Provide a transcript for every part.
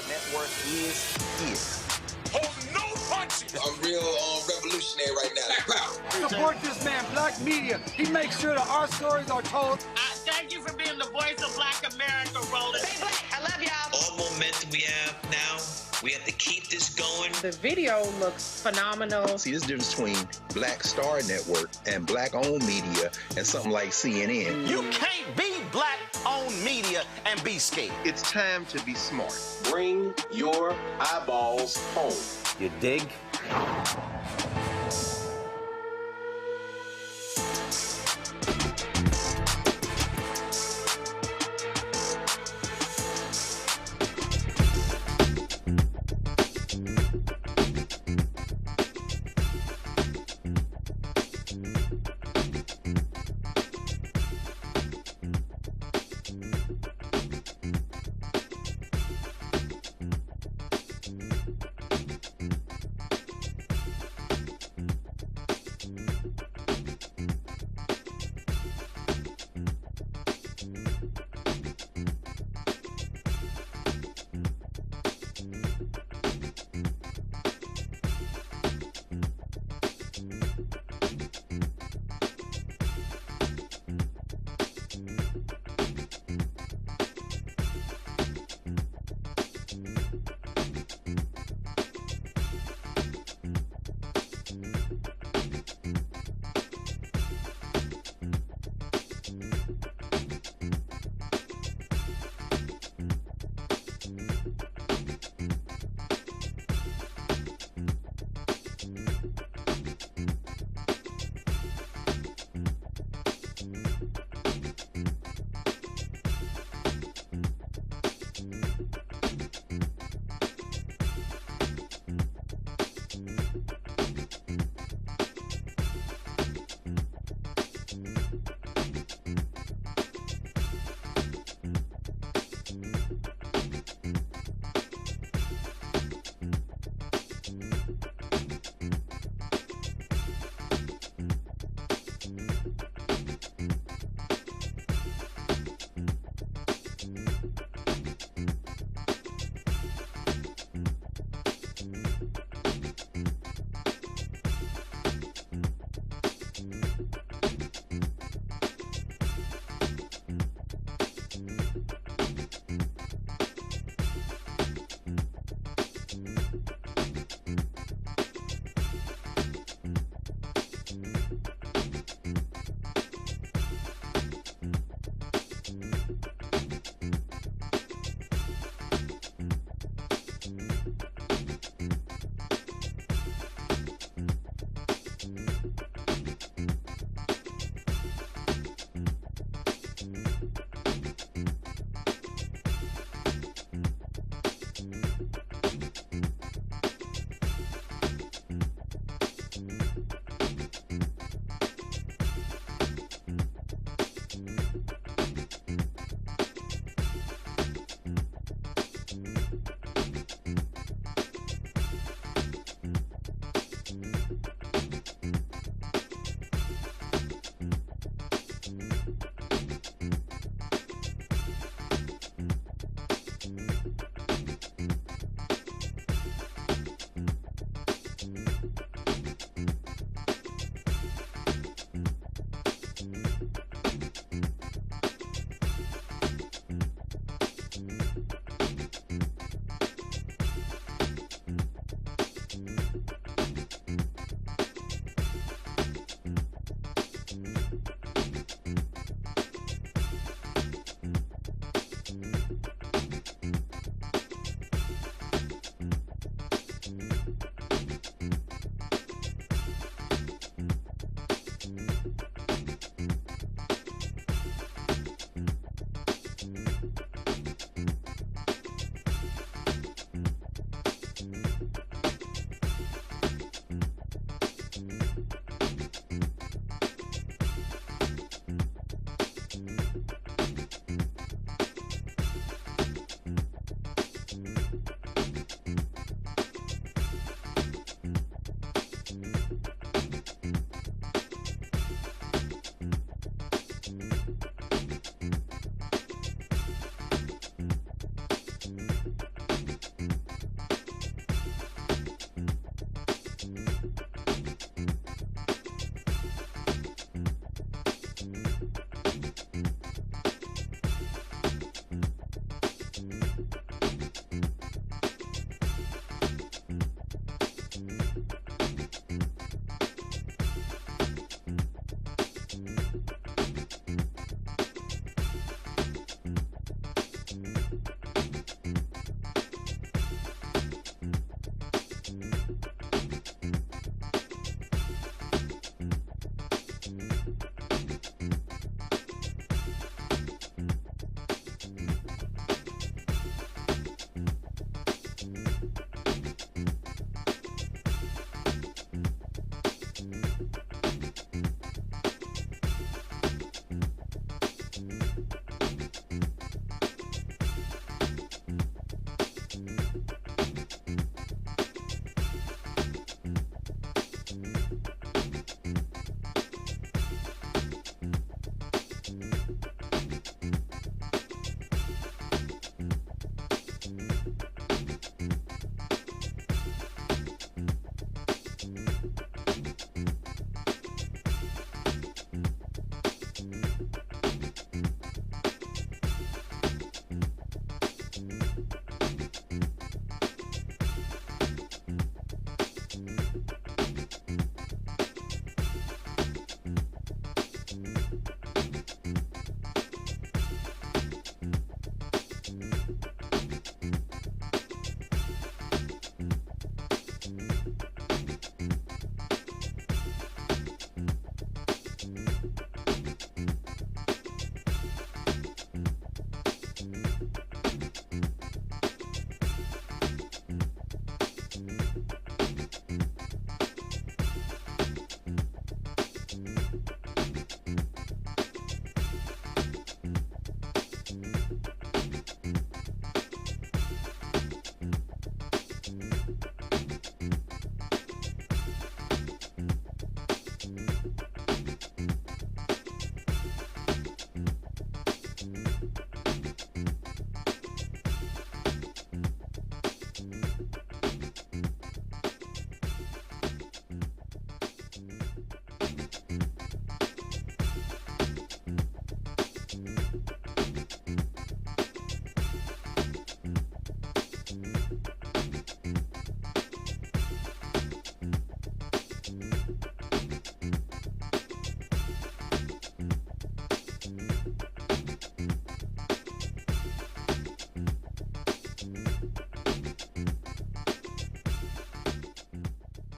Network is it. Hold no punches! I'm real revolutionary right now. Black power! Support this man, Black Media. He makes sure that our stories are told. Thank you for being the voice of Black America, Roland. Stay black. I love y'all. All momentum we have now, we have to keep this going. The video looks phenomenal. See, this difference between Black Star Network and Black-owned media and something like CNN. You can't be Black-owned media and be scared. It's time to be smart. Bring your eyeballs home. You dig?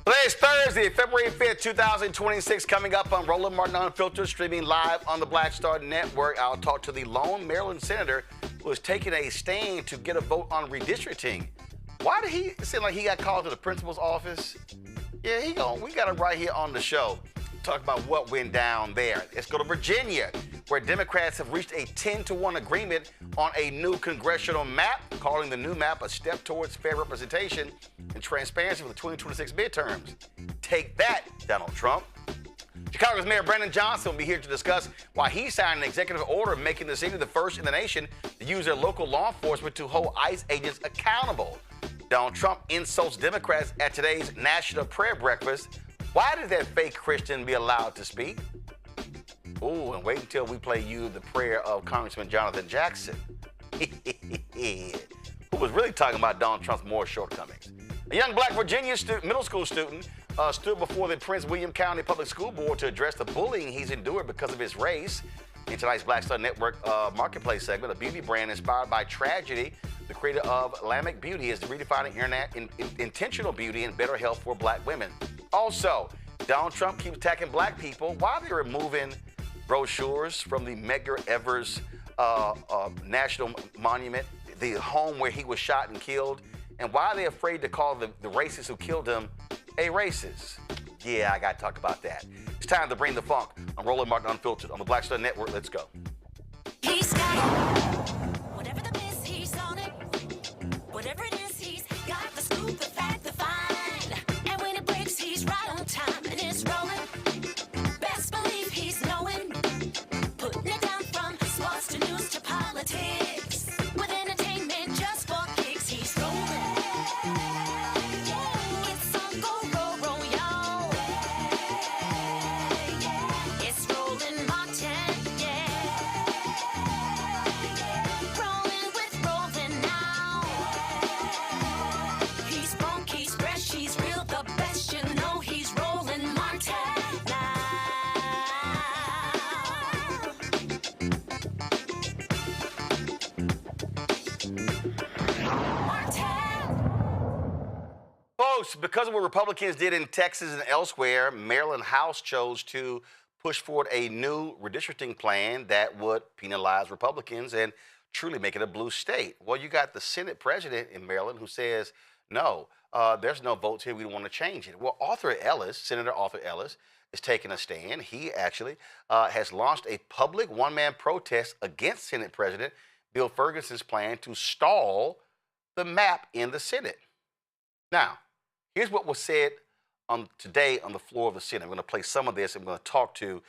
Today's Thursday, February 5th, 2026, coming up on Roland Martin Unfiltered, streaming live on the Black Star Network. I'll talk to the lone Maryland senator who is taking a stand to get a vote on redistricting. Why did he seem like he got called to the principal's office? Yeah, we got him right here on the show. Talk about what went down there. Let's go to Virginia, where Democrats have reached a 10-1 agreement on a new congressional map, calling the new map a step towards fair representation and transparency for the 2026 midterms. Take that, Donald Trump. Chicago's Mayor Brandon Johnson will be here to discuss why he signed an executive order making the city the first in the nation to use their local law enforcement to hold ICE agents accountable. Donald Trump insults Democrats at today's National Prayer Breakfast. Why did that fake Christian be allowed to speak? Ooh, and wait until we play you the prayer of Congressman Jonathan Jackson, who was really talking about Donald Trump's moral shortcomings. A young black Virginia middle school student stood before the Prince William County Public School Board to address the bullying he's endured because of his race. In tonight's Black Star Network Marketplace segment, a beauty brand inspired by tragedy, the creator of Lamech Beauty is redefining intentional beauty and better health for black women. Also, Donald Trump keeps attacking black people while they're removing brochures from the Medgar Evers National Monument, the home where he was shot and killed, and why they're afraid to call the racist who killed him a racist. Yeah, I got to talk about that. It's time to bring the funk. I'm Roland Martin Unfiltered on the Black Star Network. Let's go. He's got it. Whatever the miss, he's on it. Whatever it is, he's got the scoop, the fact, the find. And when it breaks, he's right on time and it's rolling. Best believe he's knowing. Putting it down from sports to news to politics. With entertainment just for kicks, he's rolling. It's on go, roll, y'all. It's Roland Martin, yeah. Rolling with Roland now. He's funky, he's fresh, he's real, the best, you know he's Roland Martin now. Folks, because of what Republicans did in Texas and elsewhere, Maryland House chose to push forward a new redistricting plan that would penalize Republicans and truly make it a blue state. Well, you got the Senate president in Maryland who says, no, there's no votes here. We don't want to change it. Well, Senator Arthur Ellis, is taking a stand. He actually has launched a public one-man protest against Senate President Bill Ferguson's plan to stall the map in the Senate. Now, here's what was said today on the floor of the Senate. I'm going to play some of this. I'm going to talk to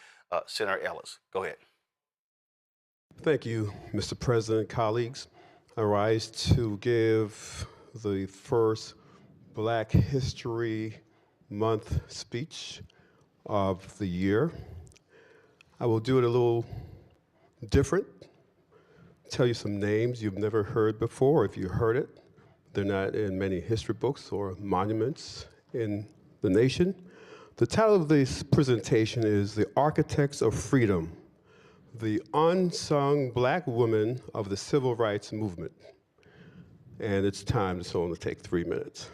Senator Ellis. Go ahead. Thank you, Mr. President, colleagues. I rise to give the first Black History Month speech of the year. I will do it a little different, tell you some names you've never heard before. If you heard it, they're not in many history books or monuments in the nation. The title of this presentation is The Architects of Freedom, the unsung black women of the civil rights movement. And it's time, so it'll take 3 minutes.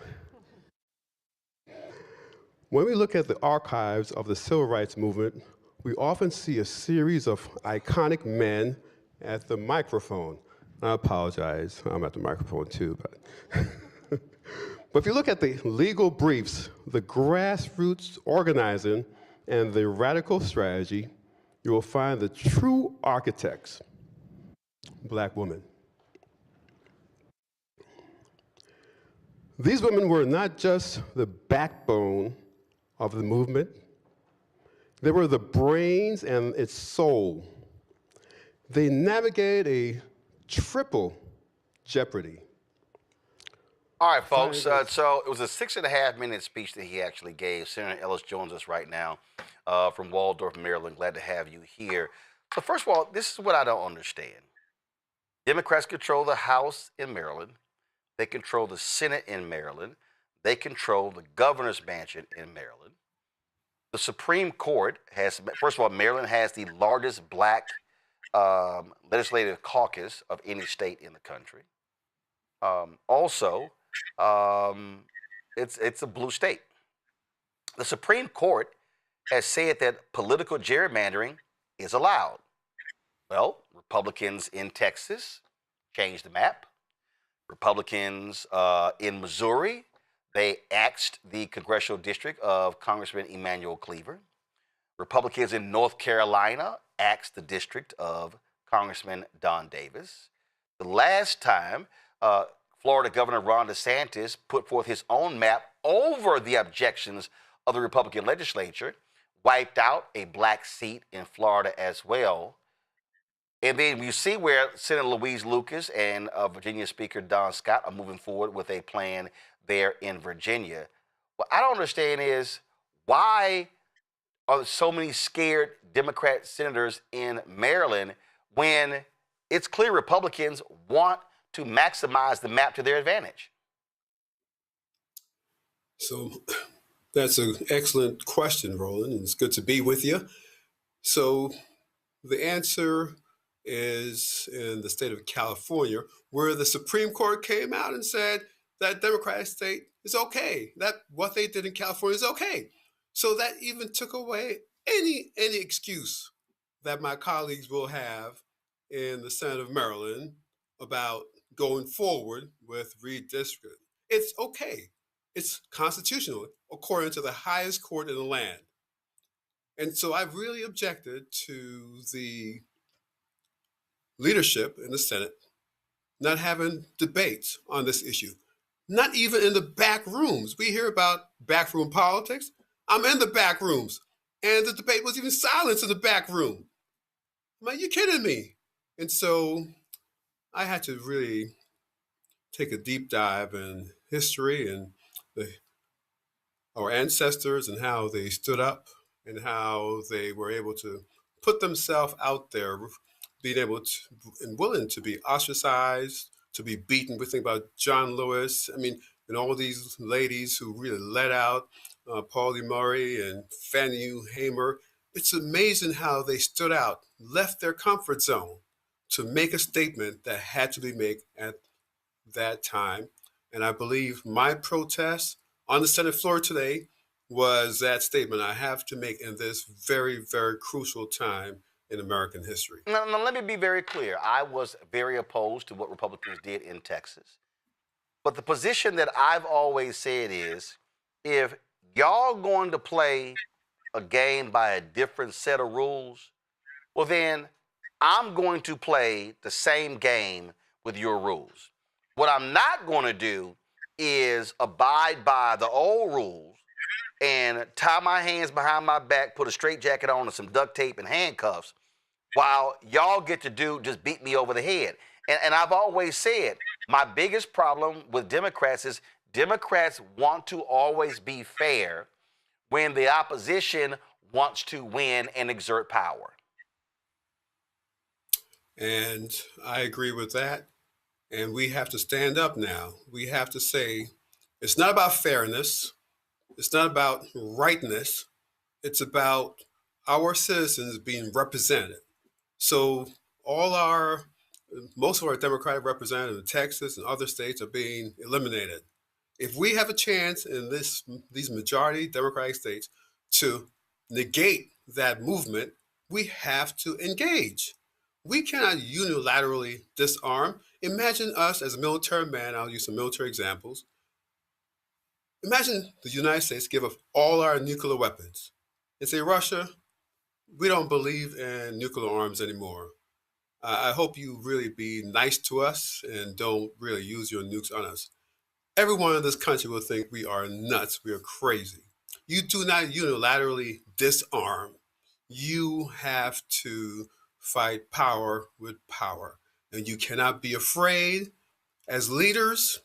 When we look at the archives of the civil rights movement, we often see a series of iconic men at the microphone. I apologize, I'm at the microphone too, but. But if you look at the legal briefs, the grassroots organizing, and the radical strategy, you will find the true architects, black women. These women were not just the backbone of the movement, they were the brains and its soul. They navigated a triple jeopardy. All right, folks, so it was a 6.5-minute speech that he actually gave. Senator Ellis joins us right now from Waldorf, Maryland. Glad to have you here. So first of all, this is what I don't understand. Democrats control the House in Maryland. They control the Senate in Maryland. They control the governor's mansion in Maryland. The Supreme Court has, first of all, Maryland has the largest black legislative caucus of any state in the country. Also, it's a blue state. The Supreme Court has said that political gerrymandering is allowed. Well, Republicans in Texas changed the map. Republicans in Missouri, they axed the congressional district of Congressman Emanuel Cleaver. Republicans in North Carolina axed the district of Congressman Don Davis. The last time, Florida Governor Ron DeSantis put forth his own map over the objections of the Republican legislature, wiped out a black seat in Florida as well. And then you see where Senator Louise Lucas and Virginia Speaker Don Scott are moving forward with a plan there in Virginia. What I don't understand is why are so many scared Democrat senators in Maryland when it's clear Republicans want to maximize the map to their advantage? So that's an excellent question, Roland, and it's good to be with you. So the answer is in the state of California, where the Supreme Court came out and said that Democratic state is okay, that what they did in California is okay. So that even took away any excuse that my colleagues will have in the Senate of Maryland about going forward with redistricting. It's okay. It's constitutional, according to the highest court in the land. And so I've really objected to the leadership in the Senate not having debates on this issue, not even in the back rooms. We hear about backroom politics. I'm in the back rooms, and the debate was even silenced in the back room. I'm like, you kidding me? And so I had to really take a deep dive in history and our ancestors and how they stood up and how they were able to put themselves out there, being able to and willing to be ostracized, to be beaten. We think about John Lewis, and all these ladies who really let out, Pauli Murray and Fannie Hamer. It's amazing how they stood out, left their comfort zone to make a statement that had to be made at that time. And I believe my protest on the Senate floor today was that statement I have to make in this very, very crucial time in American history. Now, let me be very clear. I was very opposed to what Republicans did in Texas. But the position that I've always said is, if y'all going to play a game by a different set of rules, well then I'm going to play the same game with your rules. What I'm not going to do is abide by the old rules and tie my hands behind my back, put a straitjacket on and some duct tape and handcuffs, while y'all get to just beat me over the head. And I've always said, my biggest problem with Democrats is Democrats want to always be fair when the opposition wants to win and exert power. And I agree with that. And we have to stand up now. We have to say, it's not about fairness. It's not about rightness. It's about our citizens being represented. So most of our Democratic representatives in Texas and other states are being eliminated. If we have a chance in these majority Democratic states to negate that movement, we have to engage. We cannot unilaterally disarm. Imagine us as a military man. I'll use some military examples. Imagine the United States give up all our nuclear weapons and say, Russia, we don't believe in nuclear arms anymore. I hope you really be nice to us and don't really use your nukes on us. Everyone in this country will think we are nuts, we are crazy. You do not unilaterally disarm. You have to fight power with power. And you cannot be afraid. As leaders,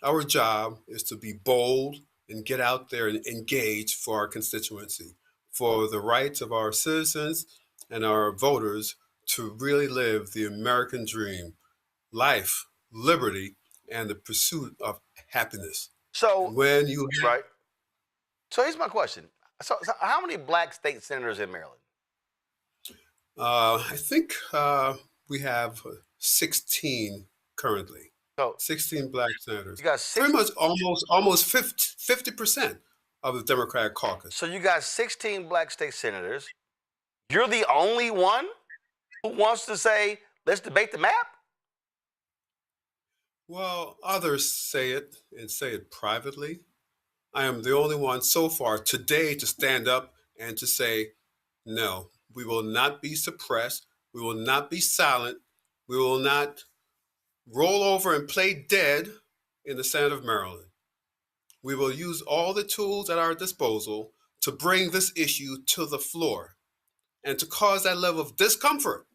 our job is to be bold and get out there and engage for our constituency, for the rights of our citizens and our voters to really live the American dream, life, liberty, and the pursuit of happiness. So, when you right. So here's my question. So how many black state senators in Maryland? I think we have 16 currently. So 16 black senators. You got pretty much almost 50%. of the Democratic caucus. So you got 16 black state senators. You're the only one who wants to say, let's debate the map? Well, others say it and say it privately. I am the only one so far today to stand up and to say, no, we will not be suppressed. We will not be silent. We will not roll over and play dead in the Senate of Maryland. We will use all the tools at our disposal to bring this issue to the floor and to cause that level of discomfort.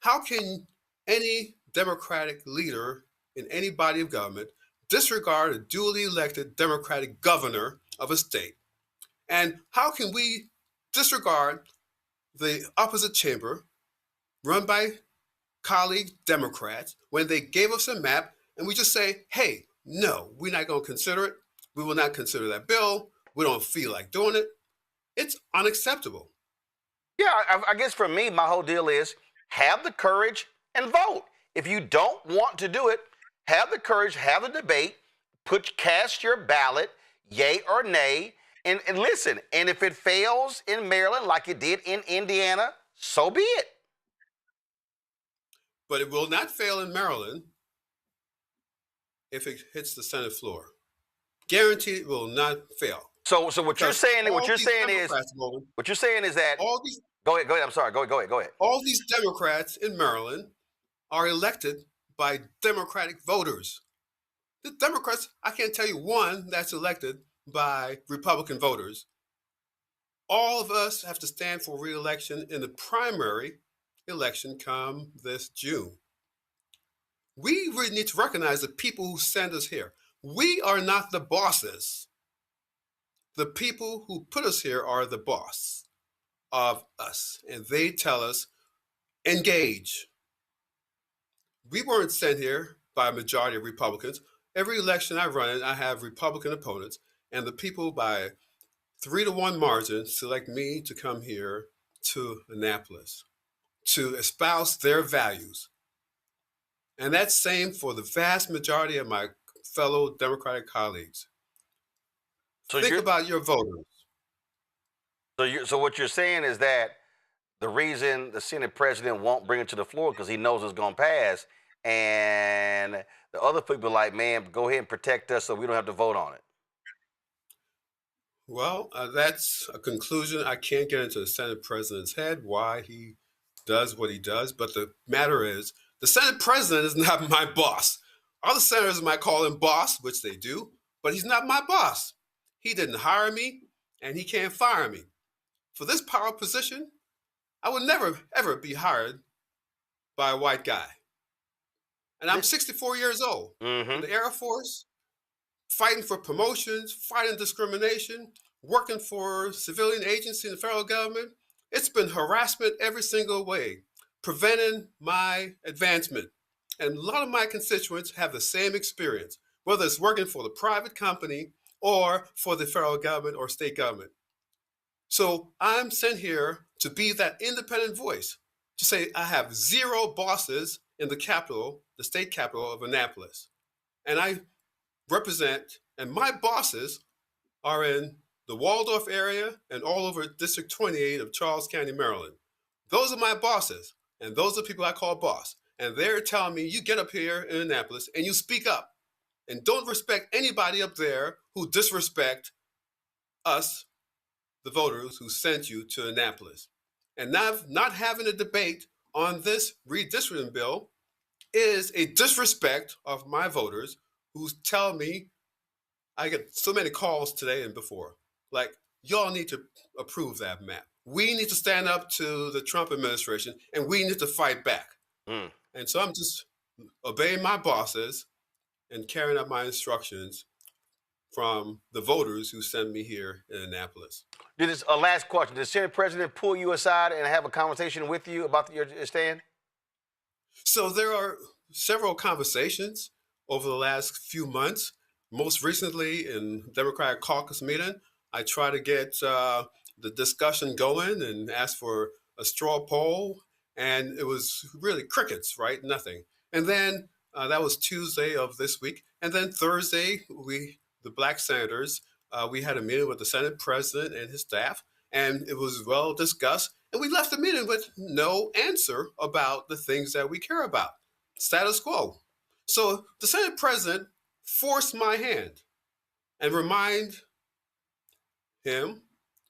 How can any Democratic leader in any body of government disregard a duly elected Democratic governor of a state? And how can we disregard the opposite chamber run by colleague Democrats when they gave us a map and we just say, hey, no, we're not going to consider it. We will not consider that bill. We don't feel like doing it. It's unacceptable. Yeah, I guess for me, my whole deal is have the courage and vote. If you don't want to do it, have the courage, have the debate, cast your ballot, yay or nay, and listen. And if it fails in Maryland like it did in Indiana, so be it. But it will not fail in Maryland if it hits the Senate floor. Guaranteed it will not fail. So what you're saying is that all these. Go ahead. I'm sorry. Go ahead. All these Democrats in Maryland are elected by Democratic voters. The Democrats, I can't tell you one that's elected by Republican voters. All of us have to stand for re-election in the primary election come this June. We really need to recognize the people who send us here. We are not the bosses. The people who put us here are the boss of us, and they tell us, engage. We weren't sent here by a majority of Republicans. Every election I run in, I have Republican opponents, and the people by 3-1 margin select me to come here to Annapolis to espouse their values. And that's same for the vast majority of my fellow Democratic colleagues. So think about your voters. So what you're saying is that the reason the Senate president won't bring it to the floor because he knows it's going to pass, and the other people are like, man, go ahead and protect us so we don't have to vote on it. Well, that's a conclusion. I can't get into the Senate president's head why he does what he does, but the matter is the Senate president is not my boss. Other senators might call him boss, which they do, but he's not my boss. He didn't hire me, and he can't fire me. For this power position, I would never, ever be hired by a white guy. And I'm 64 years old. In the Air Force, fighting for promotions, fighting discrimination, working for civilian agency in the federal government. It's been harassment every single way, preventing my advancement. And a lot of my constituents have the same experience, whether it's working for the private company or for the federal government or state government. So I'm sent here to be that independent voice, to say I have zero bosses in the capital, the state capital of Annapolis. And I represent, and my bosses are in the Waldorf area and all over District 28 of Charles County, Maryland. Those are my bosses, and those are people I call boss. And they're telling me, you get up here in Annapolis and you speak up, and don't respect anybody up there who disrespect us, the voters who sent you to Annapolis. And not having a debate on this redistricting bill is a disrespect of my voters who tell me, I get so many calls today and before, like, y'all need to approve that map. We need to stand up to the Trump administration, and we need to fight back. And so I'm just obeying my bosses and carrying out my instructions from the voters who sent me here in Annapolis. A last question. Did the Senate president pull you aside and have a conversation with you about your stand? So there are several conversations over the last few months. Most recently in Democratic caucus meeting, I try to get the discussion going and ask for a straw poll, and it was really crickets, right? Nothing. And then that was Tuesday of this week. And then Thursday, the black senators we had a meeting with the Senate President and his staff, and it was well discussed. And we left the meeting with no answer about the things that we care about. Status quo. So the Senate President forced my hand and remind him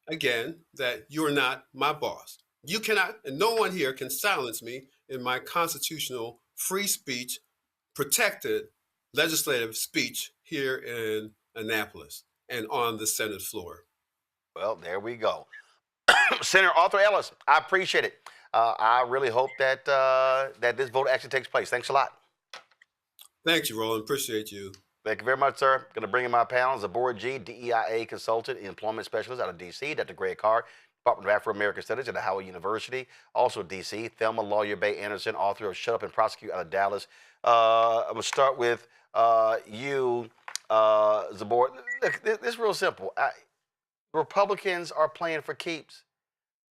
again that you're not my boss. You cannot, and no one here can silence me in my constitutional free speech, protected legislative speech here in Annapolis and on the Senate floor. Well, there we go. Senator Arthur Ellis, I appreciate it. I really hope that that this vote actually takes place. Thanks a lot. Thank you, Roland. Appreciate you. Thank you very much, sir. Going to bring in my panel, Zabor G, DEIA consultant, employment specialist out of D.C., Dr. Greg Carr, Department of Afro-American Studies at Howard University, also D.C., Thelma Lawyer Bay Anderson, author of Shut Up and Prosecute out of Dallas. I'm going to start with you, Zabor. Look, this is real simple. Republicans are playing for keeps.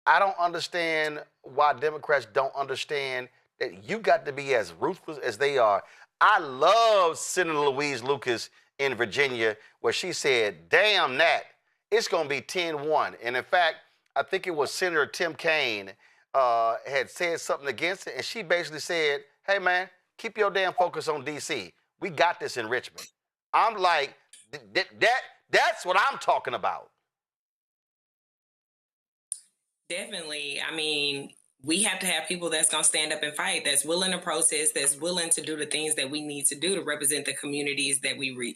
I don't understand why Democrats don't understand that you got to be as ruthless as they are. I love Senator Louise Lucas in Virginia, where she said, damn that, it's going to be 10-1. And in fact, I think it was Senator Tim Kaine had said something against it, and she basically said, hey, man, keep your damn focus on D.C. We got this in Richmond. I'm like, that's what I'm talking about. Definitely. I mean, we have to have people that's going to stand up and fight, that's willing to protest, that's willing to do the things that we need to do to represent the communities that we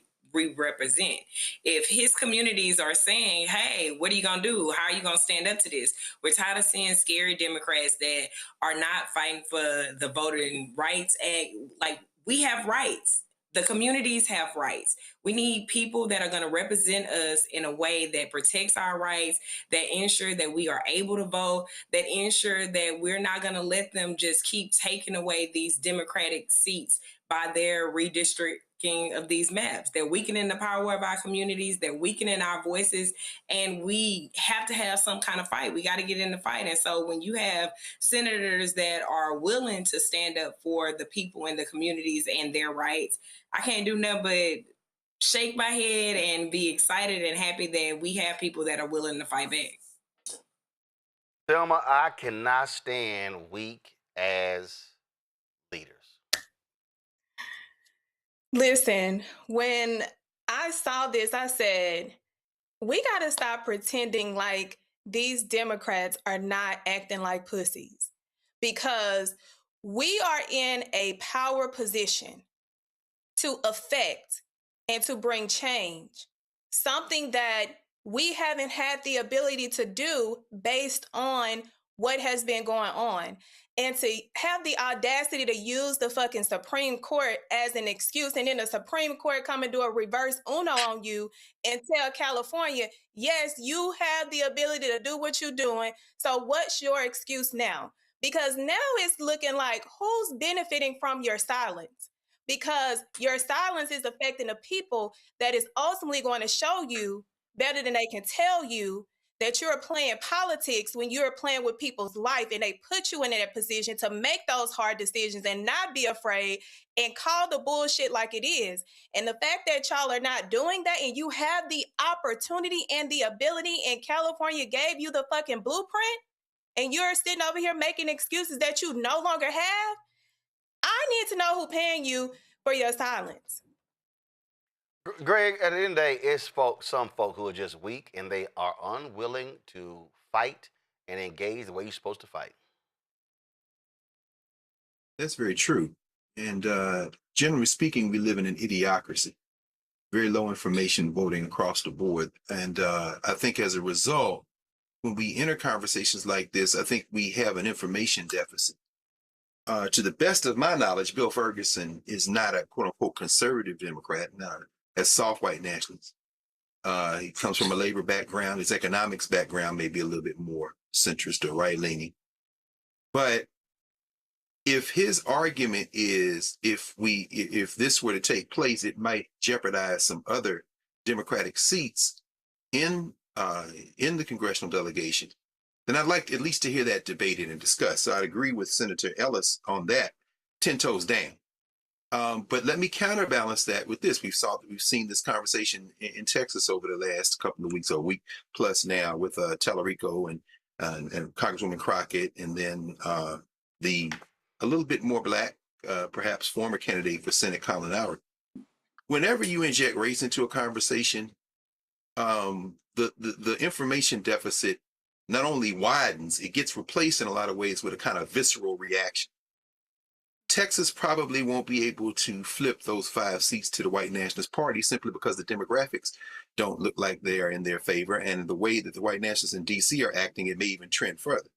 represent. If his communities are saying, hey, what are you going to do? How are you going to stand up to this? We're tired of seeing scary Democrats that are not fighting for the Voting Rights Act. Like, we have rights. The communities have rights. We need people that are going to represent us in a way that protects our rights, that ensure that we are able to vote, that ensure that we're not going to let them just keep taking away these Democratic seats by their redistricting of these maps. They're weakening the power of our communities. They're weakening our voices. And we have to have some kind of fight. We got to get in the fight. And so when you have senators that are willing to stand up for the people in the communities and their rights, I can't do nothing but shake my head and be excited and happy that we have people that are willing to fight back. Thelma, I cannot stand weak as leaders. Listen, when I saw this, I said, we got to stop pretending like these Democrats are not acting like pussies, because we are in a power position to affect and to bring change, something that we haven't had the ability to do based on what has been going on. And to have the audacity to use the fucking Supreme Court as an excuse, and then the Supreme Court come and do a reverse Uno on you and tell California, yes, you have the ability to do what you're doing, so what's your excuse now? Because now it's looking like, who's benefiting from your silence? Because your silence is affecting the people that is ultimately going to show you better than they can tell you that you're playing politics when you're playing with people's life, and they put you in that position to make those hard decisions and not be afraid and call the bullshit like it is. And the fact that y'all are not doing that, and you have the opportunity and the ability, and California gave you the fucking blueprint, and you're sitting over here making excuses that you no longer have, I need to know who paying you for your silence. Greg, at the end of the day, it's some folk who are just weak and they are unwilling to fight and engage the way you're supposed to fight. That's very true. And generally speaking, we live in an idiocracy, very low information voting across the board. And I think as a result, when we enter conversations like this, I think we have an information deficit. To the best of my knowledge, Bill Ferguson is not a quote unquote conservative Democrat, not a soft white nationalist. He comes from a labor background. His economics background may be a little bit more centrist or right leaning. But if his argument is if this were to take place, it might jeopardize some other Democratic seats in the congressional delegation, then I'd like at least to hear that debated and discussed. So I'd agree with Senator Ellis on that, 10 toes down. But let me counterbalance that with this. We've seen this conversation in Texas over the last couple of weeks, or a week plus now, with Tallarico and Congresswoman Crockett, and then a little bit more black, perhaps former candidate for Senate, Colin Howard. Whenever you inject race into a conversation, the information deficit not only widens, it gets replaced in a lot of ways with a kind of visceral reaction. Texas probably won't be able to flip those 5 seats to the white nationalist party simply because the demographics don't look like they are in their favor. And the way that the white nationalists in DC are acting, it may even trend further.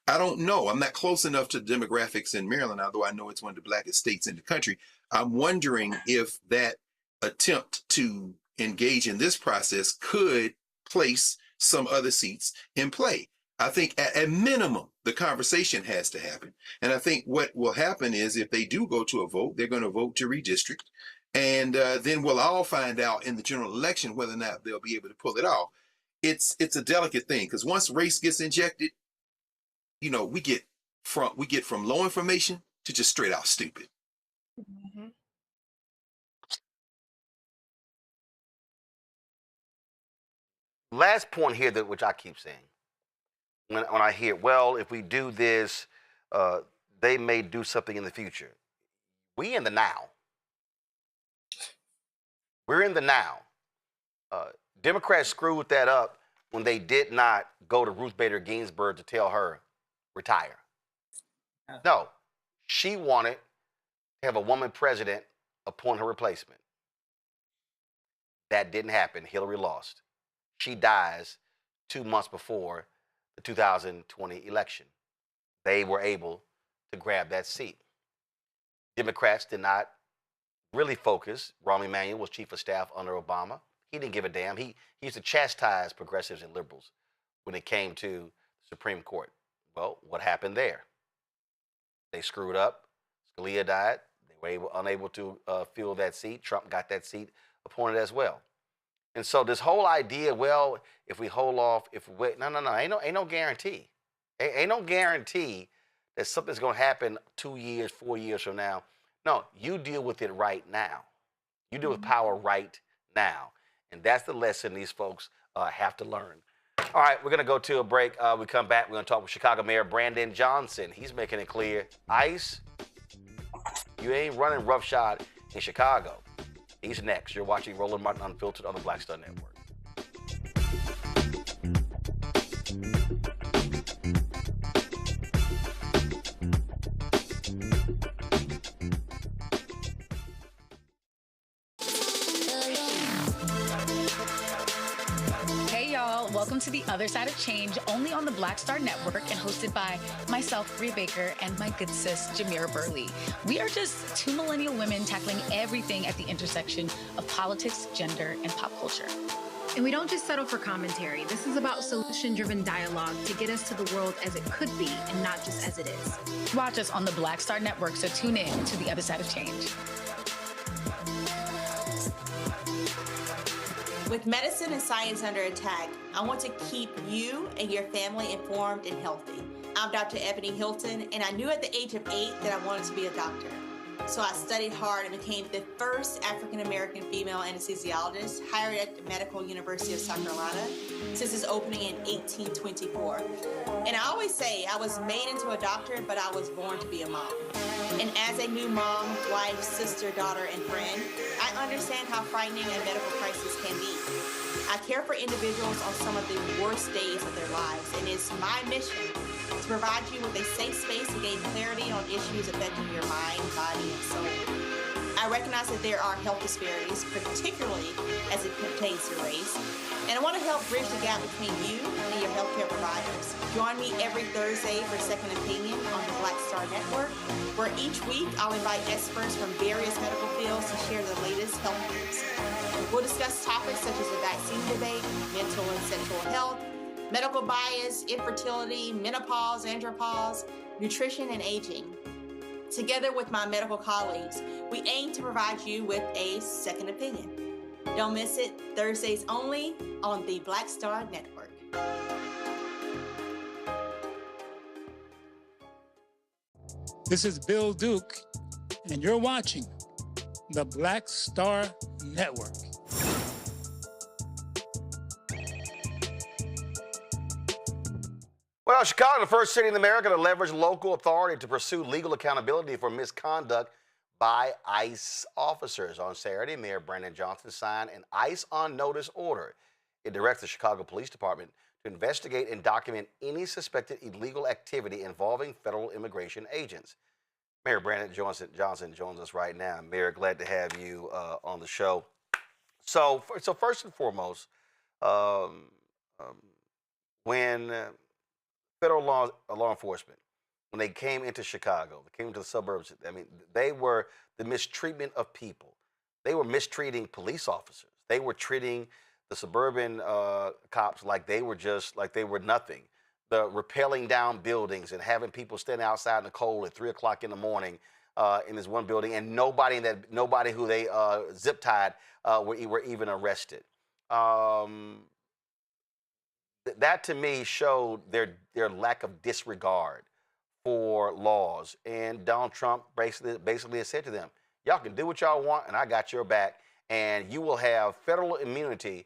I don't know. I'm not close enough to the demographics in Maryland, although I know it's one of the blackest states in the country. I'm wondering if that attempt to engage in this process could place some other seats in play. I think at minimum, the conversation has to happen. And I think what will happen is, if they do go to a vote, they're going to vote to redistrict. And then we'll all find out in the general election whether or not they'll be able to pull it off. It's a delicate thing, because once race gets injected, you know, we get from low information to just straight out stupid. Mm-hmm. Last point here, which I keep saying, when I hear, well, if we do this, they may do something in the future. We in the now. We're in the now. Democrats screwed that up when they did not go to Ruth Bader Ginsburg to tell her, retire. No, she wanted to have a woman president appoint her replacement. That didn't happen. Hillary lost. She dies 2 months before the 2020 election. They were able to grab that seat. Democrats did not really focus. Rahm Emanuel was chief of staff under Obama. He didn't give a damn. He used to chastise progressives and liberals when it came to the Supreme Court. Well, what happened there? They screwed up. Scalia died. They were unable to fill that seat. Trump got that seat appointed as well. And so this whole idea, well, if we hold off, if we wait, no, ain't no guarantee. Ain't no guarantee that something's going to happen 2 years, 4 years from now. No, you deal with it right now. You deal with power right now. And that's the lesson these folks have to learn. All right, we're going to go to a break. We come back, we're going to talk with Chicago Mayor Brandon Johnson. He's making it clear, ICE, you ain't running roughshod in Chicago. He's next. You're watching Roland Martin Unfiltered on the Black Star Network. Welcome to The Other Side of Change, only on the Black Star Network and hosted by myself, Rhea Baker, and my good sis, Jamira Burley. We are just two millennial women tackling everything at the intersection of politics, gender, and pop culture. And we don't just settle for commentary. This is about solution-driven dialogue to get us to the world as it could be and not just as it is. Watch us on the Black Star Network, so tune in to The Other Side of Change. With medicine and science under attack, I want to keep you and your family informed and healthy. I'm Dr. Ebony Hilton, and I knew at the age of 8 that I wanted to be a doctor. So I studied hard and became the first African-American female anesthesiologist hired at the Medical University of South Carolina since its opening in 1824. And I always say I was made into a doctor, but I was born to be a mom. And as a new mom, wife, sister, daughter, and friend, I understand how frightening a medical crisis can be. I care for individuals on some of the worst days of their lives, and it's my mission to provide you with a safe space to gain clarity on issues affecting your mind, body, and soul. I recognize that there are health disparities, particularly as it pertains to race, and I want to help bridge the gap between you and your healthcare providers. Join me every Thursday for Second Opinion on the Black Star Network, where each week I'll invite experts from various medical fields to share the latest health news. We'll discuss topics such as the vaccine debate, mental and sexual health, medical bias, infertility, menopause, andropause, nutrition, and aging. Together with my medical colleagues, we aim to provide you with a second opinion. Don't miss it, Thursdays only on the Black Star Network. This is Bill Duke, and you're watching the Black Star Network. Well, Chicago, the first city in America to leverage local authority to pursue legal accountability for misconduct by ICE officers. On Saturday, Mayor Brandon Johnson signed an ICE on notice order. It directs the Chicago Police Department to investigate and document any suspected illegal activity involving federal immigration agents. Mayor Brandon Johnson joins us right now. Mayor, glad to have you on the show. So first and foremost, when federal law enforcement, when they came into Chicago, they came into the suburbs, I mean, they were the mistreatment of people. They were mistreating police officers. They were treating the suburban cops like they were nothing. The rappelling down buildings and having people standing outside in the cold at 3 o'clock in the morning in this one building, and nobody who they zip tied were even arrested. That to me showed their lack of disregard for laws. And Donald Trump basically has said to them, y'all can do what y'all want and I got your back and you will have federal immunity.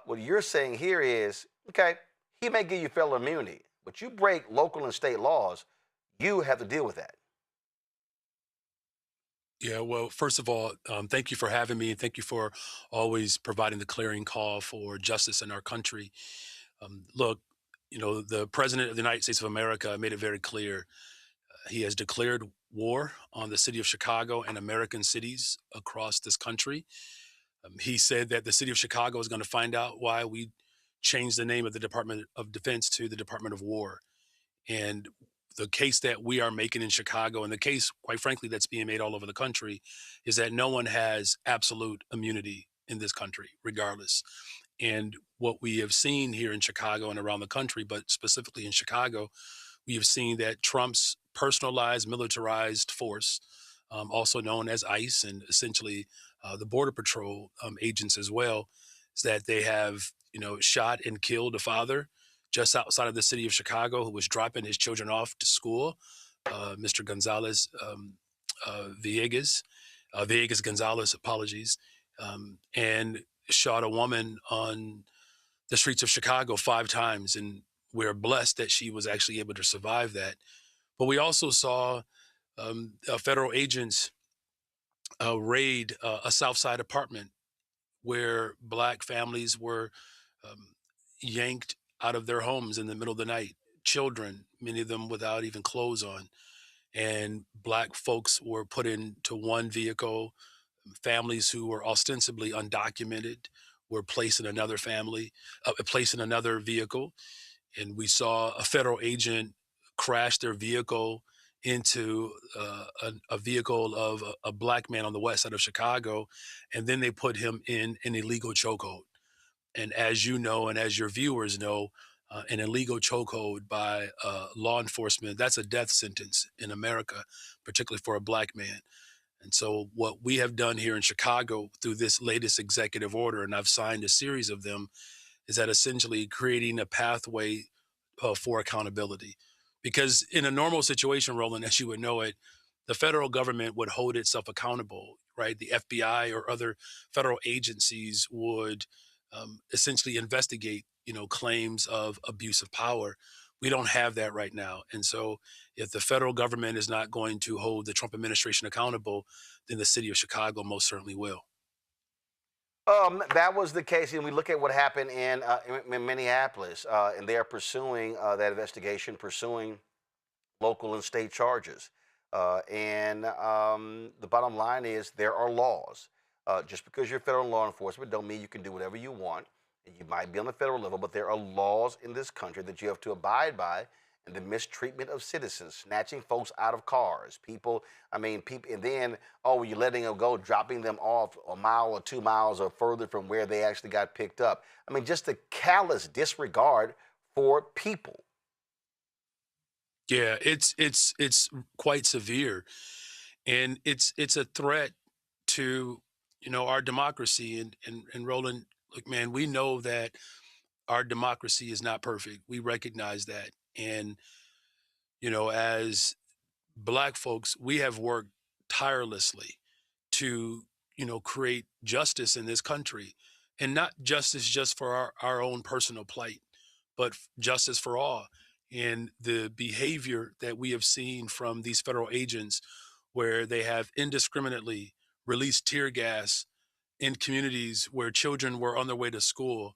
What you're saying here is, okay, he may give you federal immunity, but you break local and state laws, you have to deal with that. Yeah, well, first of all, thank you for having me, and thank you for always providing the clarion call for justice in our country. Look, the President of the United States of America made it very clear. He has declared war on the city of Chicago and American cities across this country. He said that the city of Chicago is going to find out why we changed the name of the Department of Defense to the Department of War. And the case that we are making in Chicago, and the case, quite frankly, that's being made all over the country, is that no one has absolute immunity in this country, regardless. And what we have seen here in Chicago and around the country, but specifically in Chicago, we have seen that Trump's personalized, militarized force, also known as ICE and essentially the Border Patrol agents as well, is that they have, shot and killed a father just outside of the city of Chicago who was dropping his children off to school, Mr. Gonzalez Villegas Gonzalez, apologies, and shot a woman on the streets of Chicago 5 times. And we're blessed that she was actually able to survive that. But we also saw federal agents raid a South Side apartment where Black families were yanked out of their homes in the middle of the night, children, many of them without even clothes on. And Black folks were put into one vehicle. Families who were ostensibly undocumented were placed in another vehicle. And we saw a federal agent crash their vehicle into a vehicle of a Black man on the west side of Chicago. And then they put him in an illegal chokehold. And as you know, and as your viewers know, an illegal chokehold by law enforcement, that's a death sentence in America, particularly for a Black man. And so what we have done here in Chicago through this latest executive order, and I've signed a series of them, is that essentially creating a pathway for accountability. Because in a normal situation, Roland, as you would know it, the federal government would hold itself accountable, right? The FBI or other federal agencies would essentially investigate, claims of abuse of power. We don't have that right now. And so if the federal government is not going to hold the Trump administration accountable, then the city of Chicago most certainly will. That was the case, and we look at what happened in Minneapolis, and they are pursuing that investigation, pursuing local and state charges. And the bottom line is there are laws. Just because you're federal law enforcement don't mean you can do whatever you want. You might be on the federal level, but there are laws in this country that you have to abide by. And the mistreatment of citizens, snatching folks out of cars, people, and then, you're letting them go, dropping them off a mile or 2 miles or further from where they actually got picked up. Just the callous disregard for people. Yeah, it's quite severe. And it's a threat to, our democracy. And Roland, look, man, we know that our democracy is not perfect. We recognize that. And, as Black folks, we have worked tirelessly to create justice in this country, and not justice just for our own personal plight, but justice for all. And the behavior that we have seen from these federal agents, where they have indiscriminately released tear gas in communities where children were on their way to school.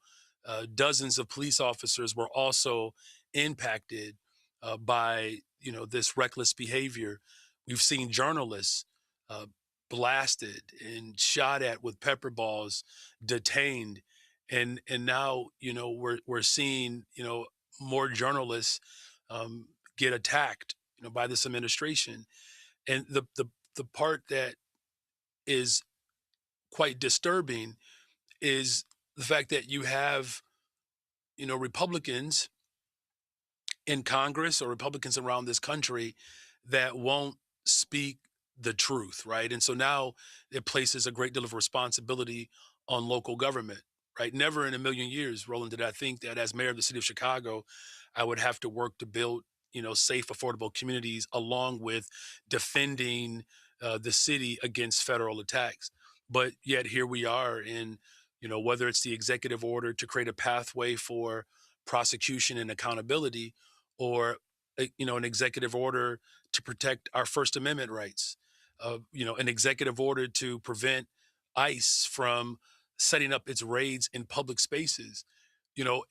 Dozens of police officers were also impacted by this reckless behavior. We've seen journalists uh, blasted and shot at with pepper balls, detained, and now we're seeing more journalists get attacked by this administration. And the part that is quite disturbing is the fact that you have Republicans in Congress or Republicans around this country that won't speak the truth, right? And so now it places a great deal of responsibility on local government, right? Never in a million years, Roland, did I think that as mayor of the city of Chicago, I would have to work to build, safe, affordable communities along with defending the city against federal attacks. But yet here we are in, whether it's the executive order to create a pathway for prosecution and accountability, or an executive order to protect our First Amendment rights, an executive order to prevent ICE from setting up its raids in public spaces. The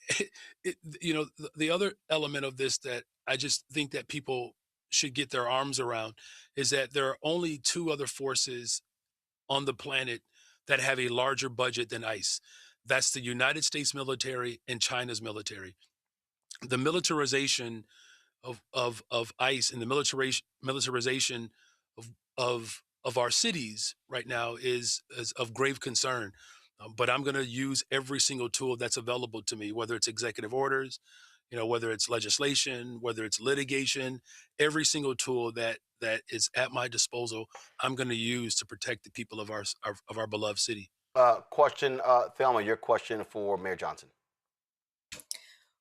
other element of this that I just think that people should get their arms around is that there are only two other forces on the planet that have a larger budget than ICE. That's the United States military and China's military. The militarization of ICE and the militarization of our cities right now is of grave concern. But I'm going to use every single tool that's available to me, whether it's executive orders, whether it's legislation, whether it's litigation, every single tool that is at my disposal, I'm going to use to protect the people of our beloved city. Question, Thelma, your question for Mayor Johnson.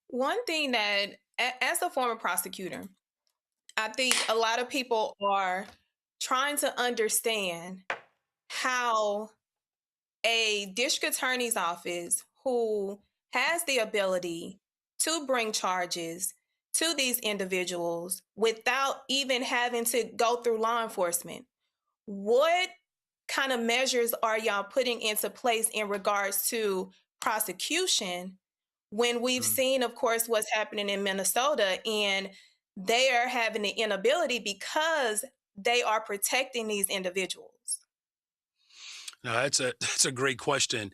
One thing that, as a former prosecutor, I think a lot of people are trying to understand how a district attorney's office who has the ability to bring charges to these individuals without even having to go through law enforcement, what kind of measures are y'all putting into place in regards to prosecution when we've seen, of course, what's happening in Minnesota, and they are having the inability because they are protecting these individuals? No, that's a great question.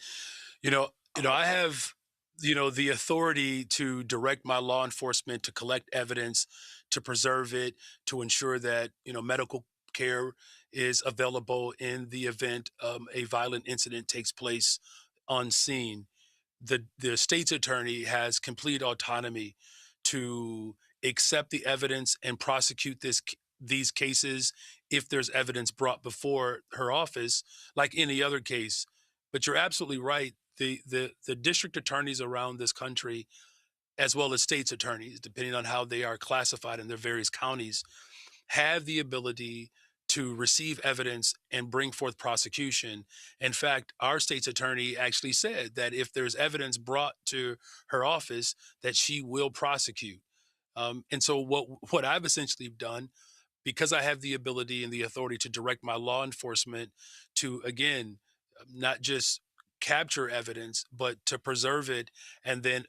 I have the authority to direct my law enforcement to collect evidence, to preserve it, to ensure that medical care is available in the event a violent incident takes place on scene. The state's attorney has complete autonomy to accept the evidence and prosecute these cases if there's evidence brought before her office, like any other case. But you're absolutely right. The district attorneys around this country, as well as state's attorneys, depending on how they are classified in their various counties, have the ability to receive evidence and bring forth prosecution. In fact, our state's attorney actually said that if there's evidence brought to her office, that she will prosecute. And so what I've essentially done, because I have the ability and the authority to direct my law enforcement to, again, not just capture evidence, but to preserve it, and then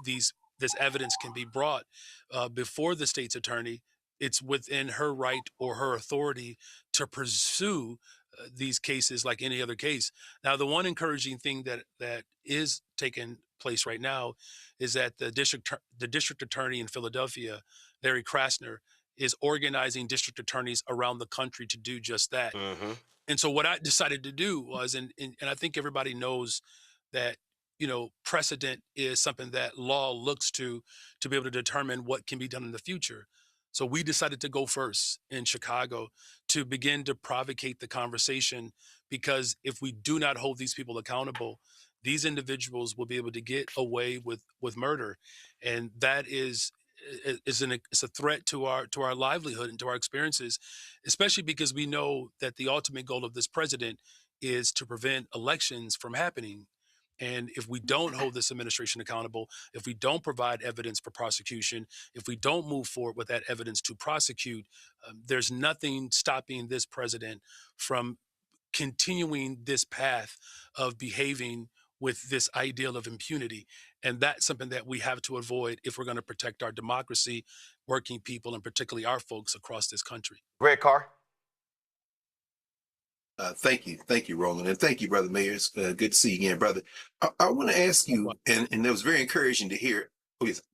this evidence can be brought before the state's attorney. It's within her right or her authority to pursue these cases like any other case. Now, the one encouraging thing that is taking place right now is that the district attorney in Philadelphia, Larry Krasner, is organizing district attorneys around the country to do just that. Mm-hmm. And so what I decided to do was, and I think everybody knows that, precedent is something that law looks to be able to determine what can be done in the future. So we decided to go first in Chicago to begin to provocate the conversation, because if we do not hold these people accountable, these individuals will be able to get away with murder. And that is a threat to our livelihood and to our experiences, especially because we know that the ultimate goal of this president is to prevent elections from happening. And if we don't hold this administration accountable, if we don't provide evidence for prosecution, if we don't move forward with that evidence to prosecute, there's nothing stopping this president from continuing this path of behaving with this ideal of impunity. And that's something that we have to avoid if we're going to protect our democracy, working people, and particularly our folks across this country. Greg Carr. Thank you, Roland, and thank you, Brother Mayor. It's good to see you again, brother. I want to ask you, and it was very encouraging to hear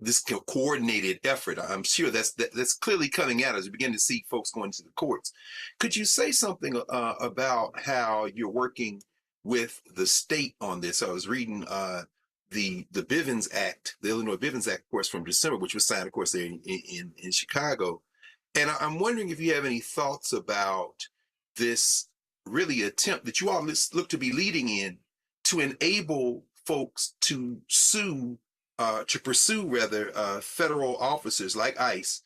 this coordinated effort. I'm sure that's clearly coming out as we begin to see folks going to the courts. Could you say something about how you're working with the state on this? I was reading the Bivens Act, the Illinois Bivens Act, of course, from December, which was signed, of course, there in Chicago, and I'm wondering if you have any thoughts about this really attempt that you all look to be leading in to enable folks to pursue federal officers like ICE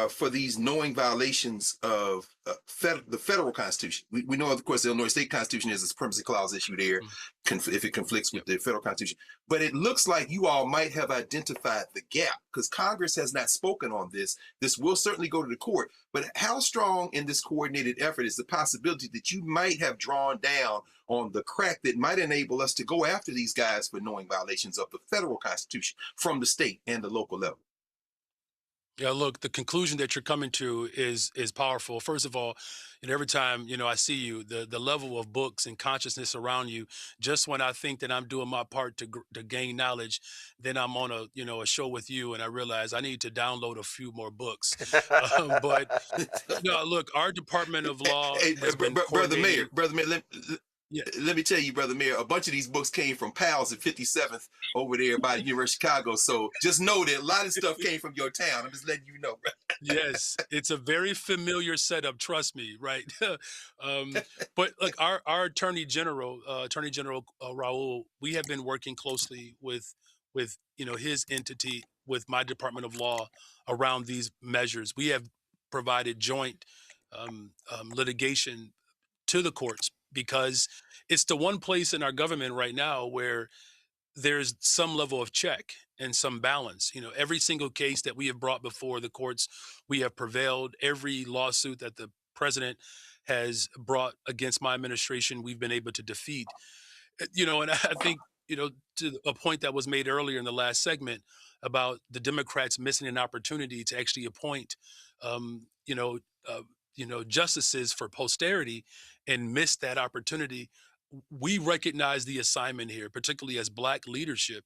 for these knowing violations of the federal Constitution. We know, of course, the Illinois state Constitution has a supremacy clause issue there if it conflicts with the federal Constitution. But it looks like you all might have identified the gap because Congress has not spoken on this. This will certainly go to the court. But how strong in this coordinated effort is the possibility that you might have drawn down on the crack that might enable us to go after these guys for knowing violations of the federal Constitution from the state and the local level? Yeah, look, the conclusion that you're coming to is powerful. First of all, every time I see you, the level of books and consciousness around you. Just when I think that I'm doing my part to gain knowledge, then I'm on a show with you, and I realize I need to download a few more books. But no, look, our Department of Law has been Brother Mayor, Yeah. let me tell you, Brother Mayor, a bunch of these books came from pals at 57th over there by the University of Chicago. So just know that a lot of stuff came from your town. I'm just letting you know. Yes, it's a very familiar setup. Trust me, right? But look, our Attorney General, Raul, we have been working closely with his entity, with my Department of Law around these measures. We have provided joint litigation to the courts because it's the one place in our government right now where there's some level of check and some balance. Every single case that we have brought before the courts, we have prevailed. Every lawsuit that the president has brought against my administration, we've been able to defeat. And I think, to a point that was made earlier in the last segment about the Democrats missing an opportunity to actually appoint, justices for posterity and missed that opportunity. We recognize the assignment here, particularly as Black leadership,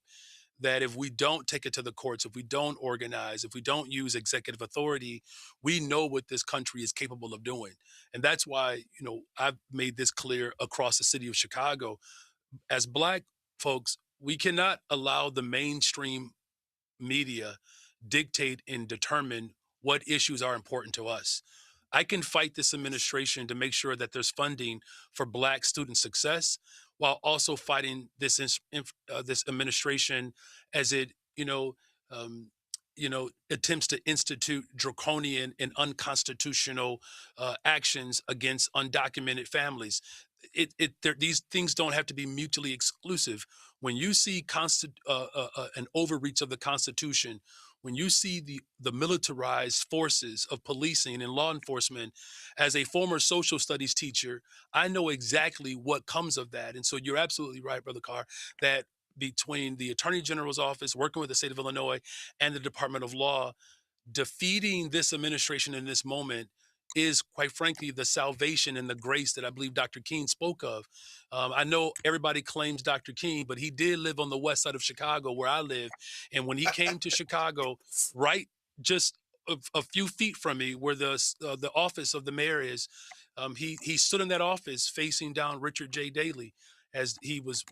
that if we don't take it to the courts, if we don't organize, if we don't use executive authority, we know what this country is capable of doing. And that's why, I've made this clear across the city of Chicago. As Black folks, we cannot allow the mainstream media dictate and determine what issues are important to us. I can fight this administration to make sure that there's funding for Black student success, while also fighting this administration as it attempts to institute draconian and unconstitutional actions against undocumented families. These things don't have to be mutually exclusive. When you see an overreach of the Constitution, when you see the militarized forces of policing and law enforcement, as a former social studies teacher, I know exactly what comes of that. And so you're absolutely right, Brother Carr, that between the Attorney General's office, working with the state of Illinois, and the Department of Law, defeating this administration in this moment is, quite frankly, the salvation and the grace that I believe Dr. King spoke of. I know everybody claims Dr. King, but he did live on the west side of Chicago where I live. And when he came to Chicago, right just a few feet from me where the office of the mayor is, he stood in that office facing down Richard J. Daley, as he was,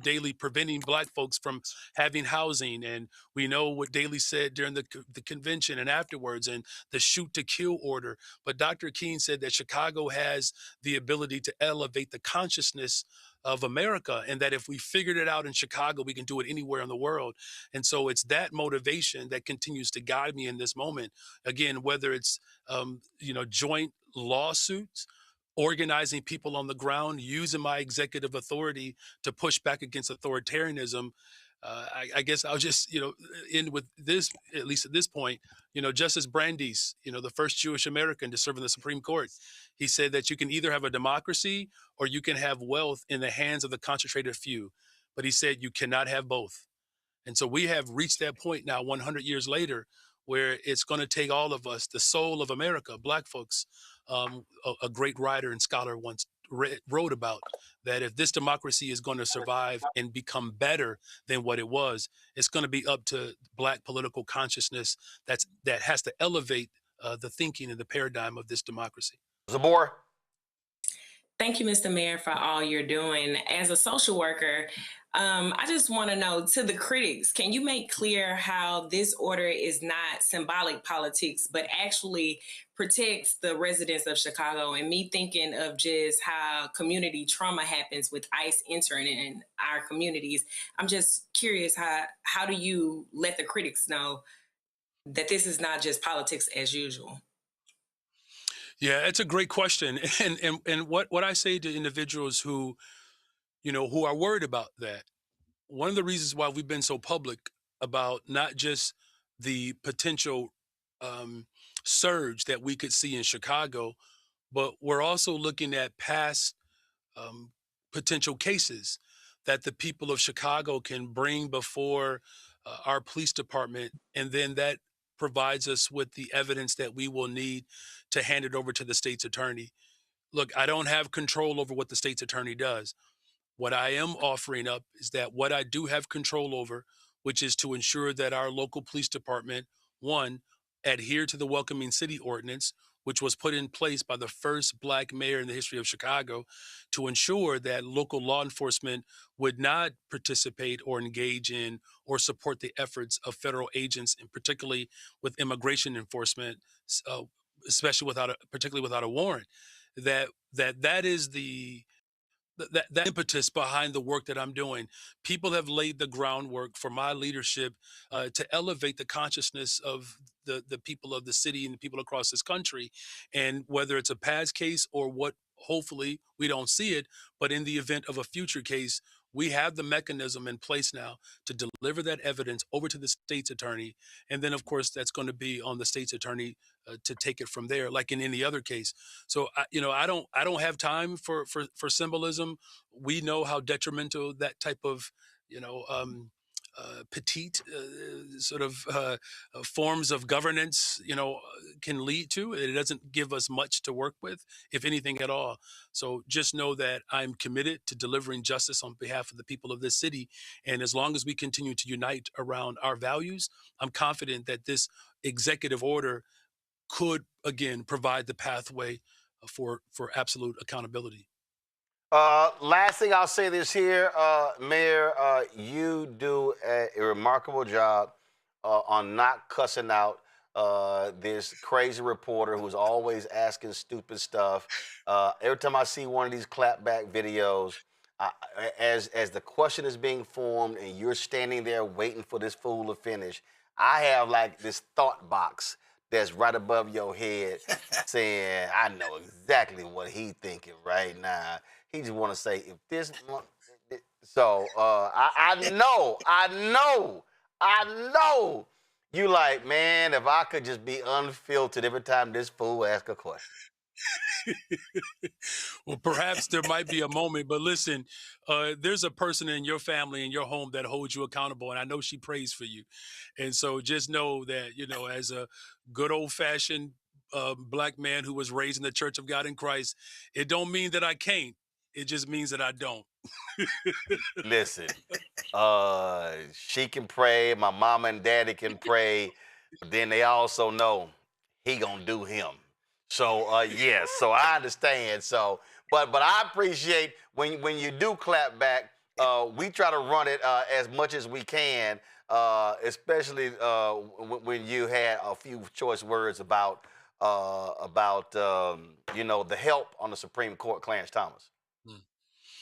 daily preventing Black folks from having housing. And we know what Daley said during the convention and afterwards, and the shoot to kill order. But Dr. King said that Chicago has the ability to elevate the consciousness of America, and that if we figured it out in Chicago, we can do it anywhere in the world. And so it's that motivation that continues to guide me in this moment. Again, whether it's, joint lawsuits, organizing people on the ground, using my executive authority to push back against authoritarianism. I guess I'll just, end with this, at least at this point. Justice Brandeis, the first Jewish American to serve in the Supreme Court, he said that you can either have a democracy or you can have wealth in the hands of the concentrated few. But he said you cannot have both. And so we have reached that point now, 100 years later, where it's going to take all of us, the soul of America, Black folks. A great writer and scholar once wrote about that if this democracy is going to survive and become better than what it was, it's going to be up to Black political consciousness that has to elevate the thinking and the paradigm of this democracy. Zabor? Thank you, Mr. Mayor, for all you're doing. As a social worker, I just want to know, to the critics, can you make clear how this order is not symbolic politics, but actually protects the residents of Chicago? And me thinking of just how community trauma happens with ICE entering in our communities. I'm just curious, how do you let the critics know that this is not just politics as usual? Yeah, it's a great question. And what I say to individuals who are worried about that, one of the reasons why we've been so public about not just the potential surge that we could see in Chicago, but we're also looking at past potential cases that the people of Chicago can bring before our police department, and then that provides us with the evidence that we will need to hand it over to the state's attorney. Look, I don't have control over what the state's attorney does. What I am offering up is that what I do have control over, which is to ensure that our local police department, one, adhere to the Welcoming City Ordinance, which was put in place by the first Black mayor in the history of Chicago, to ensure that local law enforcement would not participate or engage in or support the efforts of federal agents, and particularly with immigration enforcement, especially particularly without a warrant. That is the that impetus behind the work that I'm doing. People have laid the groundwork for my leadership to elevate the consciousness of the people of the city and the people across this country. And whether it's a past case or what, hopefully we don't see it, but in the event of a future case, we have the mechanism in place now to deliver that evidence over to the state's attorney. And then, of course, that's going to be on the state's attorney to take it from there, like in any other case. So, I don't have time for symbolism. We know how detrimental that type of, petite sort of forms of governance, can lead to. It doesn't give us much to work with, if anything at all. So just know that I'm committed to delivering justice on behalf of the people of this city. And as long as we continue to unite around our values, I'm confident that this executive order could, again, provide the pathway for absolute accountability. Last thing I'll say this here, Mayor, you do a remarkable job on not cussing out this crazy reporter who's always asking stupid stuff. Every time I see one of these clapback videos, as the question is being formed and you're standing there waiting for this fool to finish, I have like this thought box that's right above your head saying, I know exactly what he's thinking right now. He just want to say, if this... So, I know. You like, man, if I could just be unfiltered every time this fool asks a question. Well, perhaps there might be a moment, but listen, there's a person in your family, in your home, that holds you accountable, and I know she prays for you. And so just know that, as a good old-fashioned Black man who was raised in the Church of God in Christ, it don't mean that I can't. It just means that I don't. Listen, she can pray, my mama and daddy can pray, but then they also know he gonna do him. So yes, so I understand. So, but I appreciate when you do clap back. We try to run it as much as we can, especially when you had a few choice words about the help on the Supreme Court, Clarence Thomas.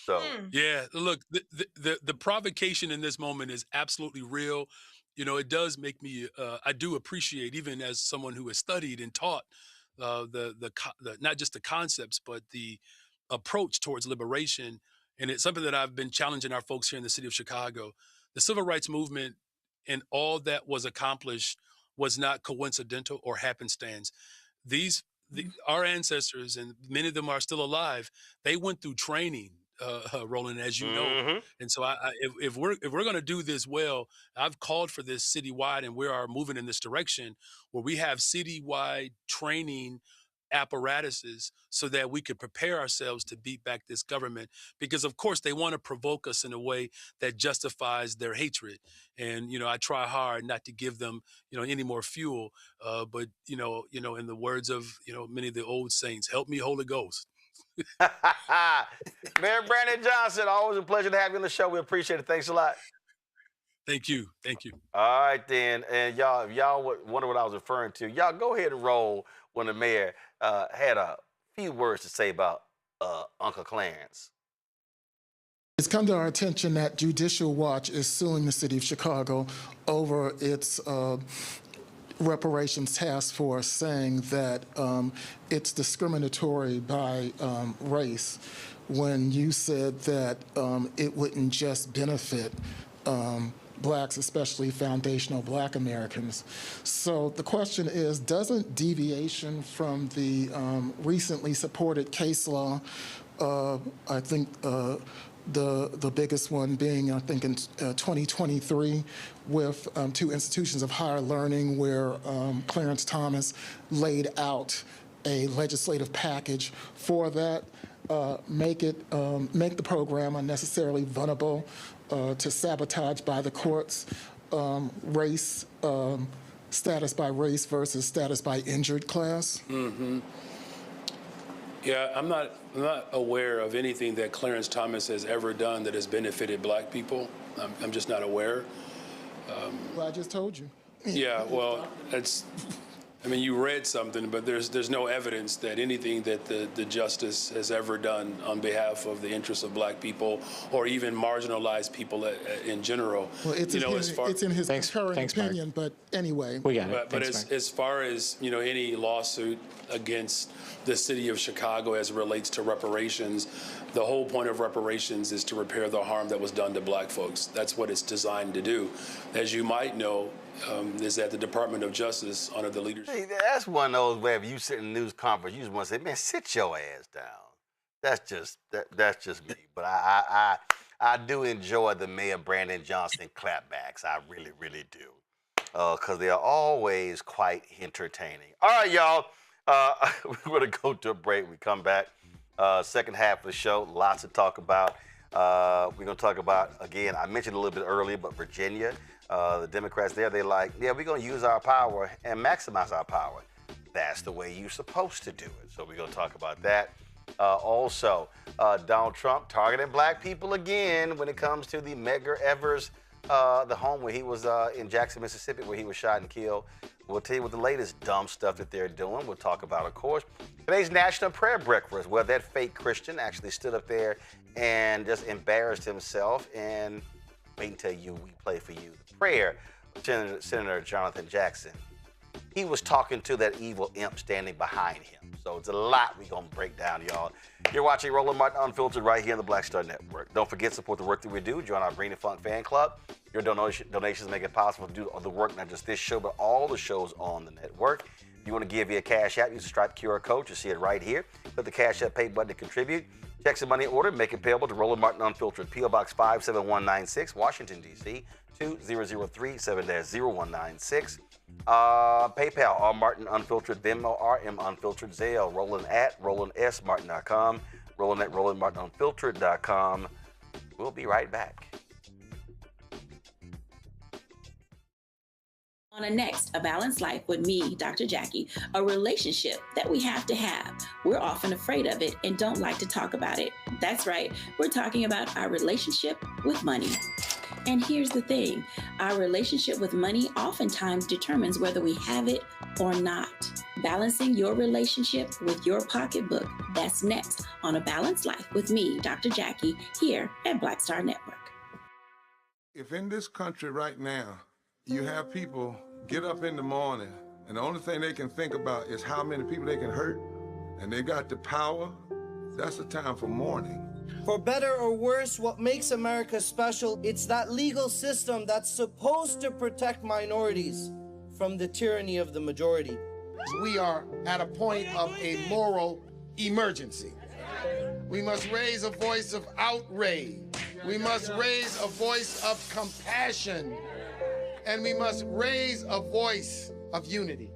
So yeah, look, the provocation in this moment is absolutely real. It does make me, I do appreciate, even as someone who has studied and taught not just the concepts, but the approach towards liberation. And it's something that I've been challenging our folks here in the city of Chicago. The civil rights movement and all that was accomplished was not coincidental or happenstance. Our ancestors, and many of them are still alive, they went through training, Roland, as you know. And so if we're going to do this well, I've called for this citywide, and we are moving in this direction where we have citywide training apparatuses so that we could prepare ourselves to beat back this government, because of course they want to provoke us in a way that justifies their hatred. And I try hard not to give them any more fuel, but in the words of many of the old saints, help me Holy Ghost. Mayor Brandon Johnson, always a pleasure to have you on the show. We appreciate it. Thanks a lot. Thank you. All right then, and y'all, if y'all wonder what I was referring to, y'all go ahead and roll when the mayor had a few words to say about Uncle Clarence. It's come to our attention that Judicial Watch is suing the city of Chicago over its reparations task force, saying that it's discriminatory by race, when you said that it wouldn't just benefit blacks, especially foundational black Americans. So the question is, doesn't deviation from the recently supported case law, I think the biggest one being, I think, in 2023, with two institutions of higher learning, where Clarence Thomas laid out a legislative package for that, make the program unnecessarily vulnerable to sabotage by the courts, race, status by race versus status by injured class? Yeah, I'm not aware of anything that Clarence Thomas has ever done that has benefited black people. I'm just not aware. Well, I just told you. Yeah, well, you read something, but there's no evidence that anything that the justice has ever done on behalf of the interests of black people or even marginalized people in general. Well, it's in his current opinion, but anyway. We got it. But as far as any lawsuit against the city of Chicago as it relates to reparations, the whole point of reparations is to repair the harm that was done to black folks. That's what it's designed to do. As you might know, is that the Department of Justice, under the leadership. Hey, that's one of those where if you sit in a news conference, you just want to say, man, sit your ass down. That's just me. But I do enjoy the Mayor Brandon Johnson clapbacks. I really, really do. Because they are always quite entertaining. All right, y'all. We're going to go to a break. We come back. Second half of the show, lots to talk about. We're going to talk about, again, I mentioned a little bit earlier, but Virginia, the Democrats there, they're like, yeah, we're going to use our power and maximize our power. That's the way you're supposed to do it. So we're going to talk about that. Also, Donald Trump targeting black people again when it comes to the Medgar Evers, the home where he was in Jackson, Mississippi, where he was shot and killed. We'll tell you what the latest dumb stuff that they're doing. We'll talk about, of course, today's National Prayer Breakfast, where that fake Christian actually stood up there and just embarrassed himself. And wait until we play for you the prayer of Senator Jonathan Jackson. He was talking to that evil imp standing behind him. So it's a lot we're going to break down, y'all. You're watching Roland Martin Unfiltered right here on the Black Star Network. Don't forget to support the work that we do. Join our Green and Funk fan club. Your donations make it possible to do the work, not just this show, but all the shows on the network. If you want to give via Cash App, use the Stripe QR code. You see it right here. Click the Cash App pay button to contribute. Checks and money order, make it payable to Roland Martin Unfiltered, P.O. Box 57196, Washington, D.C., 20037 0196. PayPal, R Martin Unfiltered, Venmo, RM Unfiltered, Zelle, Roland at RolandSMartin.com, Roland at RolandMartinUnfiltered.com. We'll be right back. On a next, A Balanced Life with me, Dr. Jackie, a relationship that we have to have. We're often afraid of it and don't like to talk about it. That's right, we're talking about our relationship with money. And here's the thing, our relationship with money oftentimes determines whether we have it or not. Balancing your relationship with your pocketbook, that's next on A Balanced Life with me, Dr. Jackie, here at Black Star Network. If in this country right now, you have people get up in the morning And the only thing they can think about is how many people they can hurt, and they got the power. That's the time for mourning. For better or worse, what makes America special, it's that legal system that's supposed to protect minorities from the tyranny of the majority. We are at a point of a moral emergency. We must raise a voice of outrage. We must raise a voice of compassion. And we must raise a voice of unity.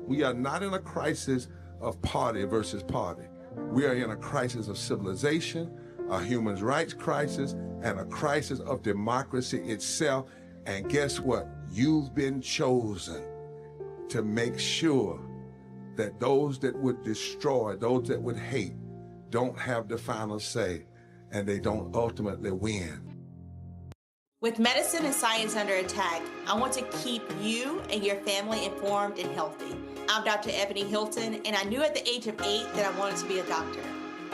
We are not in a crisis of party versus party. We are in a crisis of civilization, a human rights crisis, and a crisis of democracy itself. And guess what? You've been chosen to make sure that those that would destroy, those that would hate, don't have the final say, and they don't ultimately win. With medicine and science under attack, I want to keep you and your family informed and healthy. I'm Dr. Ebony Hilton, and I knew at the age of 8 that I wanted to be a doctor.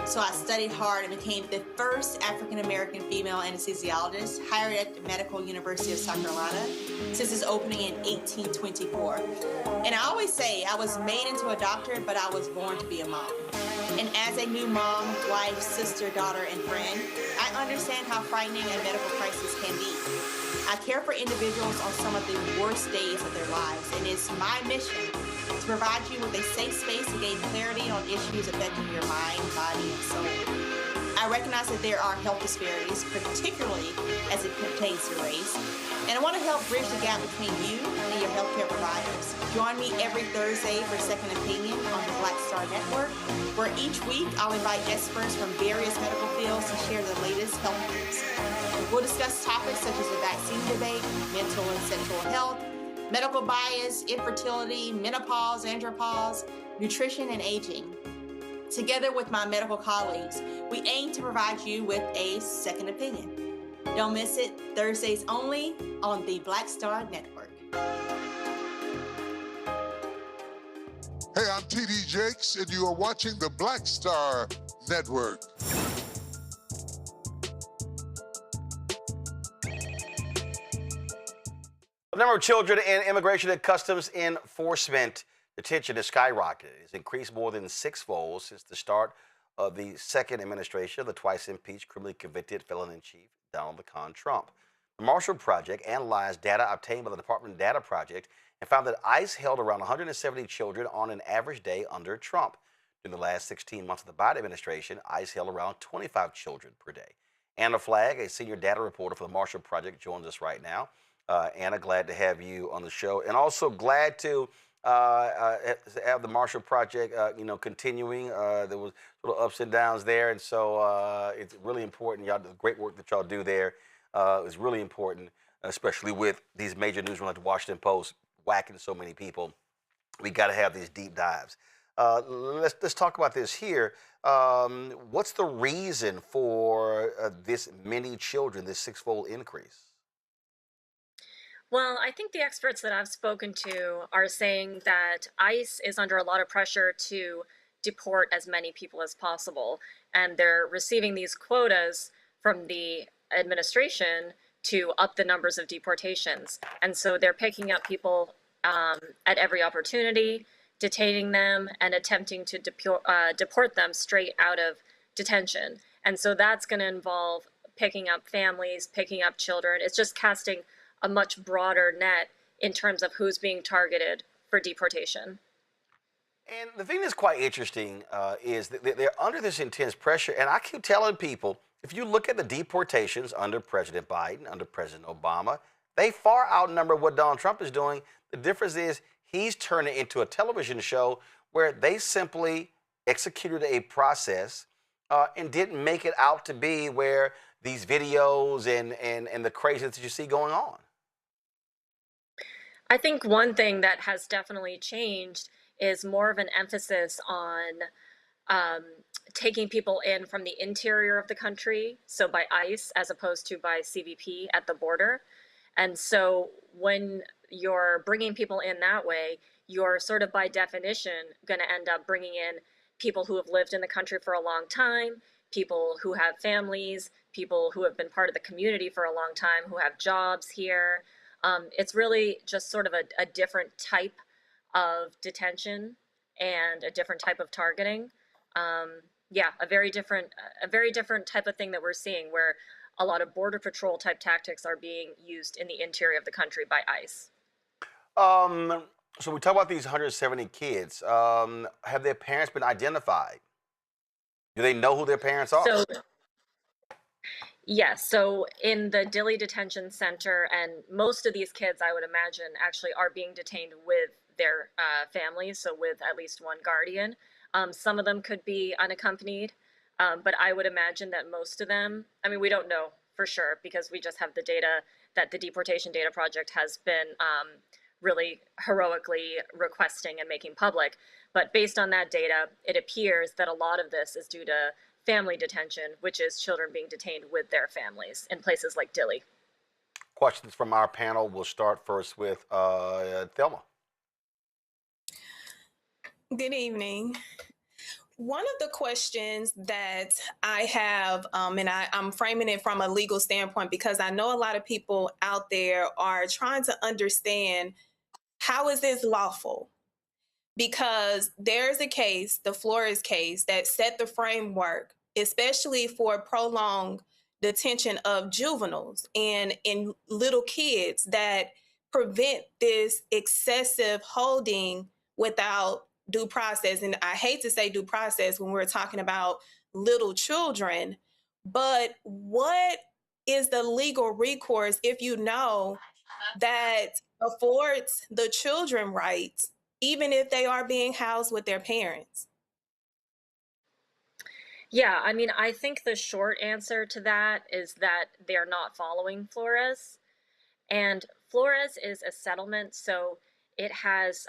So I studied hard and became the first African-American female anesthesiologist hired at the Medical University of South Carolina since its opening in 1824. And I always say I was made into a doctor, but I was born to be a mom. And as a new mom, wife, sister, daughter, and friend, I understand how frightening a medical crisis can be. I care for individuals on some of the worst days of their lives, and it's my mission to provide you with a safe space to gain clarity on issues affecting your mind, body, and soul. I recognize that there are health disparities, particularly as it pertains to race, and I want to help bridge the gap between you and your healthcare providers. Join me every Thursday for Second Opinion on the Black Star Network, where each week I'll invite experts from various medical fields to share the latest health news. We'll discuss topics such as the vaccine debate, mental and sexual health, medical bias, infertility, menopause, andropause, nutrition, and aging. Together with my medical colleagues, we aim to provide you with a second opinion. Don't miss it, Thursdays only on the Black Star Network. Hey, I'm TD Jakes, and you are watching the Black Star Network. The number of children in immigration and customs enforcement detention has skyrocketed. It's increased more than sixfold since the start of the second administration of the twice impeached, criminally convicted felon-in-chief Donald Trump. The Marshall Project analyzed data obtained by the Department of Data Project and found that ICE held around 170 children on an average day under Trump. During the last 16 months of the Biden administration, ICE held around 25 children per day. Anna Flagg, a senior data reporter for the Marshall Project, joins us right now. Anna, glad to have you on the show, and also glad to have the Marshall Project, continuing. There was little ups and downs there, and so it's really important. Y'all, the great work that y'all do there is really important, especially with these major newsrooms like the Washington Post whacking so many people. We got to have these deep dives. Let's talk about this here. What's the reason for this many children, this sixfold increase? Well, I think the experts that I've spoken to are saying that ICE is under a lot of pressure to deport as many people as possible. And they're receiving these quotas from the administration to up the numbers of deportations. And so they're picking up people at every opportunity, detaining them, and attempting to deport them straight out of detention. And so that's going to involve picking up families, picking up children. It's just casting a much broader net in terms of who's being targeted for deportation. And the thing that's quite interesting is that they're under this intense pressure. And I keep telling people, if you look at the deportations under President Biden, under President Obama, they far outnumber what Donald Trump is doing. The difference is he's turned it into a television show where they simply executed a process and didn't make it out to be where these videos and the craziness that you see going on. I think one thing that has definitely changed is more of an emphasis on taking people in from the interior of the country, so by ICE as opposed to by CBP at the border. And so when you're bringing people in that way, you're sort of by definition going to end up bringing in people who have lived in the country for a long time, people who have families, people who have been part of the community for a long time, who have jobs here. It's really just sort of a different type of detention and a different type of targeting. Yeah, a very different type of thing that we're seeing, where a lot of border patrol type tactics are being used in the interior of the country by ICE. So we talk about these 170 kids. Have their parents been identified? Do they know who their parents are? So, yes, so in the Dilley Detention Center, and most of these kids, I would imagine, actually are being detained with their families, so with at least one guardian. Some of them could be unaccompanied, but I would imagine that most of them, I mean, we don't know for sure because we just have the data that the Deportation Data Project has been really heroically requesting and making public. But based on that data, it appears that a lot of this is due to family detention, which is children being detained with their families in places like Dilley. Questions from our panel. We'll start first with Thelma. Good evening. One of the questions that I have, and I'm framing it from a legal standpoint because I know a lot of people out there are trying to understand, how is this lawful? Because there's a case, the Flores case, that set the framework, especially for prolonged detention of juveniles and in little kids, that prevent this excessive holding without due process. And I hate to say due process when we're talking about little children, but what is the legal recourse if you know that affords the children rights, even if they are being housed with their parents? Yeah, I mean, I think the short answer to that is that they're not following Flores. And Flores is a settlement, so it has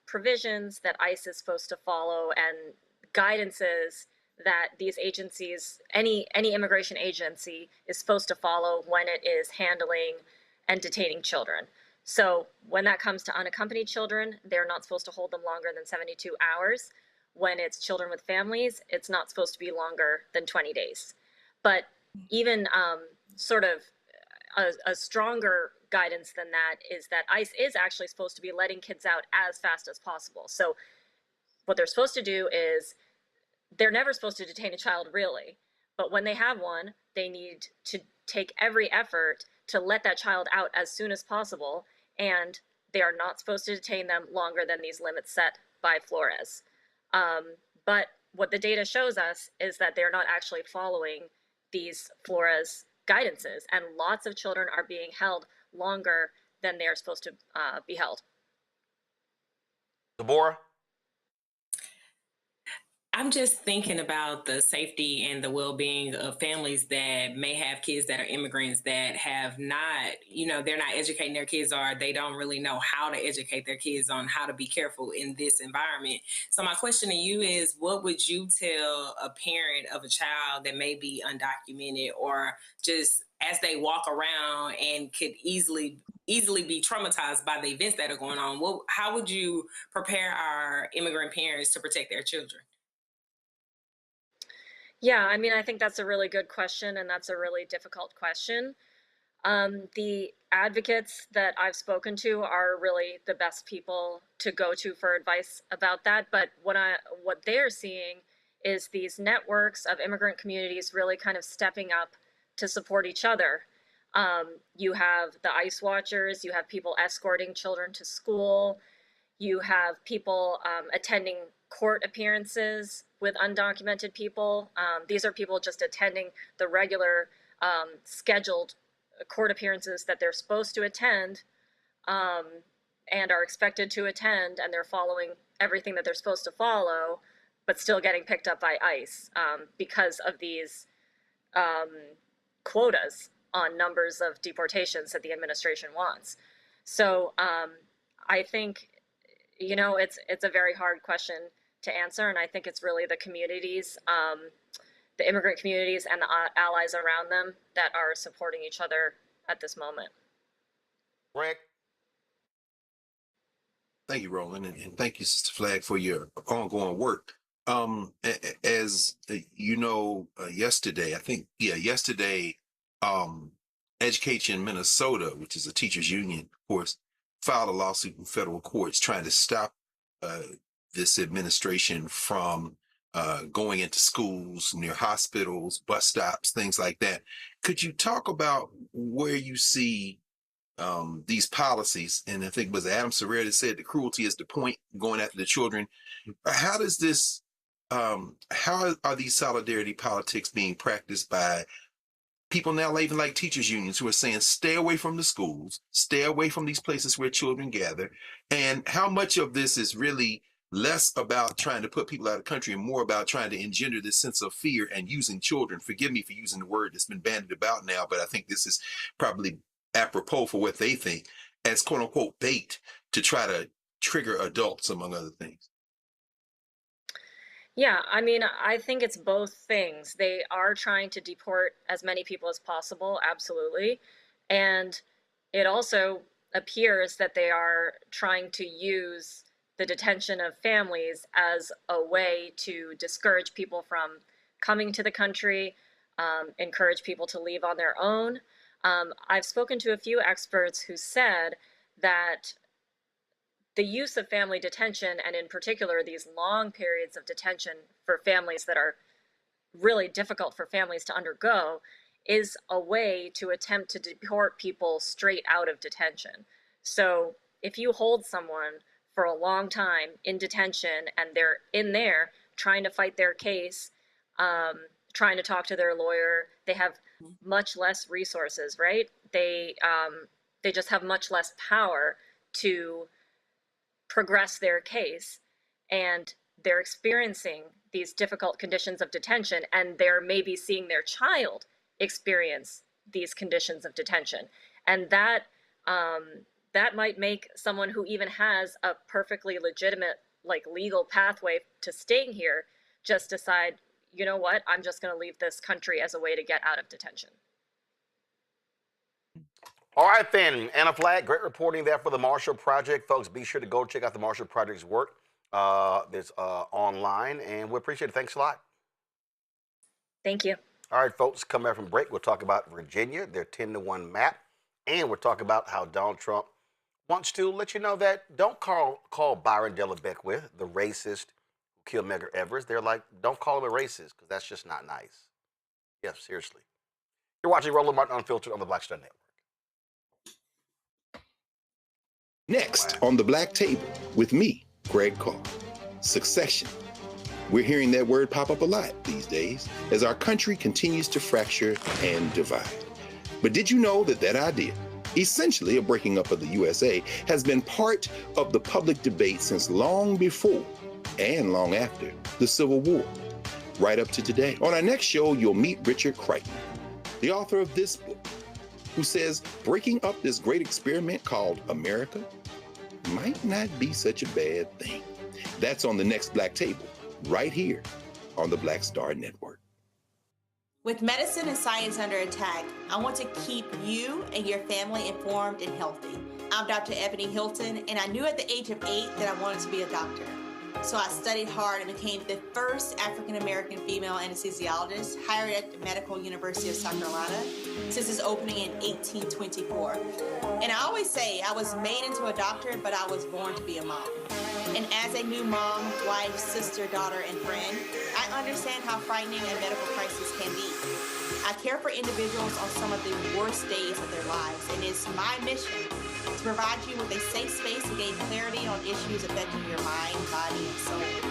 provisions that ICE is supposed to follow and guidances that these agencies, any immigration agency, is supposed to follow when it is handling and detaining children. So when that comes to unaccompanied children, they're not supposed to hold them longer than 72 hours. When it's children with families, it's not supposed to be longer than 20 days. But even sort of a stronger guidance than that is that ICE is actually supposed to be letting kids out as fast as possible. So what they're supposed to do is, they're never supposed to detain a child really, but when they have one, they need to take every effort to let that child out as soon as possible, and they are not supposed to detain them longer than these limits set by Flores. But what the data shows us is that they're not actually following these Flores guidances, and lots of children are being held longer than they're supposed to be held. Deborah? I'm just thinking about the safety and the well-being of families that may have kids that are immigrants that have not, they're not educating their kids, or they don't really know how to educate their kids on how to be careful in this environment. So my question to you is, what would you tell a parent of a child that may be undocumented, or just as they walk around and could easily be traumatized by the events that are going on? How would you prepare our immigrant parents to protect their children? Yeah, I mean, I think that's a really good question, and that's a really difficult question. The advocates that I've spoken to are really the best people to go to for advice about that. But what they're seeing is these networks of immigrant communities really kind of stepping up to support each other. You have the ICE watchers, you have people escorting children to school, you have people attending court appearances with undocumented people. These are people just attending the regular scheduled court appearances that they're supposed to attend and are expected to attend, and they're following everything that they're supposed to follow, but still getting picked up by ICE because of these quotas on numbers of deportations that the administration wants. So I think, it's a very hard question to answer, and I think it's really the communities, the immigrant communities and the allies around them that are supporting each other at this moment. Rick? Thank you, Roland, and thank you, Sister Flag, for your ongoing work. As you know, yesterday, Education Minnesota, which is a teachers union, of course, filed a lawsuit in federal courts trying to stop this administration from going into schools, near hospitals, bus stops, things like that. Could you talk about where you see these policies? And I think it was Adam Serrer that said the cruelty is the point, going after the children. How does this, how are these solidarity politics being practiced by people now, even like teachers unions, who are saying, stay away from the schools, stay away from these places where children gather? And how much of this is really less about trying to put people out of the country and more about trying to engender this sense of fear and using children? Forgive me for using the word that's been bandied about now, but I think this is probably apropos for what they think, as quote unquote bait to try to trigger adults, among other things. Yeah, I mean, I think it's both things. They are trying to deport as many people as possible, absolutely. And it also appears that they are trying to use the detention of families as a way to discourage people from coming to the country, encourage people to leave on their own. I've spoken to a few experts who said that the use of family detention, and in particular these long periods of detention for families that are really difficult for families to undergo, is a way to attempt to deport people straight out of detention. So if you hold someone for a long time in detention and they're in there trying to fight their case, trying to talk to their lawyer, they have much less resources, right? They just have much less power to progress their case, and they're experiencing these difficult conditions of detention, and they're maybe seeing their child experience these conditions of detention. And that that might make someone who even has a perfectly legitimate, like, legal pathway to staying here just decide, you know what, I'm just going to leave this country as a way to get out of detention. All right, then. Anna Flack, great reporting there for the Marshall Project. Folks, be sure to go check out the Marshall Project's work. It's online, and we appreciate it. Thanks a lot. Thank you. All right, folks, come back from break. We'll talk about Virginia, their 10-to-1 map, and we'll talk about how Donald Trump wants to let you know that don't call Byron Della Beckwith the racist who killed Medgar Evers. They're like, don't call him a racist, because that's just not nice. Yeah, seriously. You're watching Roland Martin Unfiltered on the Black Star Network. Next on the Black Table with me, Greg Carr. Succession. We're hearing that word pop up a lot these days as our country continues to fracture and divide. But did you know that that idea, essentially a breaking up of the USA, has been part of the public debate since long before and long after the Civil War, right up to today? On our next show, you'll meet Richard Crichton, the author of this book, who says breaking up this great experiment called America might not be such a bad thing. That's on the next Black Table, right here on the Black Star Network. With medicine and science under attack, I want to keep you and your family informed and healthy. I'm Dr. Ebony Hilton, and I knew at the age of 8 that I wanted to be a doctor. So I studied hard and became the first African-American female anesthesiologist hired at the Medical University of South Carolina since its opening in 1824. And I always say I was made into a doctor, but I was born to be a mom. And as a new mom, wife, sister, daughter, and friend, I understand how frightening a medical crisis can be. I care for individuals on some of the worst days of their lives, and it's my mission to provide you with a safe space to gain clarity on issues affecting your mind, body, and soul.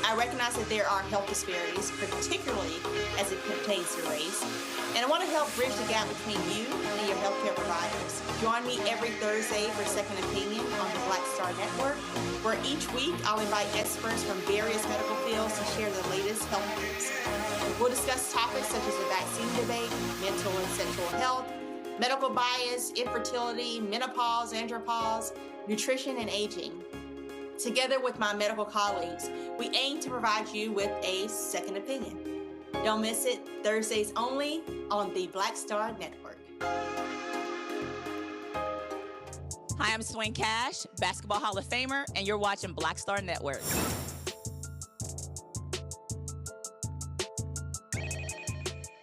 I recognize that there are health disparities, particularly as it pertains to race, and I want to help bridge the gap between you and your healthcare providers. Join me every Thursday for Second Opinion on the Black Star Network, where each week I'll invite experts from various medical fields to share the latest health news. We'll discuss topics such as the vaccine debate, mental and sexual health, medical bias, infertility, menopause, andropause, nutrition, and aging. Together with my medical colleagues, we aim to provide you with a second opinion. Don't miss it, Thursdays only on the Black Star Network. Hi, I'm Swing Cash, Basketball Hall of Famer, and you're watching Black Star Network.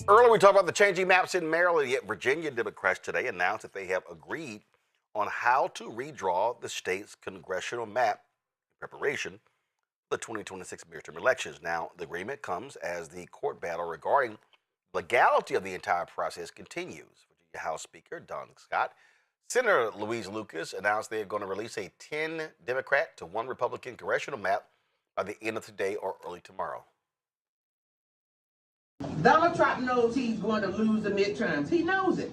Earlier, we talked about the changing maps in Maryland, yet Virginia Democrats today announced that they have agreed on how to redraw the state's congressional map in preparation for the 2026 midterm elections. Now, the agreement comes as the court battle regarding legality of the entire process continues. Virginia House Speaker Don Scott, Senator Louise Lucas announced they are going to release a 10 Democrat to 1 Republican congressional map by the end of today or early tomorrow. Donald Trump knows he's going to lose the midterms. He knows it.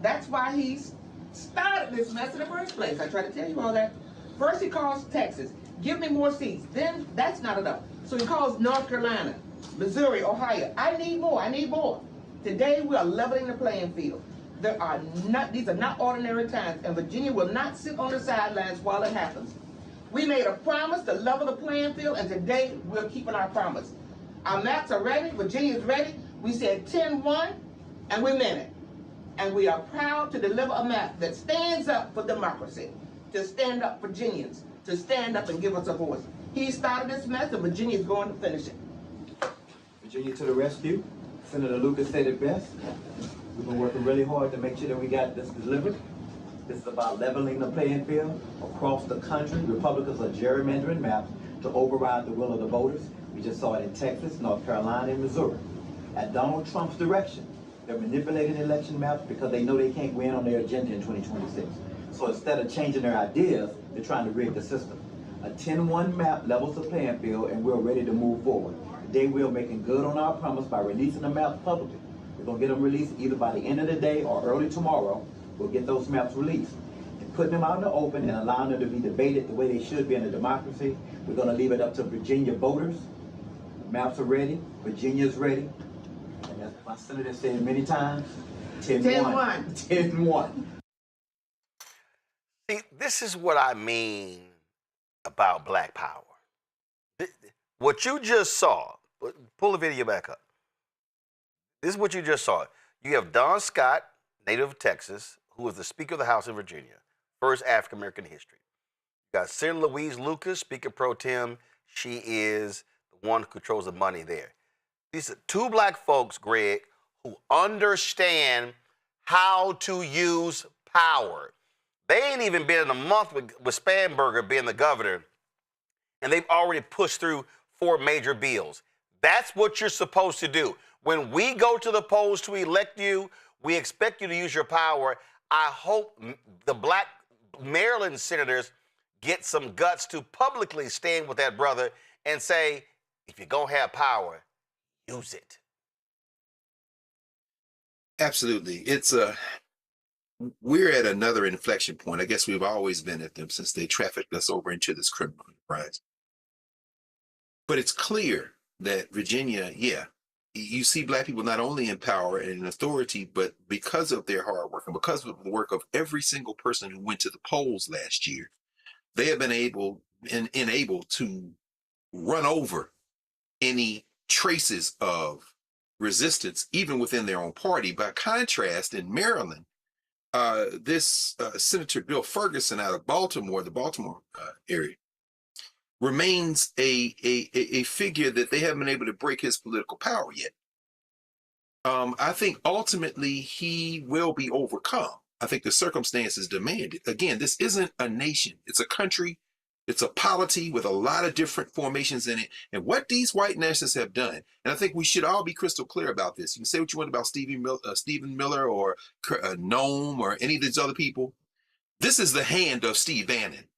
That's why he's started this mess in the first place. I try to tell you all that. First he calls Texas, give me more seats. Then that's not enough. So he calls North Carolina, Missouri, Ohio. I need more, I need more. Today we are leveling the playing field. These are not ordinary times, and Virginia will not sit on the sidelines while it happens. We made a promise to level the playing field, and today we're keeping our promise. Our maps are ready, Virginia's ready. We said 10-1, and we meant it. And we are proud to deliver a map that stands up for democracy, to stand up for Virginians, to stand up and give us a voice. He started this mess, and Virginia's going to finish it. Virginia to the rescue. Senator Lucas said it best. We've been working really hard to make sure that we got this delivered. This is about leveling the playing field across the country. Republicans are gerrymandering maps to override the will of the voters. We just saw it in Texas, North Carolina, and Missouri. At Donald Trump's direction, they're manipulating election maps because they know they can't win on their agenda in 2026. So instead of changing their ideas, they're trying to rig the system. A 10-1 map levels the playing field, and we're ready to move forward. Today we're making good on our promise by releasing the maps publicly. We're going to get them released either by the end of the day or early tomorrow. We'll get those maps released. And putting them out in the open and allowing them to be debated the way they should be in a democracy, we're going to leave it up to Virginia voters. The maps are ready. Virginia's ready. And as my senator said many times, 10-1. 10-1. See, this is what I mean about Black Power. What you just saw, pull the video back up. This is what you just saw. You have Don Scott, native of Texas, who was the Speaker of the House in Virginia, first African-American in history. You got Senator Louise Lucas, Speaker Pro Tem. She is the one who controls the money there. These are two black folks, Greg, who understand how to use power. They ain't even been in a month with Spanberger being the governor, and they've already pushed through 4 major bills. That's what you're supposed to do. When we go to the polls to elect you, we expect you to use your power. I hope the black Maryland senators get some guts to publicly stand with that brother and say, if you're going to have power, use it. Absolutely. We're at another inflection point. I guess we've always been at them since they trafficked us over into this criminal enterprise. But it's clear that Virginia, you see black people not only in power and in authority, but because of their hard work and because of the work of every single person who went to the polls last year, they have been able to run over any traces of resistance, even within their own party. By contrast, in Maryland, this Senator Bill Ferguson out of Baltimore, the Baltimore area, remains a figure that they haven't been able to break his political power yet. I think ultimately he will be overcome. I think the circumstances demand it. Again, this isn't a nation. It's a country. It's a polity with a lot of different formations in it. And what these white nationalists have done, and I think we should all be crystal clear about this. You can say what you want about Stephen Miller or Noam or any of these other people. This is the hand of Steve Bannon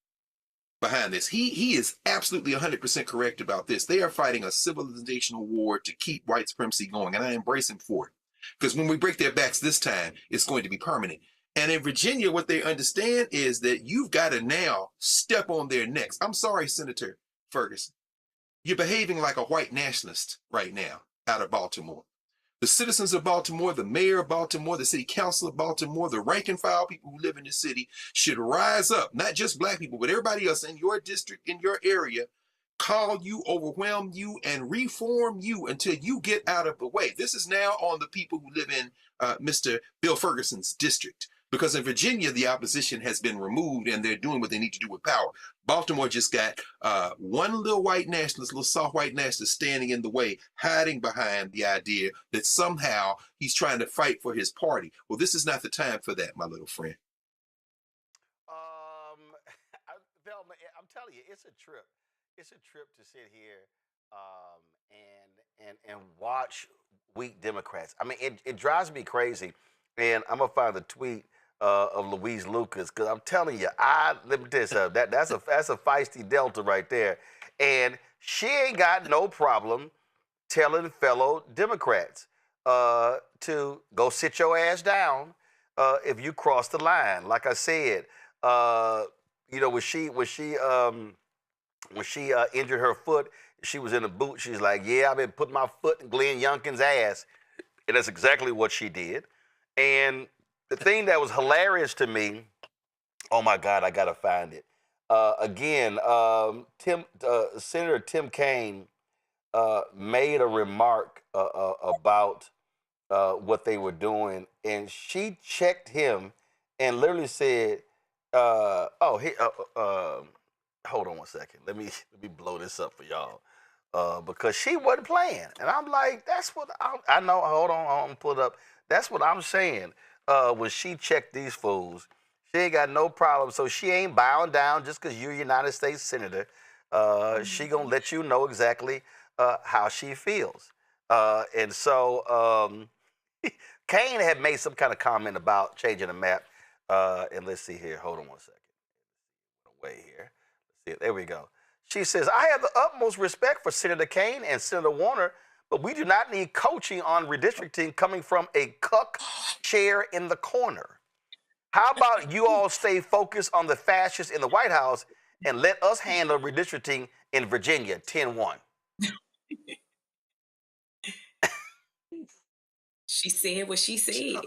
behind this. He is absolutely 100% correct about this. They are fighting a civilizational war to keep white supremacy going, and I embrace him for it. Because when we break their backs this time, it's going to be permanent. And in Virginia, what they understand is that you've got to now step on their necks. I'm sorry, Senator Ferguson. You're behaving like a white nationalist right now out of Baltimore. The citizens of Baltimore, the mayor of Baltimore, the city council of Baltimore, the rank and file people who live in the city should rise up, not just black people, but everybody else in your district, in your area, call you, overwhelm you, and reform you until you get out of the way. This is now on the people who live in Mr. Bill Ferguson's district. Because in Virginia, the opposition has been removed and they're doing what they need to do with power. Baltimore just got one little white nationalist, little soft white nationalist standing in the way, hiding behind the idea that somehow he's trying to fight for his party. Well, this is not the time for that, my little friend. Velma, I'm telling you, it's a trip. it's a trip to sit here and watch weak Democrats. I mean, it drives me crazy. And I'm gonna find the tweet of Louise Lucas because I'm telling you, let me tell you something. That's a feisty Delta right there, and she ain't got no problem telling fellow Democrats to go sit your ass down if you cross the line. Like I said, you know, when she injured her foot, she was in the boot. She's like, "Yeah, I've been putting my foot in Glenn Youngkin's ass," and that's exactly what she did. And the thing that was hilarious to me, oh my God, I gotta find it. Again, Senator Tim Kaine made a remark about what they were doing, and she checked him and literally said, hold on one second. Let me blow this up for y'all because she wasn't playing, and I'm like, that's what I know. Hold on, I'm gonna pull it up. That's what I'm saying. When she checked these fools, she ain't got no problem. So she ain't bowing down just because you're a United States senator. She gonna let you know exactly how she feels. And so Kane had made some kind of comment about changing the map. And let's see here. Hold on one second. Away here. Let's see. There we go. She says, I have the utmost respect for Senator Kaine and Senator Warner, but we do not need coaching on redistricting coming from a cuck chair in the corner. How about you all stay focused on the fascists in the White House and let us handle redistricting in Virginia 10-1. She said what she said.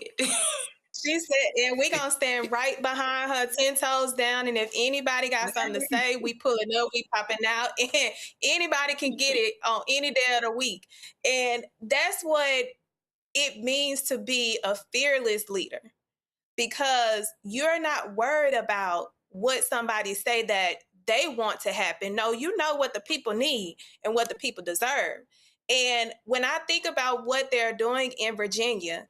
She said, and we're going to stand right behind her, 10 toes down. And if anybody got something to say, we pulling up, we popping out. And anybody can get it on any day of the week. And that's what it means to be a fearless leader. Because you're not worried about what somebody say that they want to happen. No, you know what the people need and what the people deserve. And when I think about what they're doing in Virginia,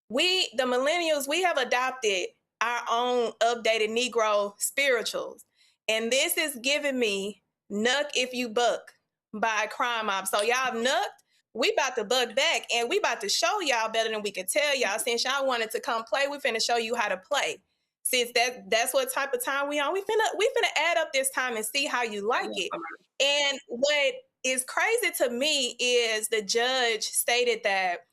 we, the millennials, we have adopted our own updated Negro spirituals. And this is giving me Nuck If You Buck by Crime Mob. So y'all nucked, we about to buck back and we about to show y'all better than we can tell y'all. Since y'all wanted to come play, we finna show you how to play. Since that's what type of time we on, we finna add up this time and see how you like it. And what is crazy to me is the judge stated that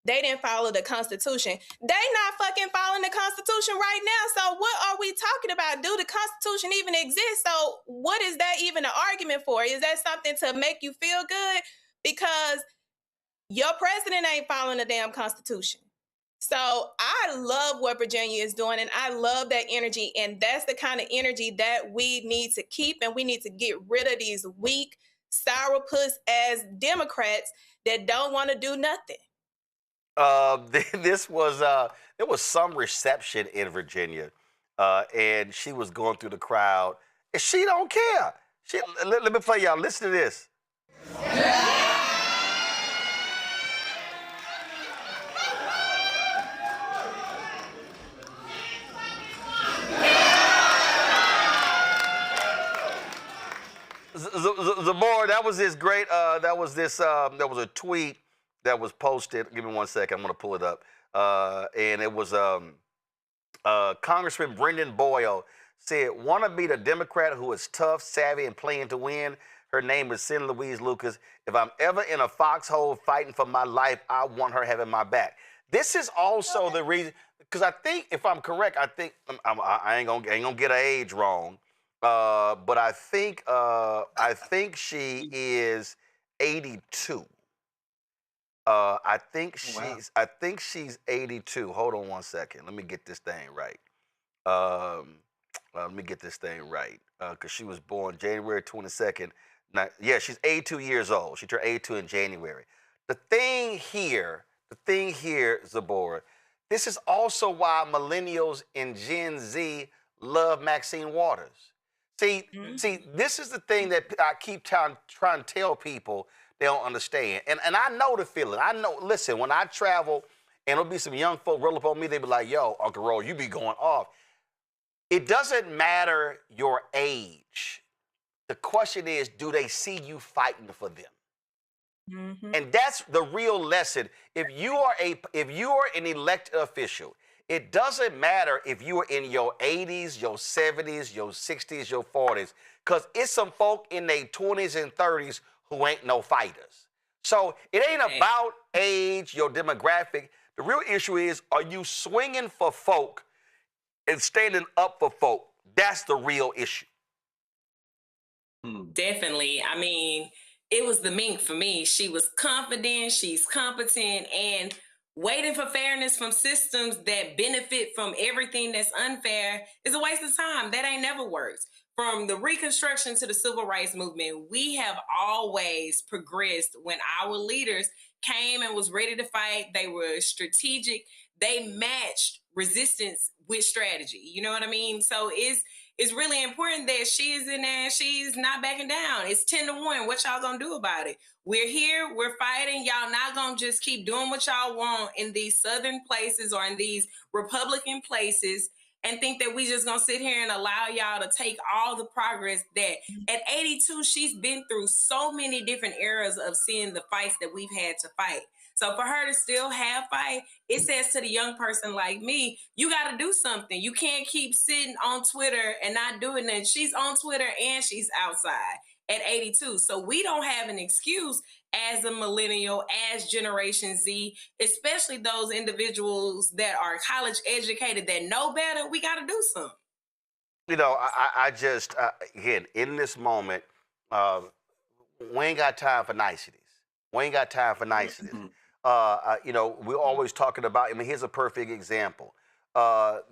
they didn't follow the Constitution. They not fucking following the Constitution right now. So what are we talking about? Do the Constitution even exist? So what is that even an argument for? Is that something to make you feel good? Because your president ain't following the damn Constitution. So I love what Virginia is doing, and I love that energy. And that's the kind of energy that we need to keep, and we need to get rid of these weak, sourpuss-ass Democrats that don't want to do nothing. There was some reception in Virginia, and she was going through the crowd, and she don't care. Let me play y'all. Listen to this. Zabor, that was this great. That was a tweet that was posted. Give me 1 second. I'm gonna pull it up. And it was Congressman Brendan Boyle said, "Want to be the Democrat who is tough, savvy, and playing to win? Her name is Senator Louise Lucas. If I'm ever in a foxhole fighting for my life, I want her having my back." This is also the reason, because I think, if I'm correct, I think I ain't gonna get her age wrong, but I think she is 82. I think she's 82. Hold on 1 second. Let me get this thing right. Because she was born January 22nd. Now, yeah, she's 82 years old. She turned 82 in January. The thing here, Zabora, this is also why millennials and Gen Z love Maxine Waters. See, this is the thing that I keep trying to tell people they don't understand. And I know the feeling. I know, listen, when I travel and there'll be some young folk roll up on me, they be like, "Yo, Uncle Roll, you be going off." It doesn't matter your age. The question is, do they see you fighting for them? Mm-hmm. And that's the real lesson. If you are an elected official, it doesn't matter if you are in your 80s, your 70s, your 60s, your 40s, because it's some folk in their 20s and 30s who ain't no fighters. So it ain't about age, your demographic. The real issue is, are you swinging for folk and standing up for folk? That's the real issue. Definitely. I mean, it was the mink for me. She was confident, she's competent, and waiting for fairness from systems that benefit from everything that's unfair is a waste of time. That ain't never worked. From the Reconstruction to the Civil Rights Movement, we have always progressed when our leaders came and was ready to fight. They were strategic. They matched resistance with strategy. You know what I mean? So it's really important that she is in there and she's not backing down. It's 10-1. What y'all gonna do about it? We're here, we're fighting. Y'all not gonna just keep doing what y'all want in these southern places or in these Republican places and think that we just gonna sit here and allow y'all to take all the progress that at 82, she's been through so many different eras of seeing the fights that we've had to fight. So for her to still have fight, it says to the young person like me, you got to do something. You can't keep sitting on Twitter and not doing it. She's on Twitter and she's outside at 82. So we don't have an excuse as a millennial, as Generation Z, especially those individuals that are college educated that know better. We got to do something. You know, I just, again, in this moment, we ain't got time for niceties. We ain't got time for niceties. You know, we're always talking about, I mean, here's a perfect example.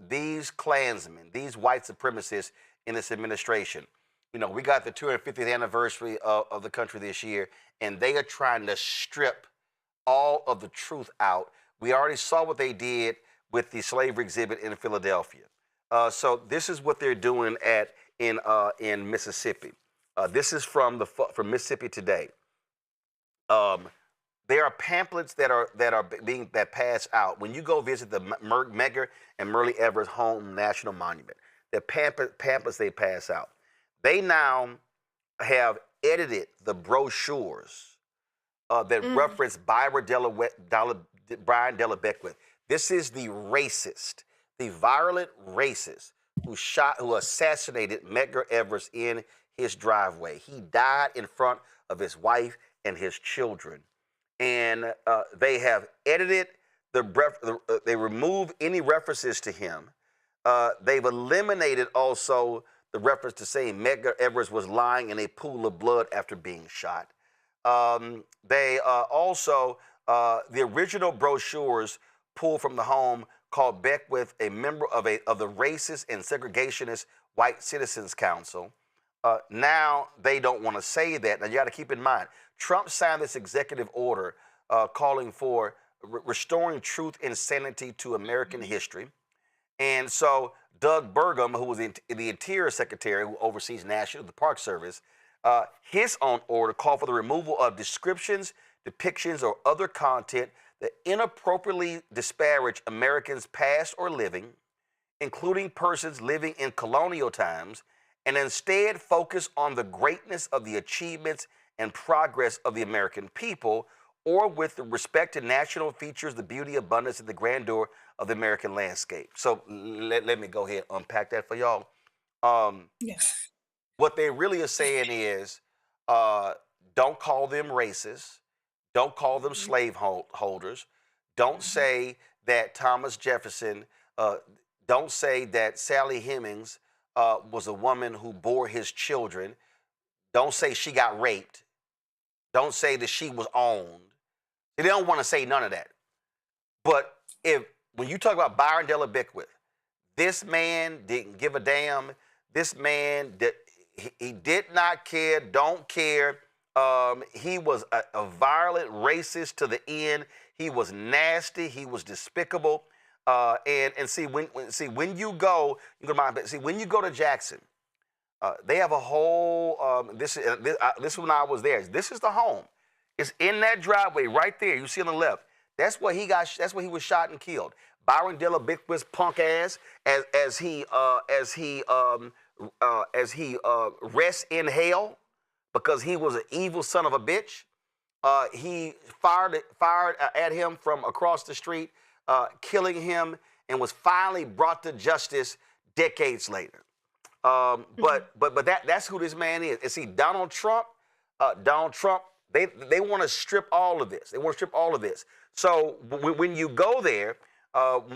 These Klansmen, these white supremacists in this administration, you know, we got the 250th anniversary of the country this year, and they are trying to strip all of the truth out. We already saw what they did with the slavery exhibit in Philadelphia. So this is what they're doing in Mississippi. This is from Mississippi Today. There are pamphlets that pass out when you go visit the Medgar and Murray Evers Home National Monument. The pamphlets they pass out. They now have edited the brochures that reference Brian Della Beckwith. This is the racist, the violent racist who assassinated Medgar Evers in his driveway. He died in front of his wife and his children. And they have edited they removed any references to him. They've eliminated also the reference to saying Medgar Evers was lying in a pool of blood after being shot. They also, the original brochures pulled from the home called Beckwith a member of the Racist and Segregationist White Citizens Council. Now they don't want to say that. Now you got to keep in mind, Trump signed this executive order calling for restoring truth and sanity to American history. And so Doug Burgum, who was the Interior Secretary who oversees the Park Service, his own order called for the removal of descriptions, depictions, or other content that inappropriately disparage Americans past or living, including persons living in colonial times, and instead focus on the greatness of the achievements and progress of the American people, or with respect to national features, the beauty, abundance, and the grandeur of the American landscape. So let me go ahead and unpack that for y'all. Yes. What they really are saying is, don't call them racist. Don't call them slave holders. Don't say that Thomas Jefferson, don't say that Sally Hemings was a woman who bore his children. Don't say she got raped. Don't say that she was owned. They don't want to say none of that. But when you talk about Byron Della Beckwith, this man didn't give a damn. This man, he did not care, don't care. He was a violent racist to the end. He was nasty. He was despicable. And see when you go to Jackson, they have a whole. This when I was there. This is the home. It's in that driveway right there. You see on the left. That's where he got. That's where he was shot and killed. Byron Della Beckwith's punk ass, as he rests in hell because he was an evil son of a bitch. He fired at him from across the street, killing him, and was finally brought to justice decades later. But that's who this man is. And see, Donald Trump, they want to strip all of this. They want to strip all of this. So when you go there, let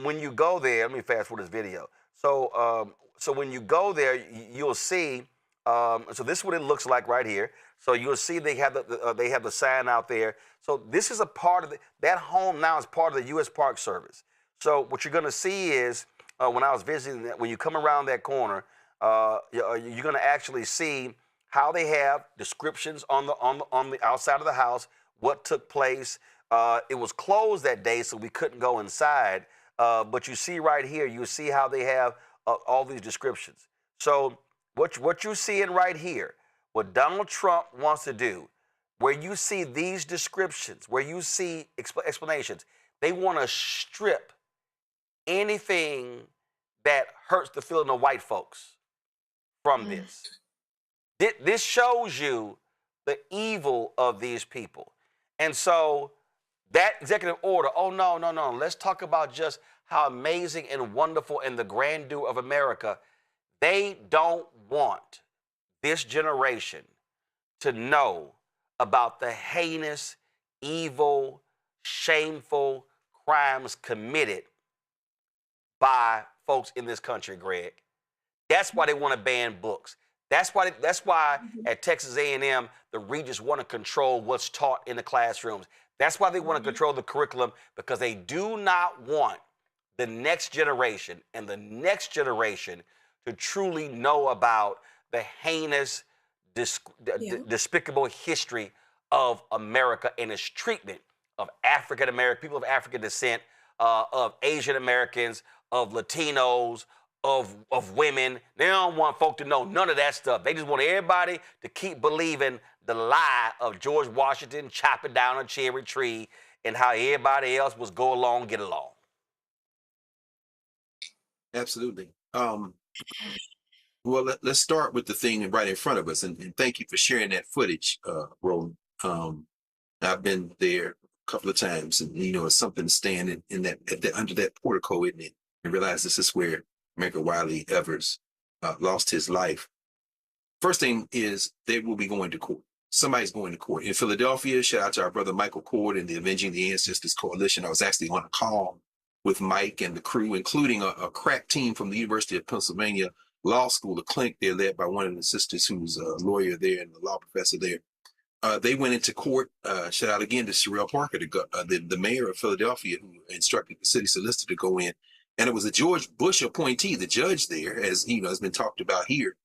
me fast forward this video. So when you go there, you'll see. So this is what it looks like right here. So you'll see they have the sign out there. So this is a part of that home now is part of the U.S. Park Service. So what you're going to see is when I was visiting, when you come around that corner, you're going to actually see how they have descriptions on the outside of the house, what took place. It was closed that day, so we couldn't go inside. But you see right here, you see how they have all these descriptions. So what you're seeing right here, what Donald Trump wants to do, where you see these descriptions, where you see explanations, they want to strip anything that hurts the feeling of white folks from this. This shows you the evil of these people. And so that executive order, oh, no, let's talk about just how amazing and wonderful and the grandeur of America. They don't want this generation to know about the heinous, evil, shameful crimes committed by folks in this country, Greg. That's why they want to ban books. That's why at Texas A&M, the regents want to control what's taught in the classrooms. That's why they want to control the curriculum, because they do not want the next generation and the next generation to truly know about the heinous, despicable history of America and its treatment of African American, people of African descent, of Asian Americans, of Latinos, of women. They don't want folk to know none of that stuff. They just want everybody to keep believing the lie of George Washington chopping down a cherry tree and how everybody else was go along, get along. Absolutely. Well, let's start with the thing right in front of us, and thank you for sharing that footage, Roland. I've been there a couple of times, and it's something standing in that under that portico, isn't it? And realize this is where Medgar Wiley Evers lost his life. First thing is they will be going to court. Somebody's going to court. In Philadelphia, shout out to our brother Michael Cord and the Avenging the Ancestors Coalition. I was actually on a call with Mike and the crew, including a crack team from the University of Pennsylvania Law School, a clinic there led by one of the sisters who's a lawyer there and a law professor there. They went into court. Shout out again to Sherelle Parker, the mayor of Philadelphia, who instructed the city solicitor to go in. And it was a George Bush appointee, the judge there, as has been talked about here,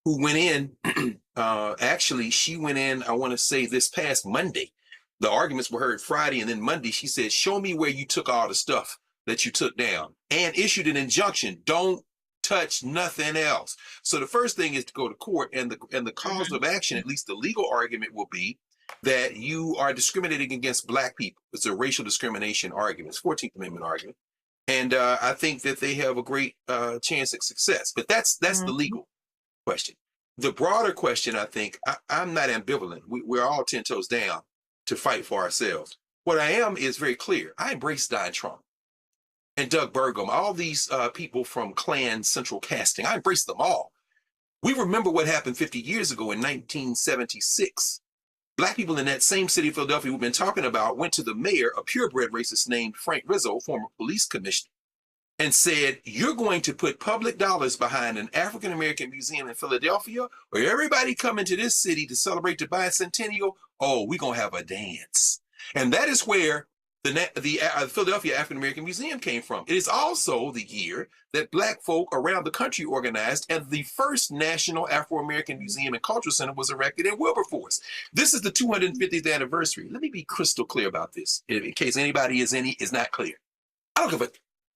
who went in. Actually, she went in, I want to say this past Monday. The arguments were heard Friday, and then Monday she said, show me where you took all the stuff that you took down, and issued an injunction. Don't touch nothing else. So the first thing is to go to court, and the cause of action, at least the legal argument, will be that you are discriminating against Black people. It's a racial discrimination argument. It's 14th Amendment argument. And I think that they have a great chance at success. But that's the legal question. The broader question, I think, I'm not ambivalent. We're all 10 toes down to fight for ourselves. What I am is very clear. I embrace Donald Trump and Doug Burgum, all these people from Klan Central Casting. I embrace them all. We remember what happened 50 years ago in 1976. Black people in that same city of Philadelphia we've been talking about went to the mayor, a purebred racist named Frank Rizzo, former police commissioner, and said, you're going to put public dollars behind an African-American museum in Philadelphia, or everybody coming to this city to celebrate the bicentennial, oh, we're going to have a dance. And that is where the Philadelphia African-American Museum came from. It is also the year that Black folk around the country organized, and the first National Afro-American Museum and Cultural Center was erected in Wilberforce. This is the 250th anniversary. Let me be crystal clear about this, in case anybody is not clear. I don't give a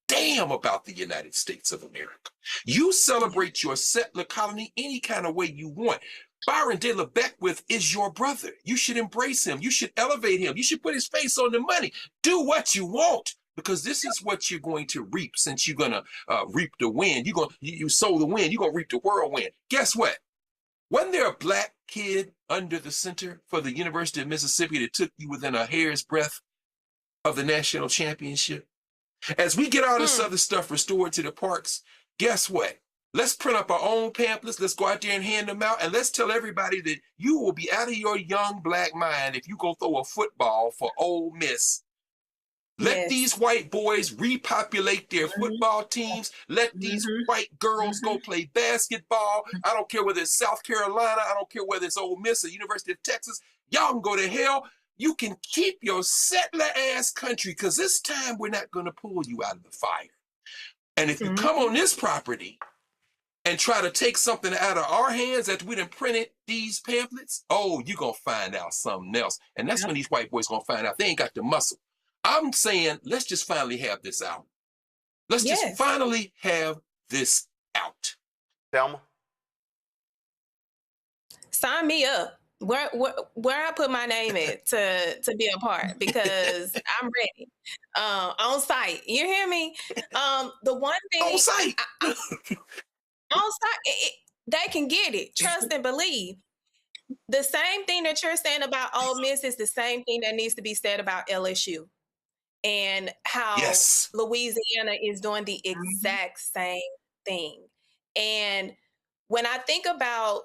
damn about the United States of America. You celebrate your settler colony any kind of way you want. Byron De La Beckwith is your brother. You should embrace him. You should elevate him. You should put his face on the money. Do what you want. because this is what you're going to reap. Since you're going to reap the wind, you sow the wind, you're going to reap the whirlwind. Guess what? Wasn't there a black kid under the center for the University of Mississippi that took you within a hair's breadth of the national championship? As we get all this other stuff restored to the parks, guess what? Let's print up our own pamphlets. Let's go out there and hand them out. And let's tell everybody that you will be out of your young black mind if you go throw a football for Ole Miss. Let these white boys repopulate their football teams. Let these white girls go play basketball. I don't care whether it's South Carolina. I don't care whether it's Ole Miss or University of Texas. Y'all can go to hell. You can keep your settler-ass country, because this time we're not going to pull you out of the fire. And if you come on this property and try to take something out of our hands after we done printed these pamphlets, oh, you're going to find out something else. And that's when these white boys going to find out they ain't got the muscle. I'm saying, let's just finally have this out. Let's just finally have this out. Thelma? Sign me up. Where I put my name in to be a part, because I'm ready. On site. You hear me? The one thing on site. On site, they can get it. Trust and believe. The same thing that you're saying about Ole Miss is the same thing that needs to be said about LSU, and how Louisiana is doing the exact same thing. And when I think about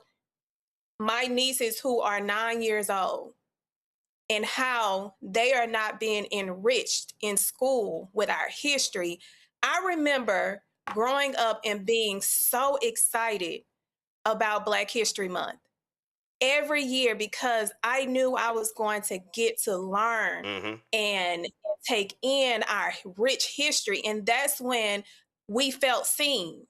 my nieces who are 9 years old and how they are not being enriched in school with our history, I remember growing up and being so excited about Black History Month every year, because I knew I was going to get to learn and take in our rich history. And that's when we felt seen,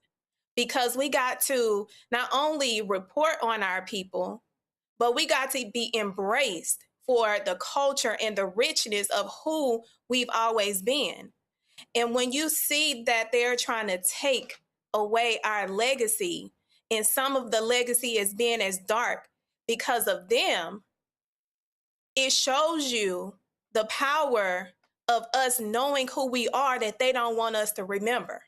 because we got to not only report on our people, but we got to be embraced for the culture and the richness of who we've always been. And when you see that they're trying to take away our legacy, and some of the legacy is being as dark because of them, it shows you the power of us knowing who we are, that they don't want us to remember.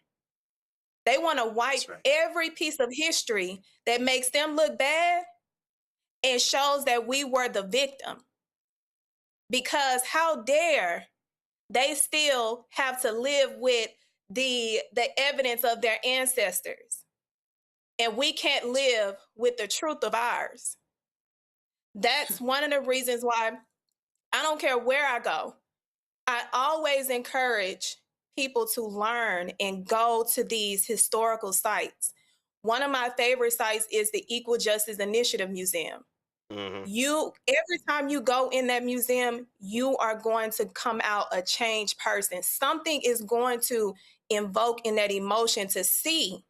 They want to wipe every piece of history that makes them look bad and shows that we were the victim. Because how dare they still have to live with the evidence of their ancestors, and we can't live with the truth of ours. That's one of the reasons why I don't care where I go, I always encourage people to learn and go to these historical sites. One of my favorite sites is the Equal Justice Initiative Museum. Every time you go in that museum, you are going to come out a changed person. Something is going to invoke in that emotion to see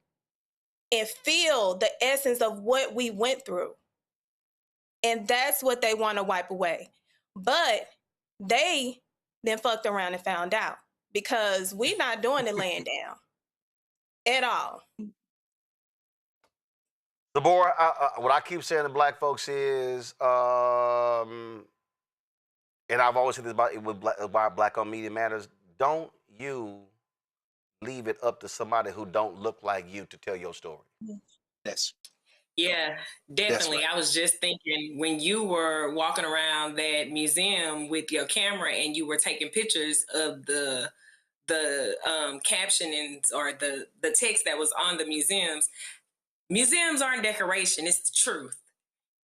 and feel the essence of what we went through. And that's what they want to wipe away. But they then fucked around and found out, because we're not doing the laying down at all. Deborah, what I keep saying to Black folks is, and I've always said this about why Black-owned media matters, don't you leave it up to somebody who don't look like you to tell your story. Yeah, definitely. I was just thinking, when you were walking around that museum with your camera and you were taking pictures of the captionings or the text that was on the museums aren't decoration, it's the truth.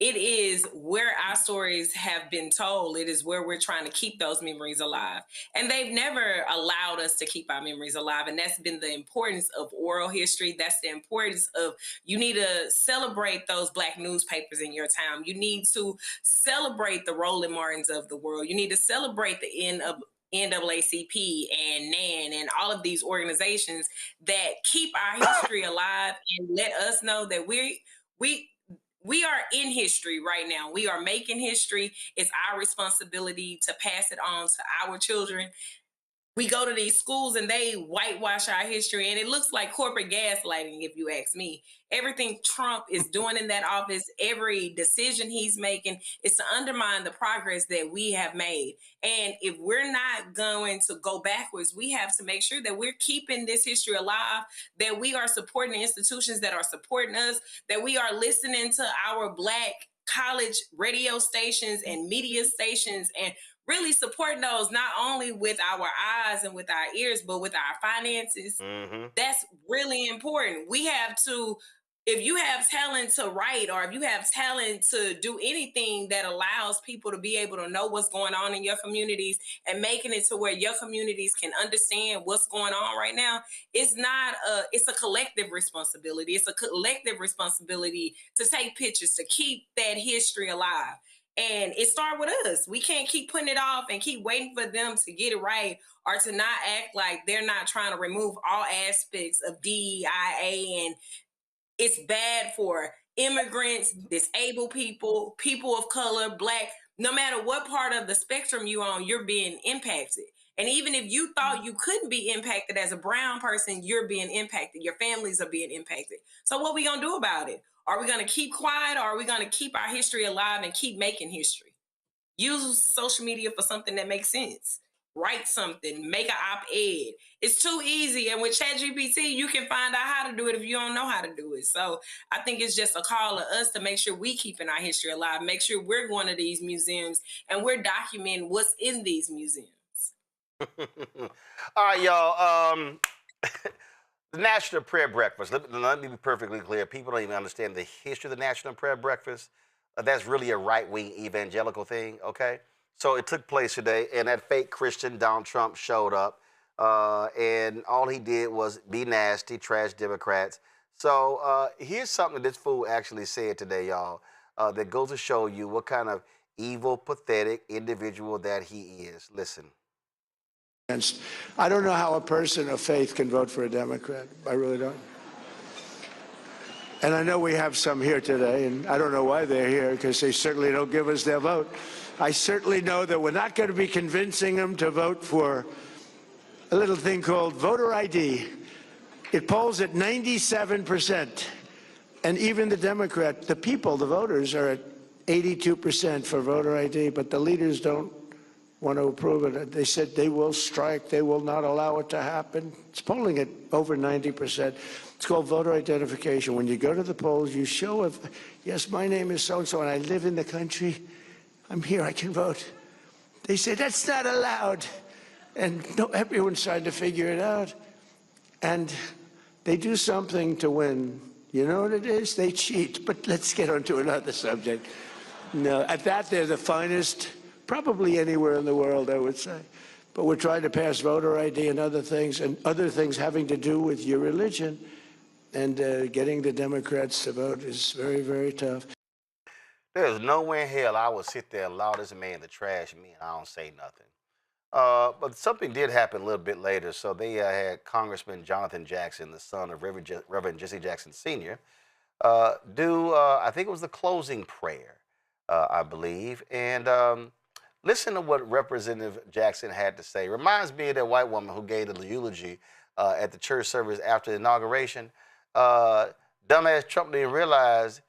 It is where our stories have been told. It is where we're trying to keep those memories alive. And they've never allowed us to keep our memories alive. And that's been the importance of oral history. That's the importance of, you need to celebrate those Black newspapers in your town. You need to celebrate the Roland Martins of the world. You need to celebrate the NAACP and NAN and all of these organizations that keep our history alive and let us know that we are in history right now. We are making history. It's our responsibility to pass it on to our children. We go to these schools and they whitewash our history, and it looks like corporate gaslighting, if you ask me. Everything Trump is doing in that office, every decision he's making, is to undermine the progress that we have made. And if we're not going to go backwards, we have to make sure that we're keeping this history alive, that we are supporting the institutions that are supporting us, that we are listening to our Black college radio stations and media stations, and really supporting those not only with our eyes and with our ears, but with our finances. That's really important. We have to, if you have talent to write, or if you have talent to do anything that allows people to be able to know what's going on in your communities and making it to where your communities can understand what's going on right now, it's a collective responsibility. It's a collective responsibility to take pictures, to keep that history alive. And it starts with us. We can't keep putting it off and keep waiting for them to get it right, or to not act like they're not trying to remove all aspects of DEIA. And it's bad for immigrants, disabled people, people of color, Black. No matter what part of the spectrum you're on, you're being impacted. And even if you thought you couldn't be impacted as a brown person, you're being impacted. Your families are being impacted. So what are we going to do about it? Are we going to keep quiet, or are we going to keep our history alive and keep making history? Use social media for something that makes sense. Write something, make an op-ed. It's too easy. And with ChatGPT, you can find out how to do it if you don't know how to do it. So I think it's just a call to us to make sure we keeping our history alive, make sure we're going to these museums and we're documenting what's in these museums. All right, y'all. The National Prayer Breakfast. Let me be perfectly clear. People don't even understand the history of the National Prayer Breakfast. That's really a right-wing evangelical thing, okay? So it took place today, and that fake Christian Donald Trump showed up, and all he did was be nasty, trash Democrats. So here's something that this fool actually said today, y'all, that goes to show you what kind of evil, pathetic individual that he is. Listen. I don't know how a person of faith can vote for a Democrat. I really don't. And I know we have some here today, and I don't know why they're here, because they certainly don't give us their vote. I certainly know that we're not going to be convincing them to vote for a little thing called voter ID. It polls at 97%. And even the Democrat, the people, the voters, are at 82% for voter ID, but the leaders don't want to approve it. They said they will strike. They will not allow it to happen. It's polling at over 90%. It's called voter identification. When you go to the polls, you show, yes, my name is so-and-so, and I live in the country. I'm here, I can vote. They say, that's not allowed. And no, everyone's trying to figure it out. And they do something to win. You know what it is? They cheat. But let's get on to another subject. No, at that, they're the finest, probably anywhere in the world, I would say. But we're trying to pass voter ID and other things having to do with your religion. And getting the Democrats to vote is very, very tough. There's nowhere in hell I would sit there and allow this man to trash me and I don't say nothing. But something did happen a little bit later. So they had Congressman Jonathan Jackson, the son of Reverend Jesse Jackson Sr., do, I think it was the closing prayer, I believe. And listen to what Representative Jackson had to say. Reminds me of that white woman who gave the eulogy at the church service after the inauguration. Dumbass Trump didn't realize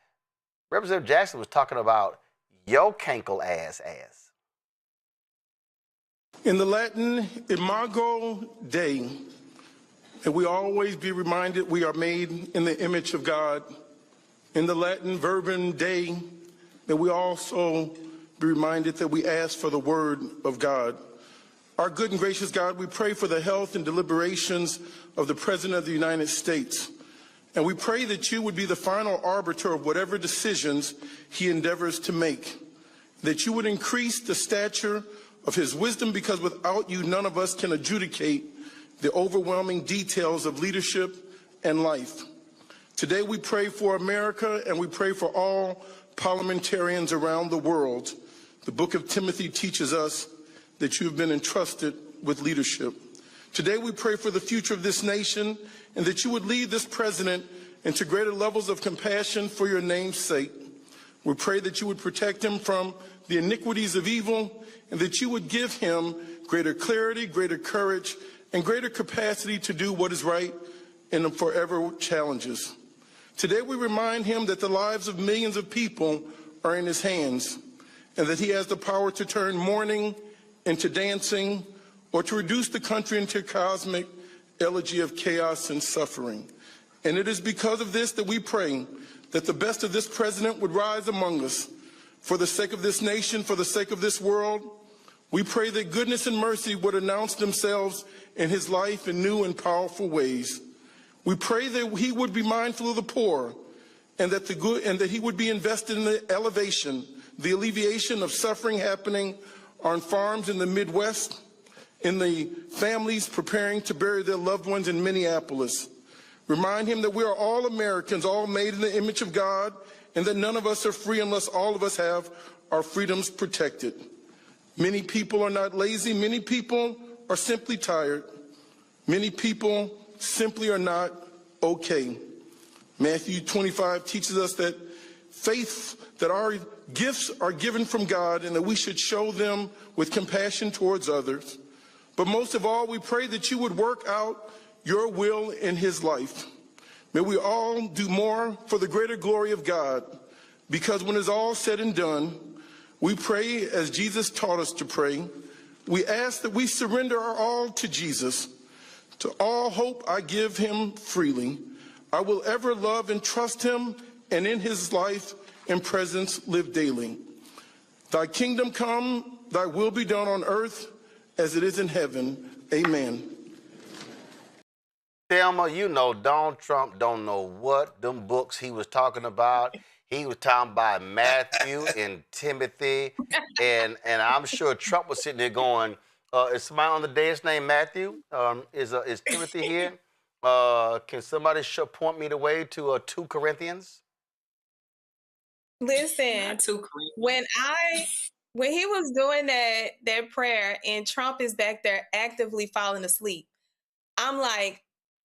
Representative Jackson was talking about your cankle ass. In the Latin, Imago Dei, and we always be reminded we are made in the image of God. In the Latin, Verbum Dei, that we also be reminded that we ask for the word of God. Our good and gracious God, we pray for the health and deliberations of the President of the United States. And we pray that you would be the final arbiter of whatever decisions he endeavors to make, that you would increase the stature of his wisdom, because without you, none of us can adjudicate the overwhelming details of leadership and life. Today we pray for America, and we pray for all parliamentarians around the world. The book of Timothy teaches us that you have been entrusted with leadership. Today we pray for the future of this nation, and that you would lead this president into greater levels of compassion for your name's sake. We pray that you would protect him from the iniquities of evil, and that you would give him greater clarity, greater courage, and greater capacity to do what is right in the forever challenges. Today we remind him that the lives of millions of people are in his hands, and that he has the power to turn mourning into dancing, or to reduce the country into a cosmic elegy of chaos and suffering. And it is because of this that we pray that the best of this president would rise among us. For the sake of this nation, for the sake of this world, we pray that goodness and mercy would announce themselves in his life in new and powerful ways. We pray that he would be mindful of the poor, and that he would be invested in the elevation, the alleviation of suffering happening on farms in the Midwest, in the families preparing to bury their loved ones in Minneapolis. Remind him that we are all Americans, all made in the image of God, and that none of us are free unless all of us have our freedoms protected. Many people are not lazy. Many people are simply tired. Many people simply are not okay. Matthew 25 teaches us that that our gifts are given from God, and that we should show them with compassion towards others. But most of all, we pray that you would work out your will in his life. May we all do more for the greater glory of God, because when it's all said and done, we pray as Jesus taught us to pray. We ask that we surrender our all to Jesus. To all hope I give him freely. I will ever love and trust him, and in his life and presence live daily. Thy kingdom come, thy will be done on earth as it is in heaven. Amen. Thelma, you know Donald Trump don't know what them books he was talking about. He was talking about Matthew and Timothy, and I'm sure Trump was sitting there going, is somebody on the dais named Matthew? Is Timothy here? Can somebody point me the way to 2 Corinthians? Listen, when he was doing that prayer and Trump is back there actively falling asleep, I'm like,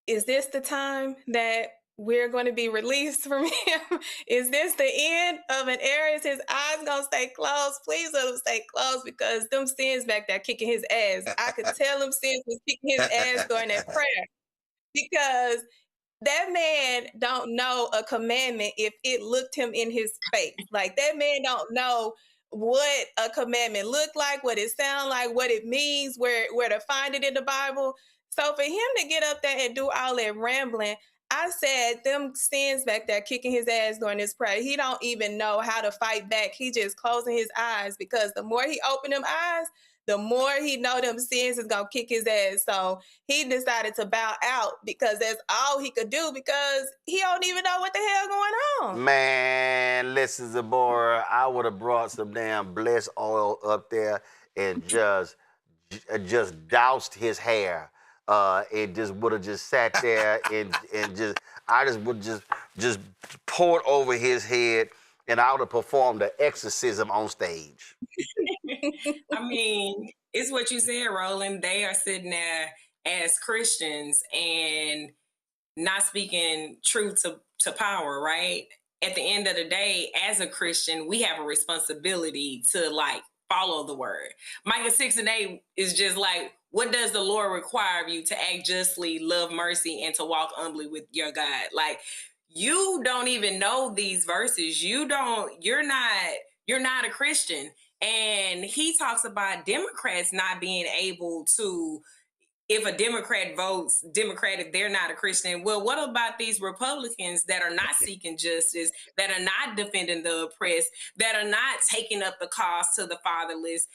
is this the time that we're going to be released from him? Is this the end of an era? Is his eyes going to stay closed? Please let him stay closed, because them sins back there kicking his ass. I could tell them sins was kicking his ass during that prayer, because that man don't know a commandment if it looked him in his face. Like, that man don't know what a commandment look like, what it sound like, what it means, where to find it in the Bible. So for him to get up there and do all that rambling, I said them sins back there kicking his ass during this prayer. He don't even know how to fight back. He just closing his eyes, because the more he open them eyes, the more he know them sins is going to kick his ass. So he decided to bow out, because that's all he could do, because he don't even know what the hell going on. Man, listen, Zabora, I would have brought some damn blessed oil up there and just doused his hair. It just would have just sat there and I would just pour it over his head, and I would have performed an exorcism on stage. I mean, it's what you said, Roland. They are sitting there as Christians and not speaking truth to power, right? At the end of the day, as a Christian, we have a responsibility to follow the word. Micah 6:8 is just like, what does the Lord require of you? To act justly, love mercy, and to walk humbly with your God. Like, you don't even know these verses. You're not a Christian. And he talks about Democrats not being able to, if a Democrat votes Democratic, they're not a Christian. Well, what about these Republicans that are not seeking justice, that are not defending the oppressed, that are not taking up the cause to the fatherless?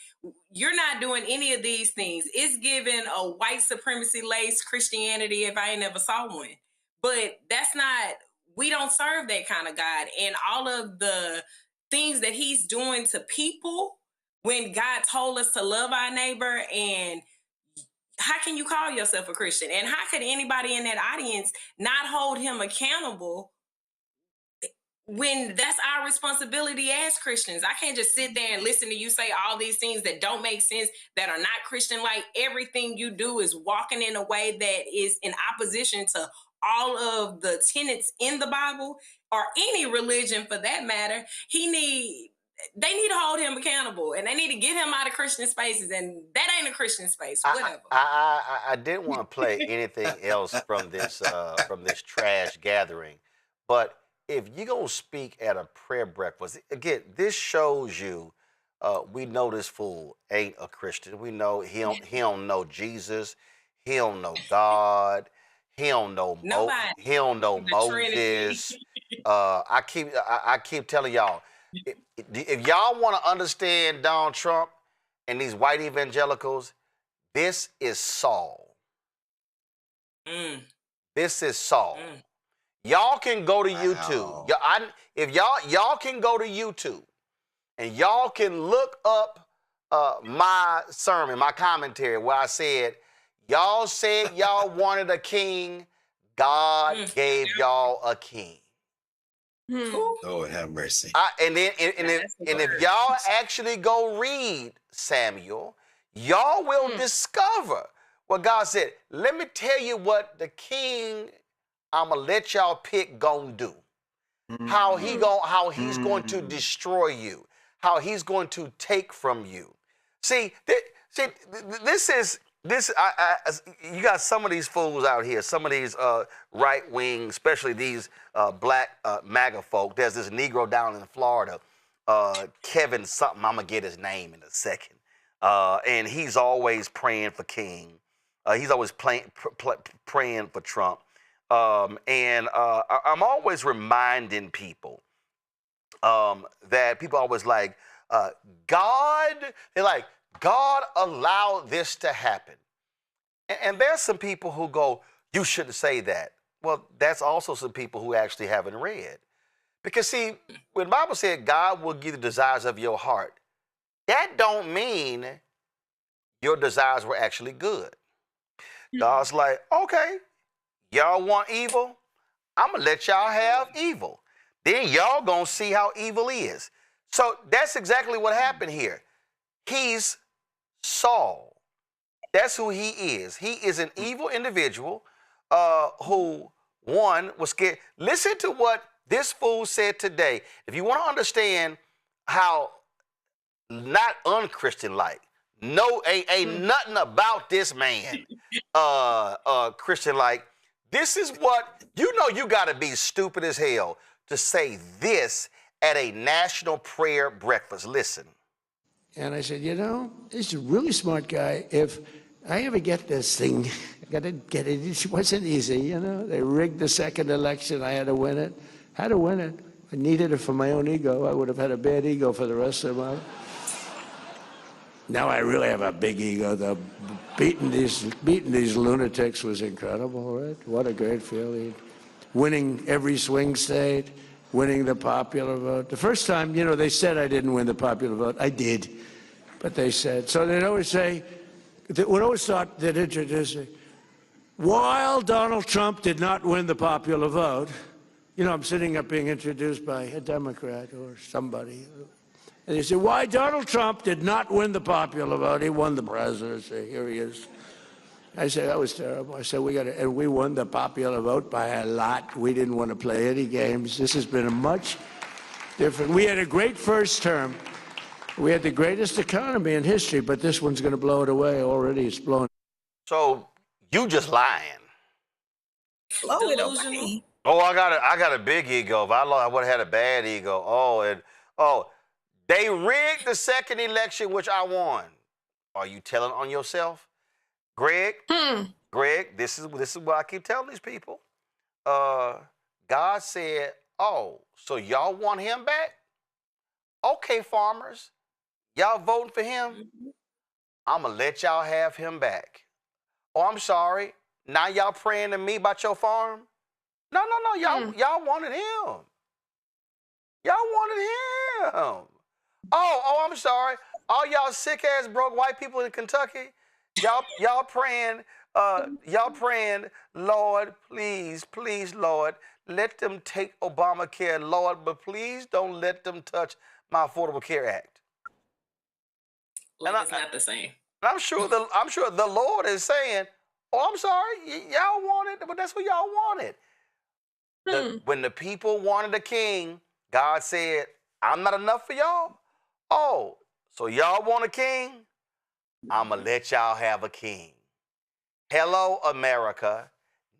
You're not doing any of these things. It's giving a white supremacy-laced Christianity if I ain't never saw one. But that's not, we don't serve that kind of God. And all of the things that he's doing to people when God told us to love our neighbor, and how can you call yourself a Christian? And how could anybody in that audience not hold him accountable when that's our responsibility as Christians? I can't just sit there and listen to you say all these things that don't make sense, that are not Christian. Like, everything you do is walking in a way that is in opposition to all of the tenets in the Bible, or any religion for that matter. He need they need to hold him accountable, and they need to get him out of Christian spaces, and that ain't a Christian space. Whatever. I didn't want to play anything else from this trash gathering, but if you're gonna speak at a prayer breakfast, again, this shows you we know this fool ain't a Christian. We know he don't know Jesus, he don't know God, he don't know he don't know Moses. I keep telling y'all, if y'all want to understand Donald Trump and these white evangelicals, this is Saul. This is Saul. Y'all can go to YouTube. If y'all can go to YouTube and y'all can look up my sermon, my commentary, where I said, y'all said y'all wanted a king, God gave y'all a king. Lord have mercy. And if y'all actually go read Samuel, y'all will discover what God said. Let me tell you what the king I'ma let y'all pick gonna do. How he's going to destroy you. How he's going to take from you. See, you got some of these fools out here, some of these right wing, especially these black MAGA folk. There's this Negro down in Florida, Kevin something. I'm gonna get his name in a second, and he's always praying for King. He's always praying for Trump, and I'm always reminding people that people always like God. They're like, God allowed this to happen. And there's some people who go, you shouldn't say that. Well, that's also some people who actually haven't read. Because see, when the Bible said God will give the desires of your heart, that don't mean your desires were actually good. God's like, okay, y'all want evil? I'm going to let y'all have evil. Then y'all going to see how evil is. So that's exactly what happened here. He's Saul. That's who he is. He is an evil individual who, one, was scared. Listen to what this fool said today. If you want to understand how not unchristian-like, ain't nothing about this man Christian-like, this is what, you got to be stupid as hell to say this at a national prayer breakfast. Listen. And I said, this is a really smart guy. If I ever get this thing, I got to get it. It wasn't easy, They rigged the second election. I had to win it. Had to win it. I needed it for my own ego. I would have had a bad ego for the rest of my life. Now I really have a big ego. Beating these lunatics was incredible, right? What a great feeling. Winning every swing state. Winning the popular vote. The first time, they said I didn't win the popular vote. I did. But they said, so they'd always say, would always thought they'd introduce it. While Donald Trump did not win the popular vote, I'm sitting up being introduced by a Democrat or somebody. And they say, why Donald Trump did not win the popular vote. He won the presidency. Here he is. I said, that was terrible. I said, and we won the popular vote by a lot. We didn't want to play any games. This has been a much different. We had a great first term. We had the greatest economy in history, but this one's going to blow it away. Already it's blown. So you just lying. Blow it away. Oh, I got a big ego. If I would have had a bad ego. They rigged the second election, which I won. Are you telling on yourself? Greg, this is what I keep telling these people. God said, so y'all want him back? Okay, farmers, y'all voting for him? I'm going to let y'all have him back. Oh, I'm sorry. Now y'all praying to me about your farm? No, y'all wanted him. Y'all wanted him. Oh, I'm sorry. All y'all sick-ass broke white people in Kentucky, y'all praying, Lord, please, Lord, let them take Obamacare, Lord, but please don't let them touch my Affordable Care Act. It's not the same. I'm sure the Lord is saying, oh, I'm sorry, y'all wanted, but that's what y'all wanted. When the people wanted a king, God said, I'm not enough for y'all. Oh, so y'all want a king? I'ma let y'all have a king. Hello, America.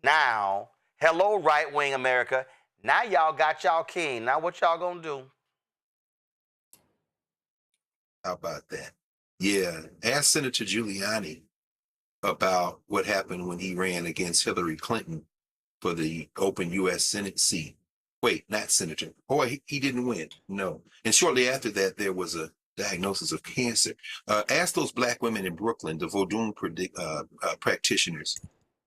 Now, hello, right-wing America. Now y'all got y'all king. Now what y'all gonna do? How about that? Yeah, ask Senator Giuliani about what happened when he ran against Hillary Clinton for the open U.S. Senate seat. Wait, not senator. Oh, he didn't win. No. And shortly after that, there was a diagnosis of cancer. Ask those black women in Brooklyn, the Vodun practitioners,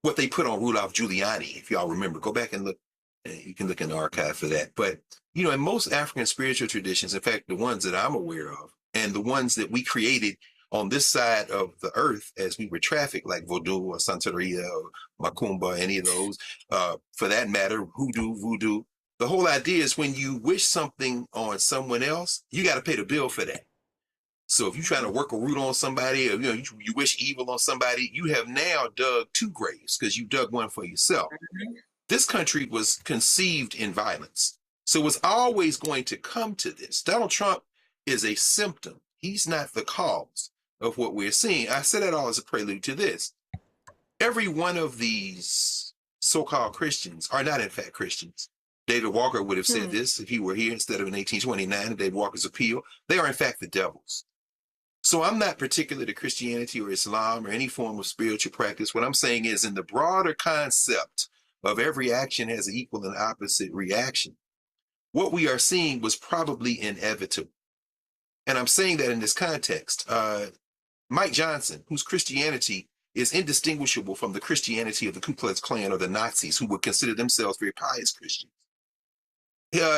what they put on Rudolph Giuliani, if y'all remember. Go back and look. You can look in the archive for that. But, you know, in most African spiritual traditions, in fact, the ones that I'm aware of, and the ones that we created on this side of the earth as we were trafficked, like Vodou or Santeria or Macumba, any of those, for that matter, hoodoo, voodoo. The whole idea is when you wish something on someone else, you got to pay the bill for that. So if you're trying to work a root on somebody, or you wish evil on somebody, you have now dug two graves because you dug one for yourself. This country was conceived in violence. So it's always going to come to this. Donald Trump is a symptom. He's not the cause of what we're seeing. I said that all as a prelude to this. Every one of these so-called Christians are not in fact Christians. David Walker would have said this if he were here instead of in 1829, David Walker's appeal. They are in fact the devils. So I'm not particular to Christianity or Islam or any form of spiritual practice. What I'm saying is in the broader concept of every action has an equal and opposite reaction, what we are seeing was probably inevitable. And I'm saying that in this context. Mike Johnson, whose Christianity is indistinguishable from the Christianity of the Ku Klux Klan or the Nazis, who would consider themselves very pious Christians.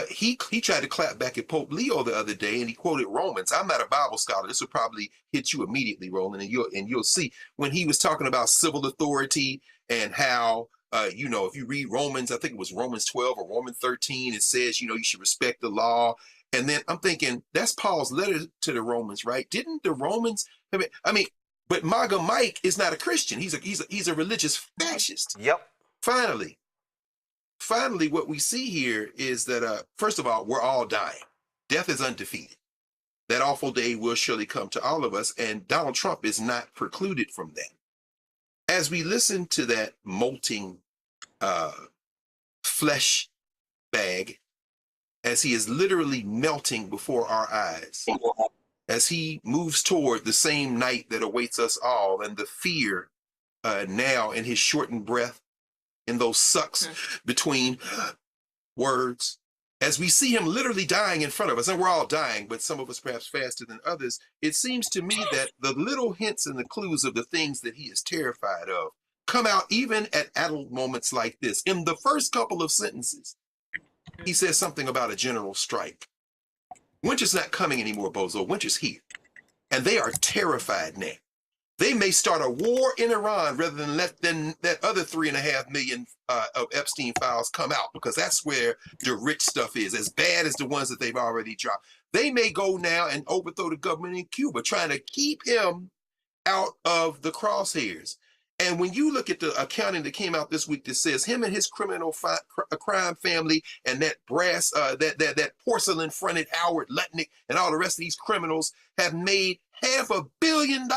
He tried to clap back at Pope Leo the other day, and he quoted Romans. I'm not a Bible scholar. This will probably hit you immediately, Roland, and you'll see when he was talking about civil authority and how, if you read Romans, I think it was Romans 12 or Romans 13, it says, you should respect the law. And then I'm thinking, that's Paul's letter to the Romans, right? Didn't the Romans? But MAGA Mike is not a Christian. He's a religious fascist. Yep. Finally, what we see here is that, first of all, we're all dying. Death is undefeated. That awful day will surely come to all of us, and Donald Trump is not precluded from that. As we listen to that molting flesh bag, as he is literally melting before our eyes, as he moves toward the same night that awaits us all, and the fear now in his shortened breath, in those sucks between words, as we see him literally dying in front of us, and we're all dying, but some of us perhaps faster than others, it seems to me that the little hints and the clues of the things that he is terrified of come out even at adult moments like this. In the first couple of sentences, he says something about a general strike. Winter's not coming anymore, Bozo. Winter's here. And they are terrified now. They may start a war in Iran rather than let that other 3.5 million of Epstein files come out, because that's where the rich stuff is, as bad as the ones that they've already dropped. They may go now and overthrow the government in Cuba, trying to keep him out of the crosshairs. And when you look at the accounting that came out this week that says him and his criminal crime family and that brass, that porcelain-fronted Howard Lutnick and all the rest of these criminals have made $500 million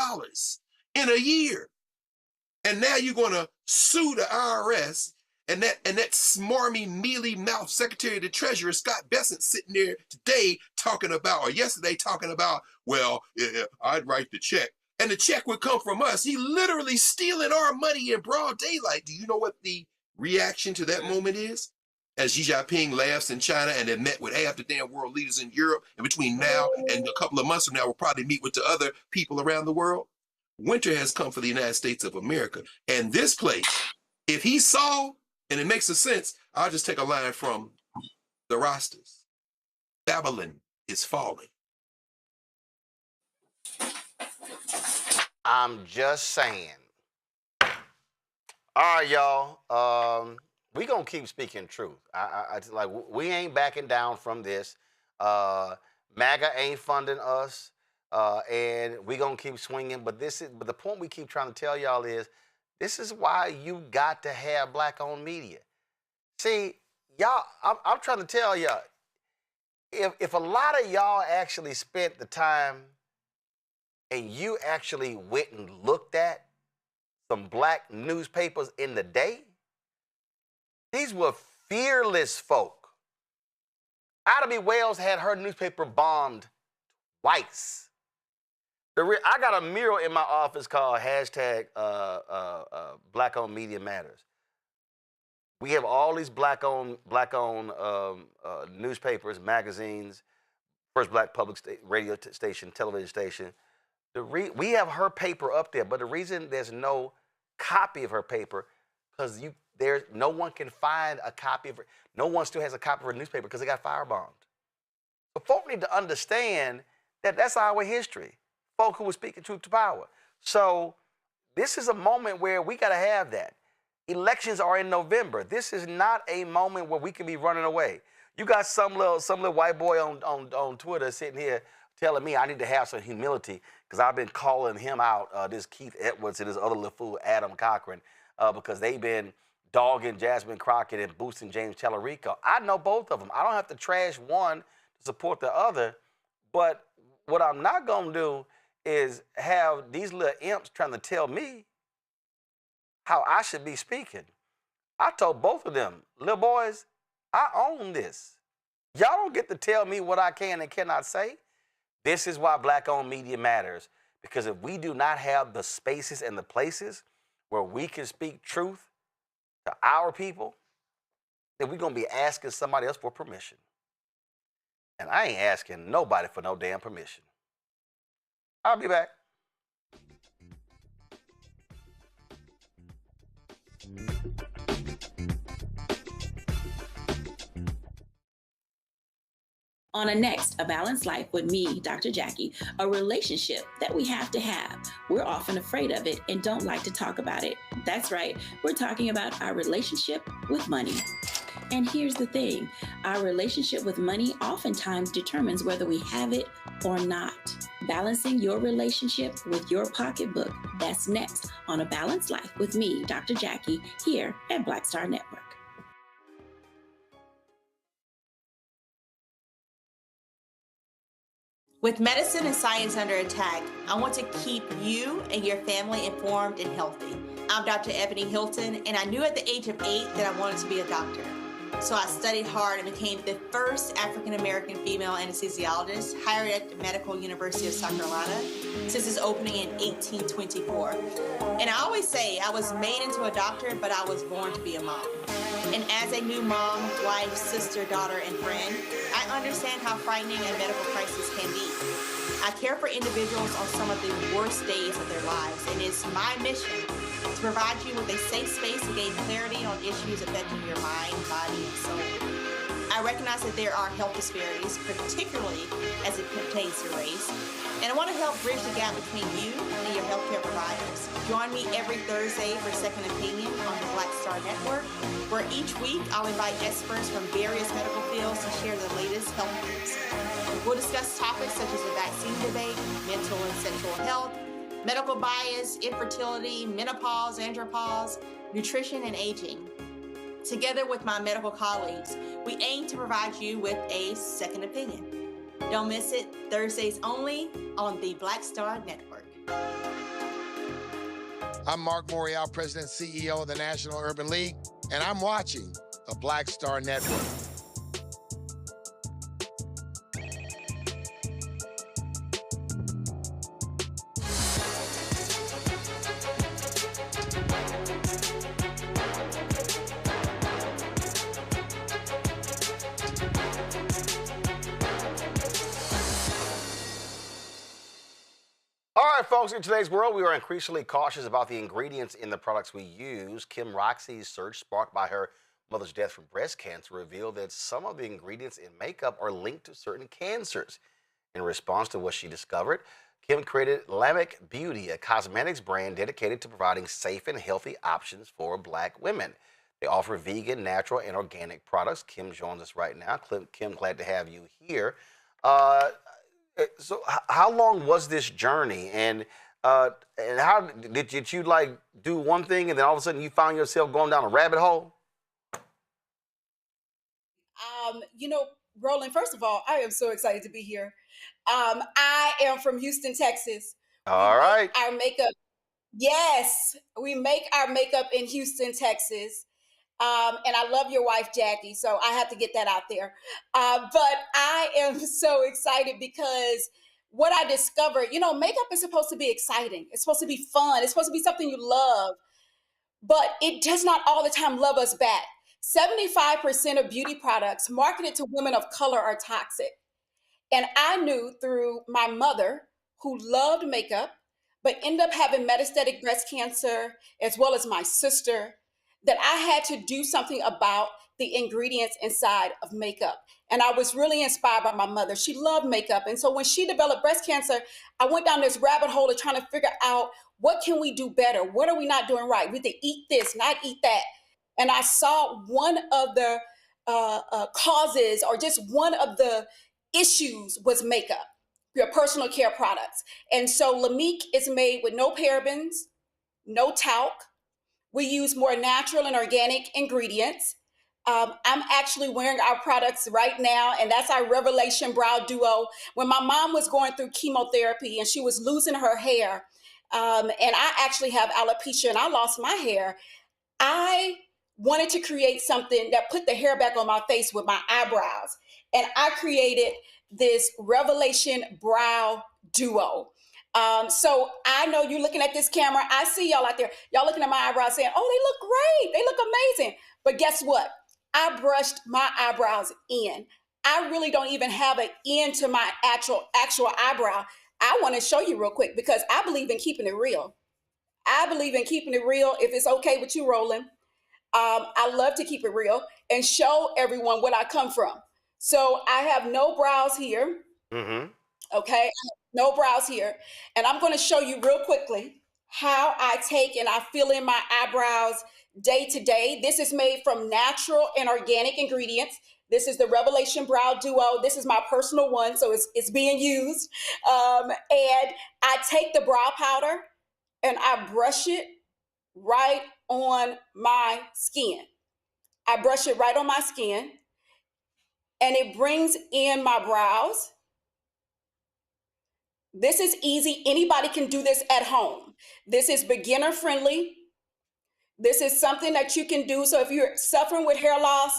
in a year. And now you're going to sue the IRS, and that smarmy, mealy-mouthed Secretary of the Treasury, Scott Bessent, sitting there today talking about, or yesterday talking about, well, I'd write the check. And the check would come from us. He literally stealing our money in broad daylight. Do you know what the reaction to that moment is? As Xi Jinping laughs in China and then met with half the damn world leaders in Europe, and between now and a couple of months from now, we'll probably meet with the other people around the world. Winter has come for the United States of America. And this place, if he saw, and it makes a sense, I'll just take a line from the rosters. Babylon is falling. I'm just saying. All right, y'all. We gonna keep speaking truth. We ain't backing down from this. MAGA ain't funding us, and we gonna keep swinging. But the point we keep trying to tell y'all is, this is why you got to have black-owned media. See, y'all, I'm trying to tell y'all, if a lot of y'all actually spent the time and you actually went and looked at some black newspapers in the day, these were fearless folk. Ida B. Wells had her newspaper bombed twice. I got a mural in my office called hashtag Black-owned Media Matters. We have all these black-owned newspapers, magazines, first black public radio station, television station. We have her paper up there, but the reason there's no copy of her paper, because no one can find a copy of her. No one still has a copy of her newspaper because they got firebombed. But folk need to understand that that's our history. Folk who were speaking truth to power. So this is a moment where we got to have that. Elections are in November. This is not a moment where we can be running away. You got some little white boy on Twitter sitting here telling me I need to have some humility because I've been calling him out, this Keith Edwards and this other little fool, Adam Cochran, because they've been dogging Jasmine Crockett and boosting James Tallarico. I know both of them. I don't have to trash one to support the other, but what I'm not going to do is have these little imps trying to tell me how I should be speaking. I told both of them, little boys, I own this. Y'all don't get to tell me what I can and cannot say. This is why black-owned media matters, because if we do not have the spaces and the places where we can speak truth to our people, then we're going to be asking somebody else for permission. And I ain't asking nobody for no damn permission. I'll be back. On a next, A Balanced Life with me, Dr. Jackie, a relationship that we have to have. We're often afraid of it and don't like to talk about it. That's right, we're talking about our relationship with money. And here's the thing, our relationship with money oftentimes determines whether we have it or not. Balancing your relationship with your pocketbook, that's next on A Balanced Life with me, Dr. Jackie, here at Black Star Network. With medicine and science under attack, I want to keep you and your family informed and healthy. I'm Dr. Ebony Hilton, and I knew at the age of 8 that I wanted to be a doctor. So I studied hard and became the first African-American female anesthesiologist hired at the Medical University of South Carolina since its opening in 1824. And I always say I was made into a doctor, but I was born to be a mom. And as a new mom, wife, sister, daughter, and friend, I understand how frightening a medical crisis can be. I care for individuals on some of the worst days of their lives, and it's my mission to provide you with a safe space to gain clarity on issues affecting your mind, body, and soul. I recognize that there are health disparities, particularly as it pertains to race, and I want to help bridge the gap between you and your healthcare providers. Join me every Thursday for Second Opinion on the Black Star Network, where each week I'll invite experts from various medical fields to share the latest health news. We'll discuss topics such as the vaccine debate, mental and sexual health, medical bias, infertility, menopause, andropause, nutrition, and aging. Together with my medical colleagues, we aim to provide you with a second opinion. Don't miss it, Thursdays only on the Black Star Network. I'm Mark Morial, President and CEO of the National Urban League, and I'm watching the Black Star Network. All right, folks, in today's world, we are increasingly cautious about the ingredients in the products we use. Kim Roxey's search, sparked by her mother's death from breast cancer, revealed that some of the ingredients in makeup are linked to certain cancers. In response to what she discovered, Kim created Lamech Beauty, a cosmetics brand dedicated to providing safe and healthy options for Black women. They offer vegan, natural, and organic products. Kim joins us right now. Kim, glad to have you here. So how long was this journey, and how did you like do one thing and then all of a sudden you found yourself going down a rabbit hole? You know, Roland, first of all, I am so excited to be here. I am from Houston, Texas. All right. Our makeup, yes, we make our makeup in Houston, Texas. And I love your wife, Jackie, so I have to get that out there. But I am so excited because what I discovered, you know, makeup is supposed to be exciting. It's supposed to be fun. It's supposed to be something you love, but it does not all the time love us back. 75% of beauty products marketed to women of color are toxic. And I knew through my mother, who loved makeup, but ended up having metastatic breast cancer, as well as my sister, that I had to do something about the ingredients inside of makeup. And I was really inspired by my mother. She loved makeup. And so when she developed breast cancer, I went down this rabbit hole of trying to figure out, what can we do better? What are we not doing right? We have to eat this, not eat that. And I saw one of the causes, or just one of the issues, was makeup, your personal care products. And so Lamique is made with no parabens, no talc. We use more natural and organic ingredients. I'm actually wearing our products right now, and that's our Revelation Brow Duo. When my mom was going through chemotherapy and she was losing her hair, and I actually have alopecia and I lost my hair, I wanted to create something that put the hair back on my face with my eyebrows. And I created this Revelation Brow Duo. So I know you're looking at this camera. I see y'all out there. Y'all looking at my eyebrows saying, oh, they look great. They look amazing. But guess what? I brushed my eyebrows in. I really don't even have an end to my actual eyebrow. I want to show you real quick because I believe in keeping it real. I believe in keeping it real. If it's okay with you, Roland, I love to keep it real and show everyone what I come from. So I have no brows here. Mm-hmm. Okay, I have no brows here. And I'm going to show you real quickly how I take and I fill in my eyebrows day to day. This is made from natural and organic ingredients. This is the Revelation Brow Duo. This is my personal one, so it's being used. And I take the brow powder and I brush it right on my skin. I brush it right on my skin, and it brings in my brows. This is easy. Anybody can do this at home. This is beginner friendly. This is something that you can do. So if you're suffering with hair loss,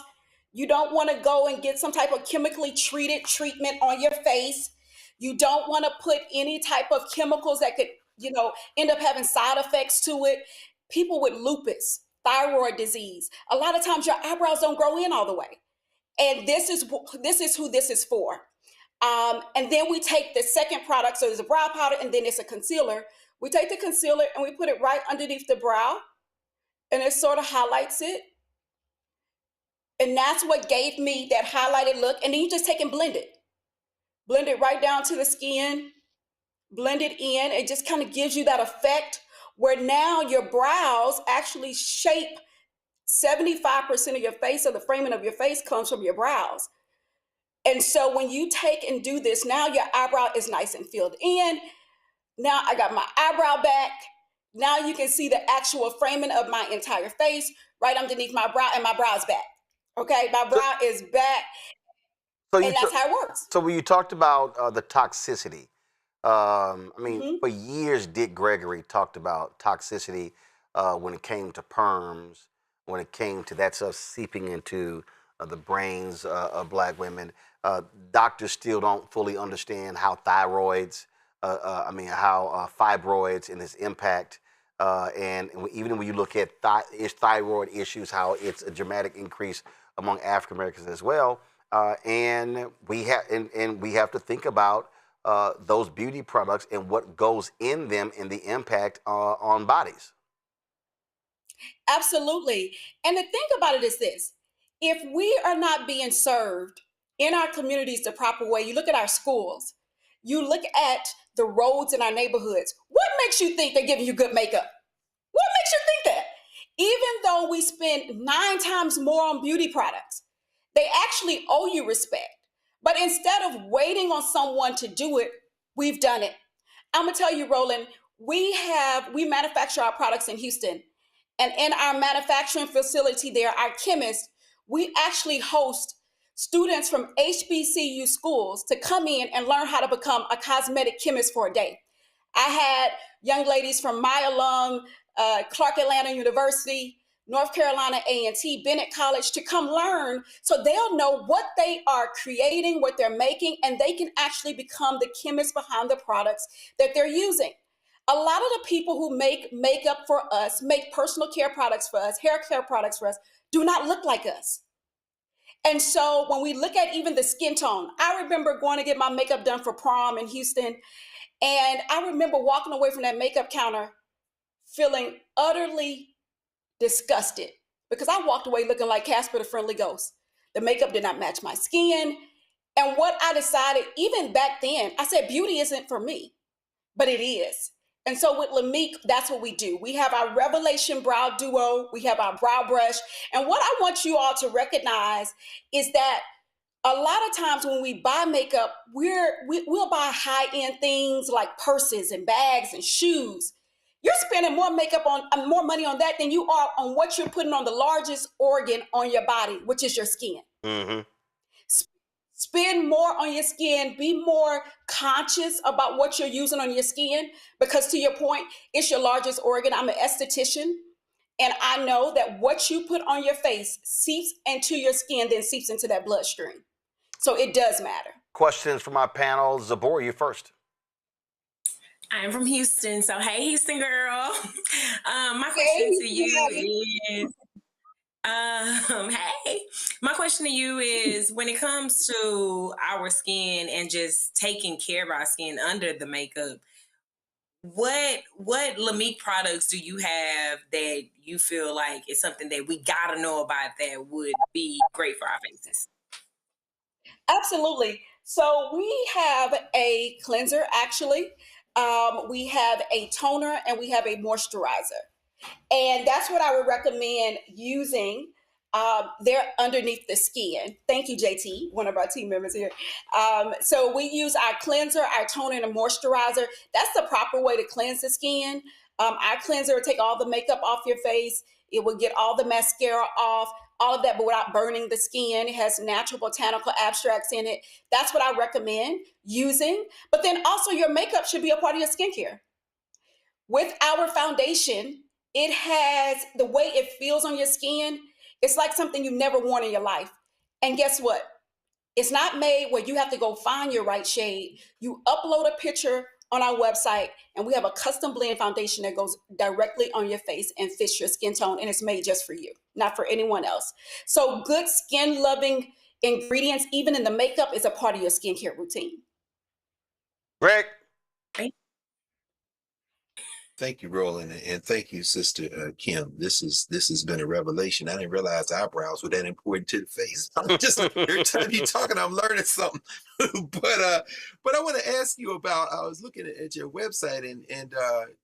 you don't want to go and get some type of chemically treated treatment on your face. You don't want to put any type of chemicals that could, end up having side effects to it. People with lupus, thyroid disease, a lot of times your eyebrows don't grow in all the way. And this is who this is for. And then we take the second product. So there's a brow powder and then it's a concealer. We take the concealer and we put it right underneath the brow, and it sort of highlights it. And that's what gave me that highlighted look. And then you just take and blend it. Blend it right down to the skin, blend it in. It just kind of gives you that effect where now your brows actually shape 75% of your face, or the framing of your face comes from your brows. And so when you take and do this, now your eyebrow is nice and filled in. Now I got my eyebrow back. Now you can see the actual framing of my entire face right underneath my brow, and my brow's back. Okay, my brow is back. And that's how it works. So when you talked about the toxicity, for years, Dick Gregory talked about toxicity when it came to perms, when it came to that stuff seeping into the brains of Black women. Doctors still don't fully understand how thyroids, how fibroids and its impact. And even when you look at thyroid issues, how it's a dramatic increase among African Americans as well. And we have to think about those beauty products and what goes in them and the impact on bodies. Absolutely. And the thing about it is this: if we are not being served in our communities the proper way, you look at our schools, you look at the roads in our neighborhoods, what makes you think they're giving you good makeup? What makes you think that? Even though we spend 9 times more on beauty products, they actually owe you respect. But instead of waiting on someone to do it, we've done it. I'm gonna tell you, Roland, we manufacture our products in Houston. And in our manufacturing facility there, our chemists, we actually host students from HBCU schools to come in and learn how to become a cosmetic chemist for a day. I had young ladies from my alum, Clark Atlanta University, North Carolina A&T, Bennett College, to come learn so they'll know what they are creating, what they're making, and they can actually become the chemists behind the products that they're using. A lot of the people who make makeup for us, make personal care products for us, hair care products for us, do not look like us. And so when we look at even the skin tone, I remember going to get my makeup done for prom in Houston, and I remember walking away from that makeup counter feeling utterly disgusted because I walked away looking like Casper the Friendly Ghost. The makeup did not match my skin. And what I decided, even back then, I said, beauty isn't for me, but it is. And so with Lamique, that's what we do. We have our Revelation Brow Duo. We have our brow brush. And what I want you all to recognize is that a lot of times when we buy makeup, we'll buy high-end things like purses and bags and shoes. You're spending more makeup on more money on that than you are on what you're putting on the largest organ on your body, which is your skin. Mm-hmm. Spend more on your skin. Be more conscious about what you're using on your skin, because to your point, it's your largest organ. I'm an esthetician, and I know that what you put on your face seeps into your skin, then seeps into that bloodstream. So it does matter. Questions from my panel. Zabor, you first. I'm from Houston, so hey, Houston girl. My question to you is, hey, my question to you is, when it comes to our skin and just taking care of our skin under the makeup, what Lamique products do you have that you feel like is something that we gotta know about that would be great for our faces? Absolutely. So we have a cleanser, actually. We have a toner and we have a moisturizer. And that's what I would recommend using. They're underneath the skin. Thank you, JT, one of our team members here. So we use our cleanser, our toner, and a moisturizer. That's the proper way to cleanse the skin. Our cleanser will take all the makeup off your face. It will get all the mascara off, all of that, but without burning the skin. It has natural botanical extracts in it. That's what I recommend using. But then also your makeup should be a part of your skincare. With our foundation, it has the way it feels on your skin. It's like something you've never worn in your life. And guess what? It's not made where you have to go find your right shade. You upload a picture on our website, and we have a custom blend foundation that goes directly on your face and fits your skin tone, and it's made just for you, not for anyone else. So good skin-loving ingredients, even in the makeup, is a part of your skincare routine. Greg? Thank you, Roland, and thank you, Sister Kim. This has been a revelation. I didn't realize eyebrows were that important to the face. I'm just every time you're talking, I'm learning something. but I want to ask you about. I was looking at your website, and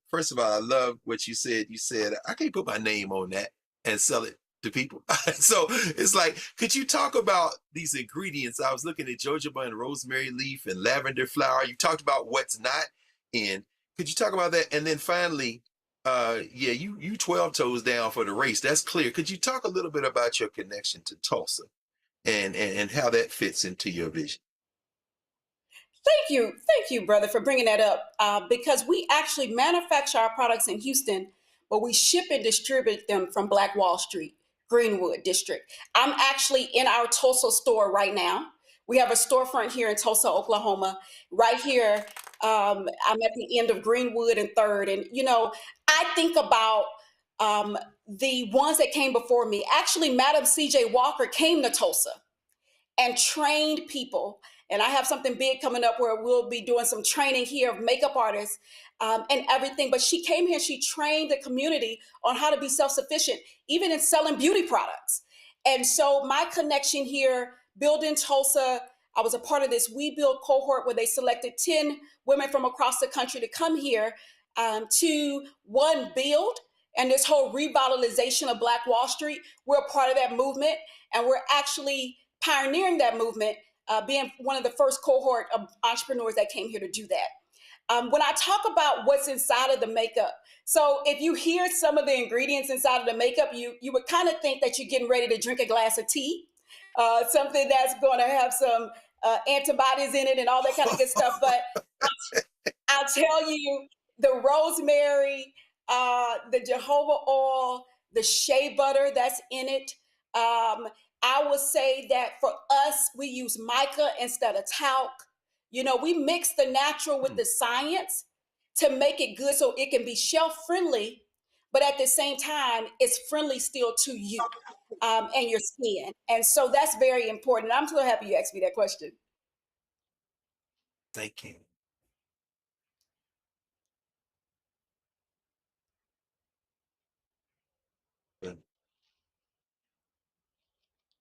first of all, I love what you said. You said I can't put my name on that and sell it to people. So it's like, could you talk about these ingredients? I was looking at jojoba and rosemary leaf and lavender flower. You talked about what's not in. Could you talk about that? And then finally, you 12 toes down for the race. That's clear. Could you talk a little bit about your connection to Tulsa and how that fits into your vision? Thank you, brother, for bringing that up. Because we actually manufacture our products in Houston, but we ship and distribute them from Black Wall Street, Greenwood District. I'm actually in our Tulsa store right now. We have a storefront here in Tulsa, Oklahoma. Right here, I'm at the end of Greenwood and 3rd. And, you know, I think about the ones that came before me. Actually, Madam C.J. Walker came to Tulsa and trained people. And I have something big coming up where we'll be doing some training here of makeup artists and everything. But she came here, she trained the community on how to be self-sufficient, even in selling beauty products. And so my connection here, building Tulsa, I was a part of this We Build cohort where they selected 10 women from across the country to come here to, one, build. And this whole revitalization of Black Wall Street, we're a part of that movement. And we're actually pioneering that movement, being one of the first cohort of entrepreneurs that came here to do that. When I talk about what's inside of the makeup, so if you hear some of the ingredients inside of the makeup, you would kind of think that you're getting ready to drink a glass of tea. something that's going to have some antibodies in it and all that kind of good stuff. But I'll tell you, the rosemary, the jojoba oil, the shea butter that's in it. I would say that for us, we use mica instead of talc. You know, we mix the natural with the science to make it good so it can be shelf friendly, but at the same time, it's friendly still to you and your skin. And so that's very important. I'm so happy you asked me that question. Thank you.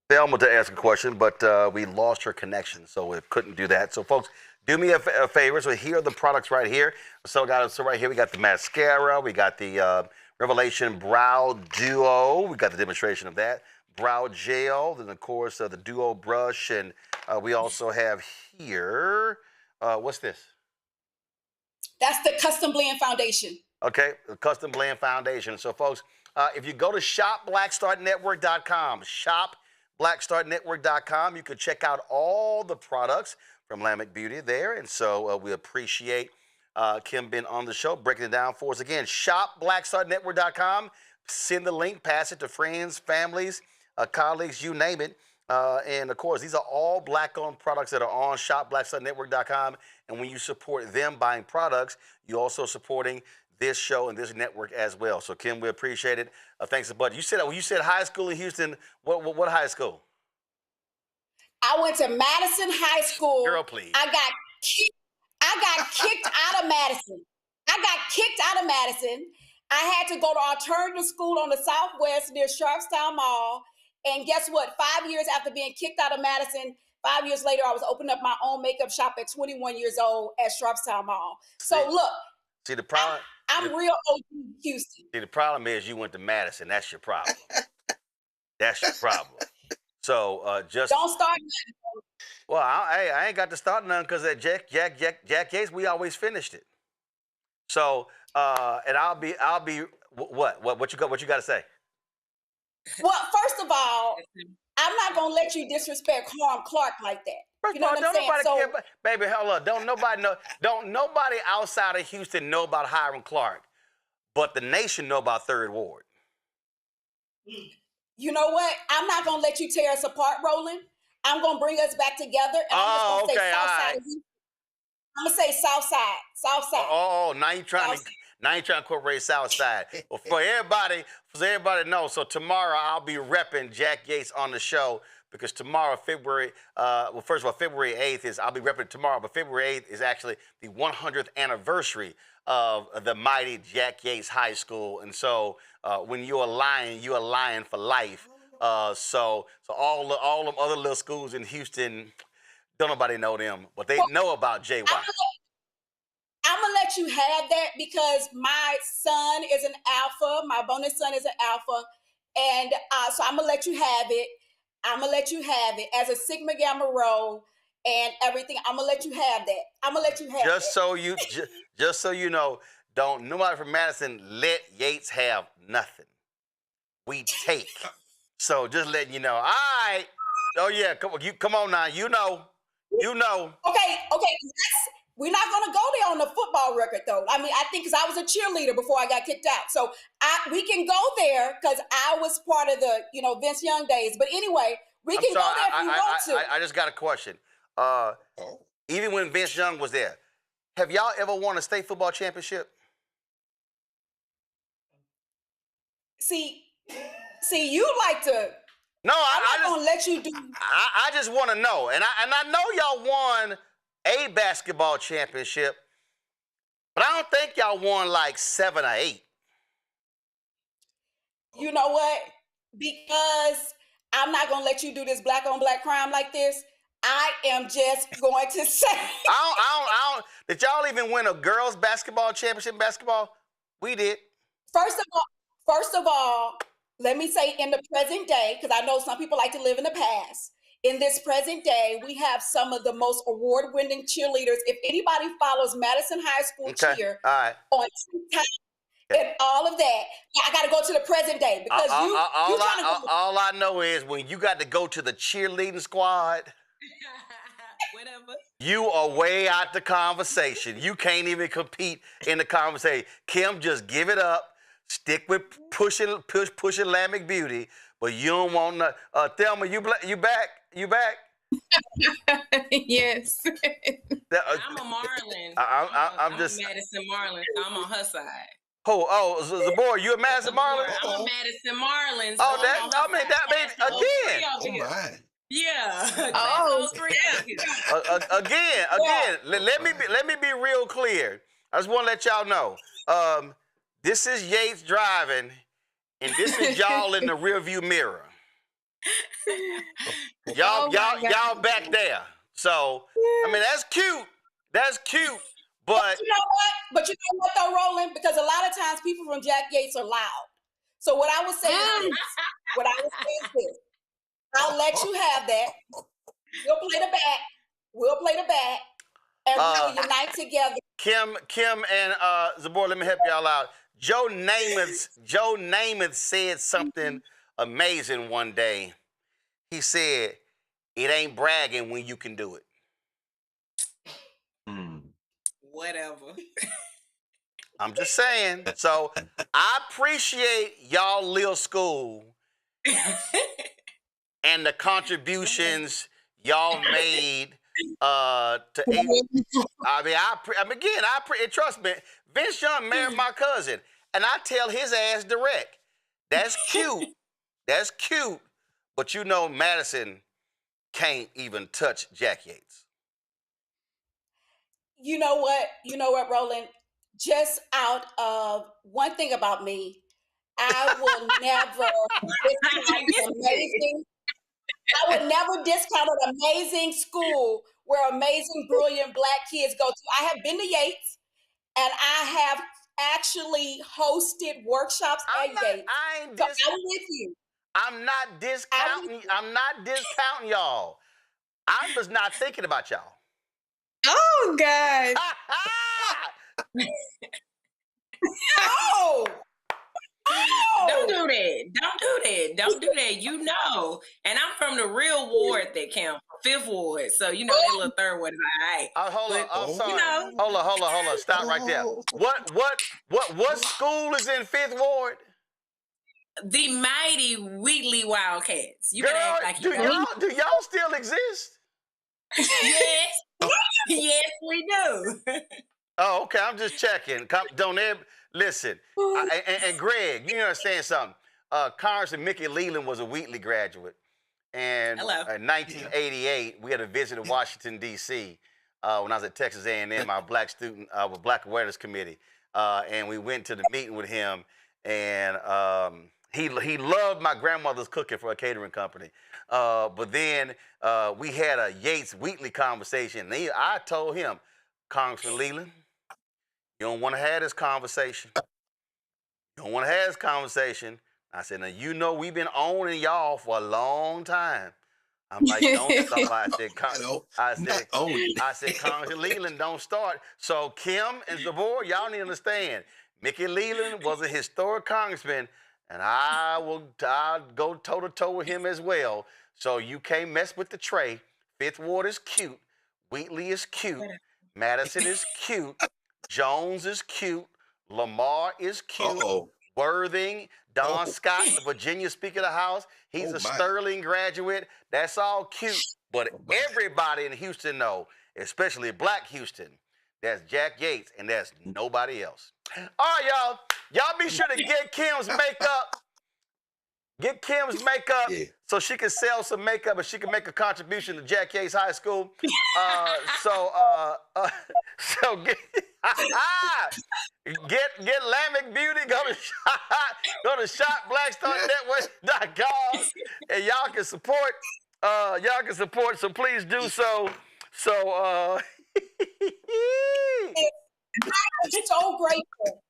Thelma to ask a question, but we lost her connection, so we couldn't do that. So, folks, do me a favor. So, here are the products right here. So right here we got the mascara, we got the Revelation Brow Duo, we got the demonstration of that. Brow gel, then of course the Duo brush, and we also have here, what's this? That's the Custom Blend Foundation. Okay, the Custom Blend Foundation. So, folks, if you go to shopblackstarnetwork.com, shopblackstarnetwork.com, you can check out all the products from Lamech Beauty there. And so we appreciate Kim being on the show, breaking it down for us. Again, shopblackstarnetwork.com. Send the link, pass it to friends, families, colleagues, you name it. And, of course, these are all Black-owned products that are on shopblackstarnetwork.com. And when you support them buying products, you're also supporting this show and this network as well. So, Kim, we appreciate it. Thanks a bunch. You said high school in Houston. What high school? I went to Madison High School. Girl, please. I got kicked out of Madison. I had to go to alternative school on the Southwest near Sharpstown Mall. And guess what? 5 years after being kicked out of Madison, 5 years later, I was opening up my own makeup shop at 21 years old at Sharpstown Mall. So look. See, the problem. I'm real OG Houston. See, the problem is you went to Madison. That's your problem. That's your problem. So just don't start nothing. Well, I ain't got to start none because at Jack Yates, we always finished it. So and I'll be what you got to say? Well, first of all, I'm not gonna let you disrespect Harm Clark like that. You know what I'm saying? So, baby, hold on. Don't nobody outside of Houston know about Hiram Clark, but the nation know about Third Ward. You know what? I'm not gonna let you tear us apart, Roland. I'm gonna bring us back together, and I'm just gonna say South Side of Houston. I'm gonna say South Side. Oh, now you trying to incorporate South Side. Well, for everybody to know, so tomorrow I'll be repping Jack Yates on the show. Because tomorrow, February 8th is, I'll be repping tomorrow, but February 8th is actually the 100th anniversary of the mighty Jack Yates High School. And so when you're a lion for life. So all them other little schools in Houston, don't nobody know them, but they know about JY. I'm gonna let you have that because my son is an alpha, my bonus son is an alpha, and so I'm gonna let you have it. I'm gonna let you have it as a Sigma Gamma Rho and everything. I'm gonna let you have that. I'm gonna let you have just so you know, don't nobody from Madison let Yates have nothing. We take. So just letting you know. All right. Oh yeah, come on now. You know. Okay. We're not gonna go there on the football record though. I mean, I think because I was a cheerleader before I got kicked out. So we can go there because I was part of the, Vince Young days. But anyway, we can go there if you want to. I just got a question. Even when Vince Young was there, have y'all ever won a state football championship? See, you like to. No, I'm not gonna let you do. I just want to know, and I know y'all won a basketball championship, but I don't think y'all won like 7 or 8. You know what? Because I'm not gonna let you do this black on black crime like this. I am just going to say. I don't. Did y'all even win a girls' basketball championship in basketball? We did. First of all, let me say in the present day, because I know some people like to live in the past. In this present day, we have some of the most award-winning cheerleaders. If anybody follows Madison High School cheer on TikTok, and all of that. I got to go to the present day because all I know is when you got to go to the cheerleading squad, whatever. You are way out the conversation. You can't even compete in the conversation. Kim, just give it up. Stick with pushing Islamic beauty, but you don't want no. Thelma, you back? You back? Yes. I'm a Marlin. I'm just Madison Marlin, so I'm on her side. Zabor, you a Madison Marlin? I'm a Madison Marlin. So again. Oh my. Yeah. Again. Let me be real clear. I just want to let y'all know. This is Yates driving, and this is y'all in the rearview mirror. Y'all back there. So I mean that's cute. That's cute. But you know what? But you know what though, Roland? Because a lot of times people from Jack Yates are loud. So what I would say is this. I'll let you have that. We'll play the back. And we'll unite together. Kim and Zabor, let me help y'all out. Joe Namath said something amazing one day. He said, "It ain't bragging when you can do it." Whatever. I'm just saying. So I appreciate y'all little school and the contributions y'all made to. Trust me. Vince Young married my cousin, and I tell his ass direct, "That's cute. That's cute." But you know, Madison can't even touch Jack Yates. You know what, Roland? Just out of one thing about me, I will never discount an amazing school where amazing, brilliant Black kids go to. I have been to Yates, and I have actually hosted workshops at Yates. I'm with you. I'm not discounting y'all. I'm just not thinking about y'all. Oh, God. Oh! Don't do that. You know. And I'm from the real ward that counts, 5th Ward. So, you know, that little 3rd ward is all right. Hold on. I'm sorry. You know. Hold on. Stop right there. What school is in 5th Ward? The mighty Wheatley Wildcats. You Girl, better act like do y'all still exist? Yes. Yes, we do. Oh, okay. I'm just checking. Listen. And Greg, you understand something? Congressman Mickey Leland was a Wheatley graduate. And in 1988, we had a visit to Washington, D.C. When I was at Texas A&M, our Black student with Black Awareness Committee. And we went to the meeting with him. And he loved my grandmother's cooking for a catering company. But then we had a Yates-Wheatley conversation. And I told him, "Congressman Leland, you don't want to have this conversation. You don't want to have this conversation." I said, "Now, you know we've been owning y'all for a long time." I'm like, "Don't start." I said, "Congressman Leland, don't start." So Kim and Zabor, y'all need to understand, Mickey Leland was a historic congressman, and I'll go toe-to-toe with him as well. So you can't mess with the tray. 5th Ward is cute. Wheatley is cute. Madison is cute. Jones is cute. Lamar is cute. Worthing, Don Scott, the Virginia Speaker of the House. He's a Sterling graduate. That's all cute. But everybody in Houston know, especially Black Houston, that's Jack Yates, and that's nobody else. All right, y'all. Y'all be sure to get Kim's makeup. Get Kim's makeup so she can sell some makeup and she can make a contribution to Jack Yates High School. So get Lamic Beauty. Go to shopblackstarnetwork.com and y'all can support. So please do so. So I'm so grateful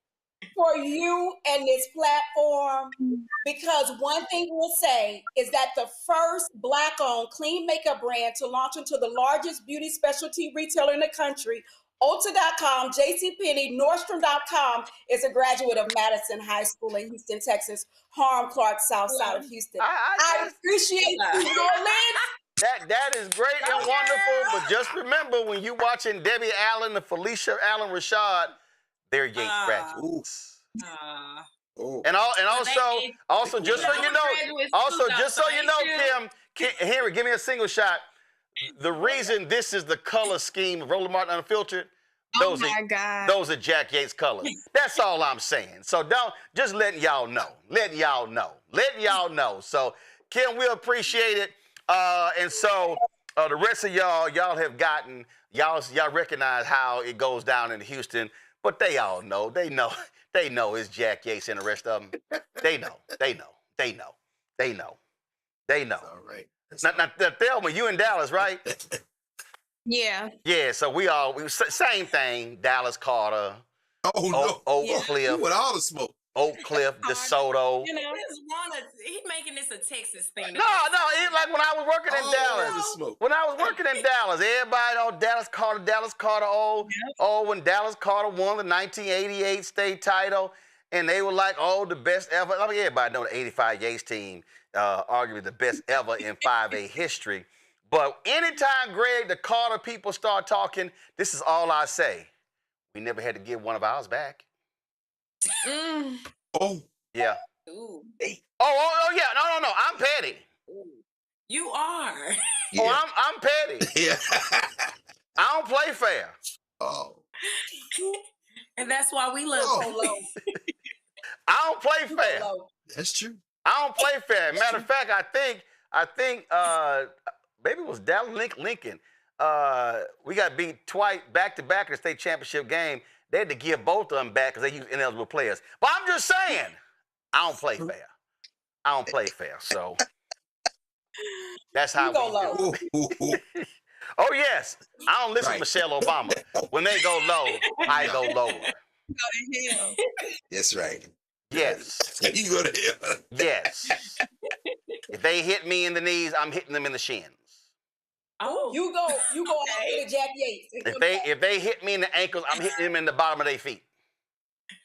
for you and this platform, because one thing we'll say is that the first Black-owned clean makeup brand to launch into the largest beauty specialty retailer in the country Ulta.com, JCPenney, Nordstrom.com is a graduate of Madison High School in Houston, Texas, Harlem Clark, south side of Houston. I appreciate you, Roland. That is great and wonderful, but just remember when you watching Debbie Allen and Felicia Allen Rashad, they're Yates graduates. And also just so you know, Kim, Henry, give me a single shot. The reason this is the color scheme of Roland Martin Unfiltered, those are Jack Yates colors. That's all I'm saying. So just letting y'all know. So Kim, we appreciate it. And so the rest of y'all have gotten, y'all recognize how it goes down in Houston, but they all know. They know it's Jack Yates and the rest of them. They know. All right. Now, Thelma, you in Dallas, right? Yeah. Yeah, so we same thing. Dallas, Carter. Oh, no. Oak Cliff. You with all the smoke. Oak Cliff, DeSoto. You know, he's making this a Texas thing. No, it's like when I was working in Dallas. When I was working in Dallas, everybody, Dallas Carter, when Dallas Carter won the 1988 state title, and they were like, the best ever. I mean, everybody know the 85 Yates team, arguably the best ever in 5A history. But anytime, Greg, the Carter people start talking, this is all I say. We never had to give one of ours back. Oh. Yeah. Ooh. Oh, yeah. No. I'm petty. You are. Yeah. Oh, I'm petty. Yeah. I don't play fair. Oh. And that's why we love Polo. I don't play fair. That's true. I don't play fair. Matter of fact, I think maybe it was Dallas Lincoln. We got beat twice back-to-back in the state championship game. They had to give both of them back because they used ineligible players. But I'm just saying, I don't play fair. So that's how we do it. Oh, yes. I don't listen to Michelle Obama. When they go low, I go lower. Go to hell. That's right. Yes. You go to hell. Yes. If they hit me in the knees, I'm hitting them in the shins. Oh, you go after the Jack Yates. If they hit me in the ankles, I'm hitting them in the bottom of their feet.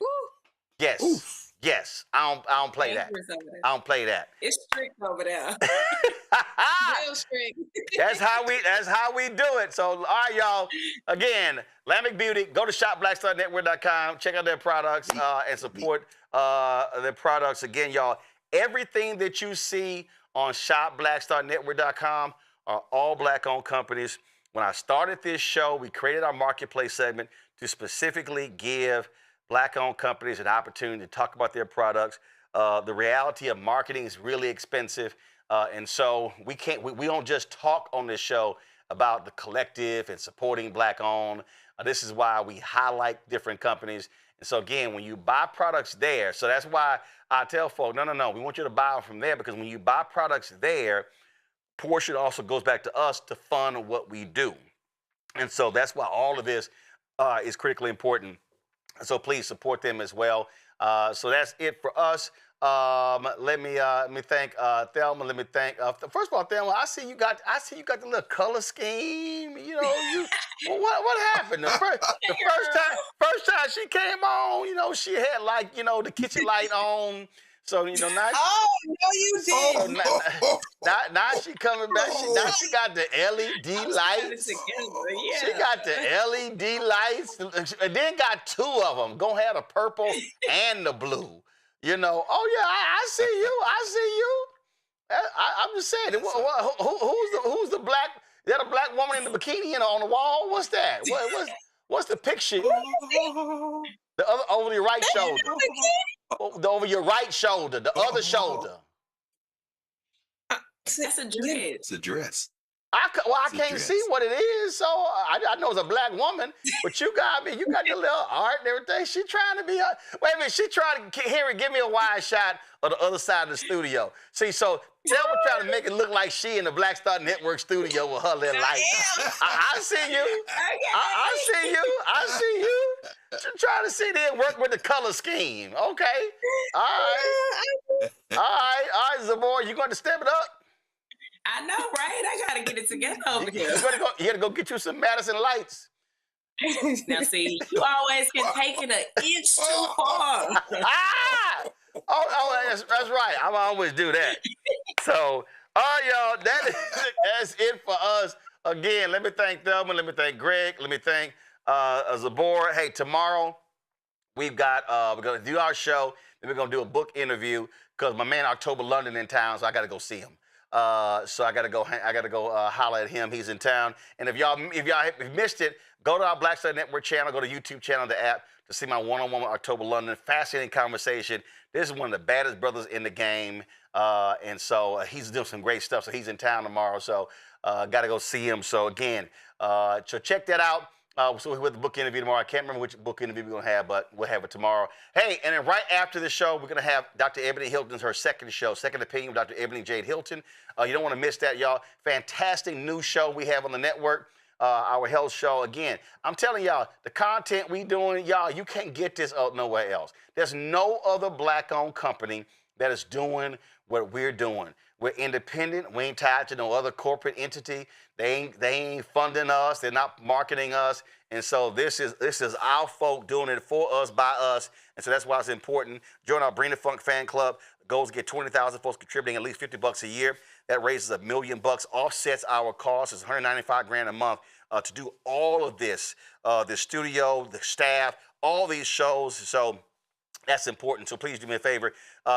Woo. Yes. Oof. Yes. I don't play that. I don't play that. It's strict over there. Real strict. That's how we do it. So all right, y'all. Again, Lambic Beauty, go to shopblackstarnetwork.com, check out their products and support their products. Again, y'all, everything that you see on shopblackstarnetwork.com are all Black-owned companies. When I started this show, we created our marketplace segment to specifically give Black-owned companies an opportunity to talk about their products. The reality of marketing is really expensive, and so we don't just talk on this show about the collective and supporting Black-owned. This is why we highlight different companies. And so again, when you buy products there, so that's why I tell folks, no, we want you to buy them from there, because when you buy products there, portion also goes back to us to fund what we do. And so that's why all of this is critically important. So please support them as well. So that's it for us. Let me thank Thelma. Let me thank first of all, Thelma. I see you got the little color scheme. You know, what happened? The first time she came on, she had the kitchen light on. So now. Oh no, you did. Now she coming back. Now she got the LED lights. Yeah. She got the LED lights, and then got two of them. Gonna have the purple and the blue. Oh yeah, I see you. I'm just saying. Who's the black? Is that a black woman in the bikini on the wall? What's that? What's the picture? The other over your right shoulder. Over your right shoulder, the other shoulder. That's a dress. It's a dress. I can't see what it is, so I know it's a black woman, but you got the little art and everything. She trying to be wait a minute, she trying to give me a wide shot of the other side of the studio. See, so Thelma trying to make it look like she in the Black Star Network studio with her little lights. I see you. I see you. Trying to sit there and work with the color scheme. Okay. All right, Zamora, you going to step it up? I know, right? I gotta get it together over here. You gotta go get you some Madison lights. Now, see, you always can take it an inch too far. That's right. I always do that. So, all right, y'all, that's it for us. Again, let me thank Thelma, let me thank Greg, let me thank Zabor. Hey, tomorrow we're gonna do our show, then we're gonna do a book interview because my man October London in town, so I gotta go see him. So I gotta go holler at him. He's in town. And if y'all missed it, go to our Black Star Network channel, go to YouTube channel, the app, to see my one-on-one with October London. Fascinating conversation. This is one of the baddest brothers in the game. And so he's doing some great stuff. So he's in town tomorrow. So gotta go see him. So again, so check that out. So with the book interview tomorrow. I can't remember which book interview we're going to have, but we'll have it tomorrow. Hey, and then right after the show, we're going to have Dr. Ebony Hilton's her second show, Second Opinion with Dr. Ebony Jade Hilton. You don't want to miss that, y'all. Fantastic new show we have on the network, our health show. Again, I'm telling y'all, the content we doing, y'all, you can't get this nowhere else. There's no other Black-owned company that is doing what we're doing. We're independent. We ain't tied to no other corporate entity. They ain't funding us. They're not marketing us. And so this is our folk doing it for us, by us. And so that's why it's important. Join our Bring the Funk fan club. The goal is to get 20,000 folks contributing at least $50 a year. That raises $1 million, offsets our costs. It's $195,000 a month to do all of this. The studio, the staff, all these shows. So that's important. So please do me a favor.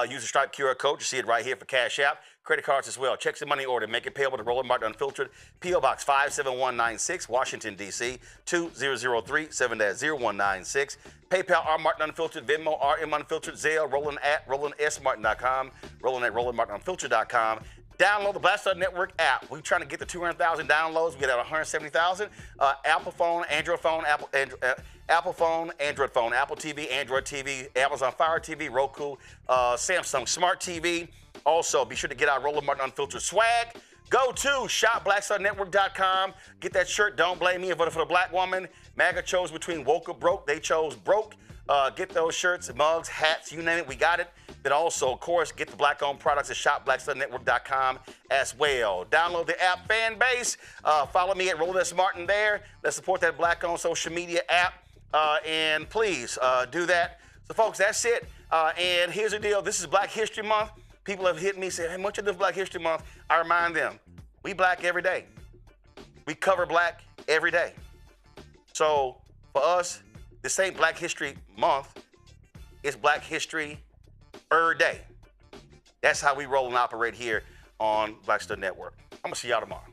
Use the Stripe QR code. You see it right here for Cash App. Credit cards as well. Checks and money order. Make it payable to Roland Martin Unfiltered. P.O. Box 57196, Washington, D.C. 2003 7-0196. PayPal R Martin Unfiltered. Venmo RM Unfiltered. Zelle Roland at RolandSMartin.com. Roland at RolandMartinUnfiltered.com. Download the Black Star Network app. We're trying to get to 200,000 downloads. We get at 170,000. Apple phone, Android phone, Apple phone, Android phone, Apple TV, Android TV, Amazon Fire TV, Roku, Samsung Smart TV. Also, be sure to get our Roland Martin Unfiltered swag. Go to shopblackstarnetwork.com. Get that shirt. Don't blame me. I voted for the black woman. MAGA chose between woke or broke. They chose broke. Get those shirts, mugs, hats, you name it. We got it. Then also, of course, get the black-owned products at shopblackstarnetwork.com as well. Download the app fan base. Follow me at Roland S. Martin there. Let's support that black-owned social media app. And please do that. So, folks, that's it. And here's the deal. This is Black History Month. People have hit me and said, hey, much of this Black History Month. I remind them, we black every day. We cover black every day. So, for us, this ain't Black History Month. It's Black History Day. That's how we roll and operate here on Black Star Network. I'm going to see y'all tomorrow.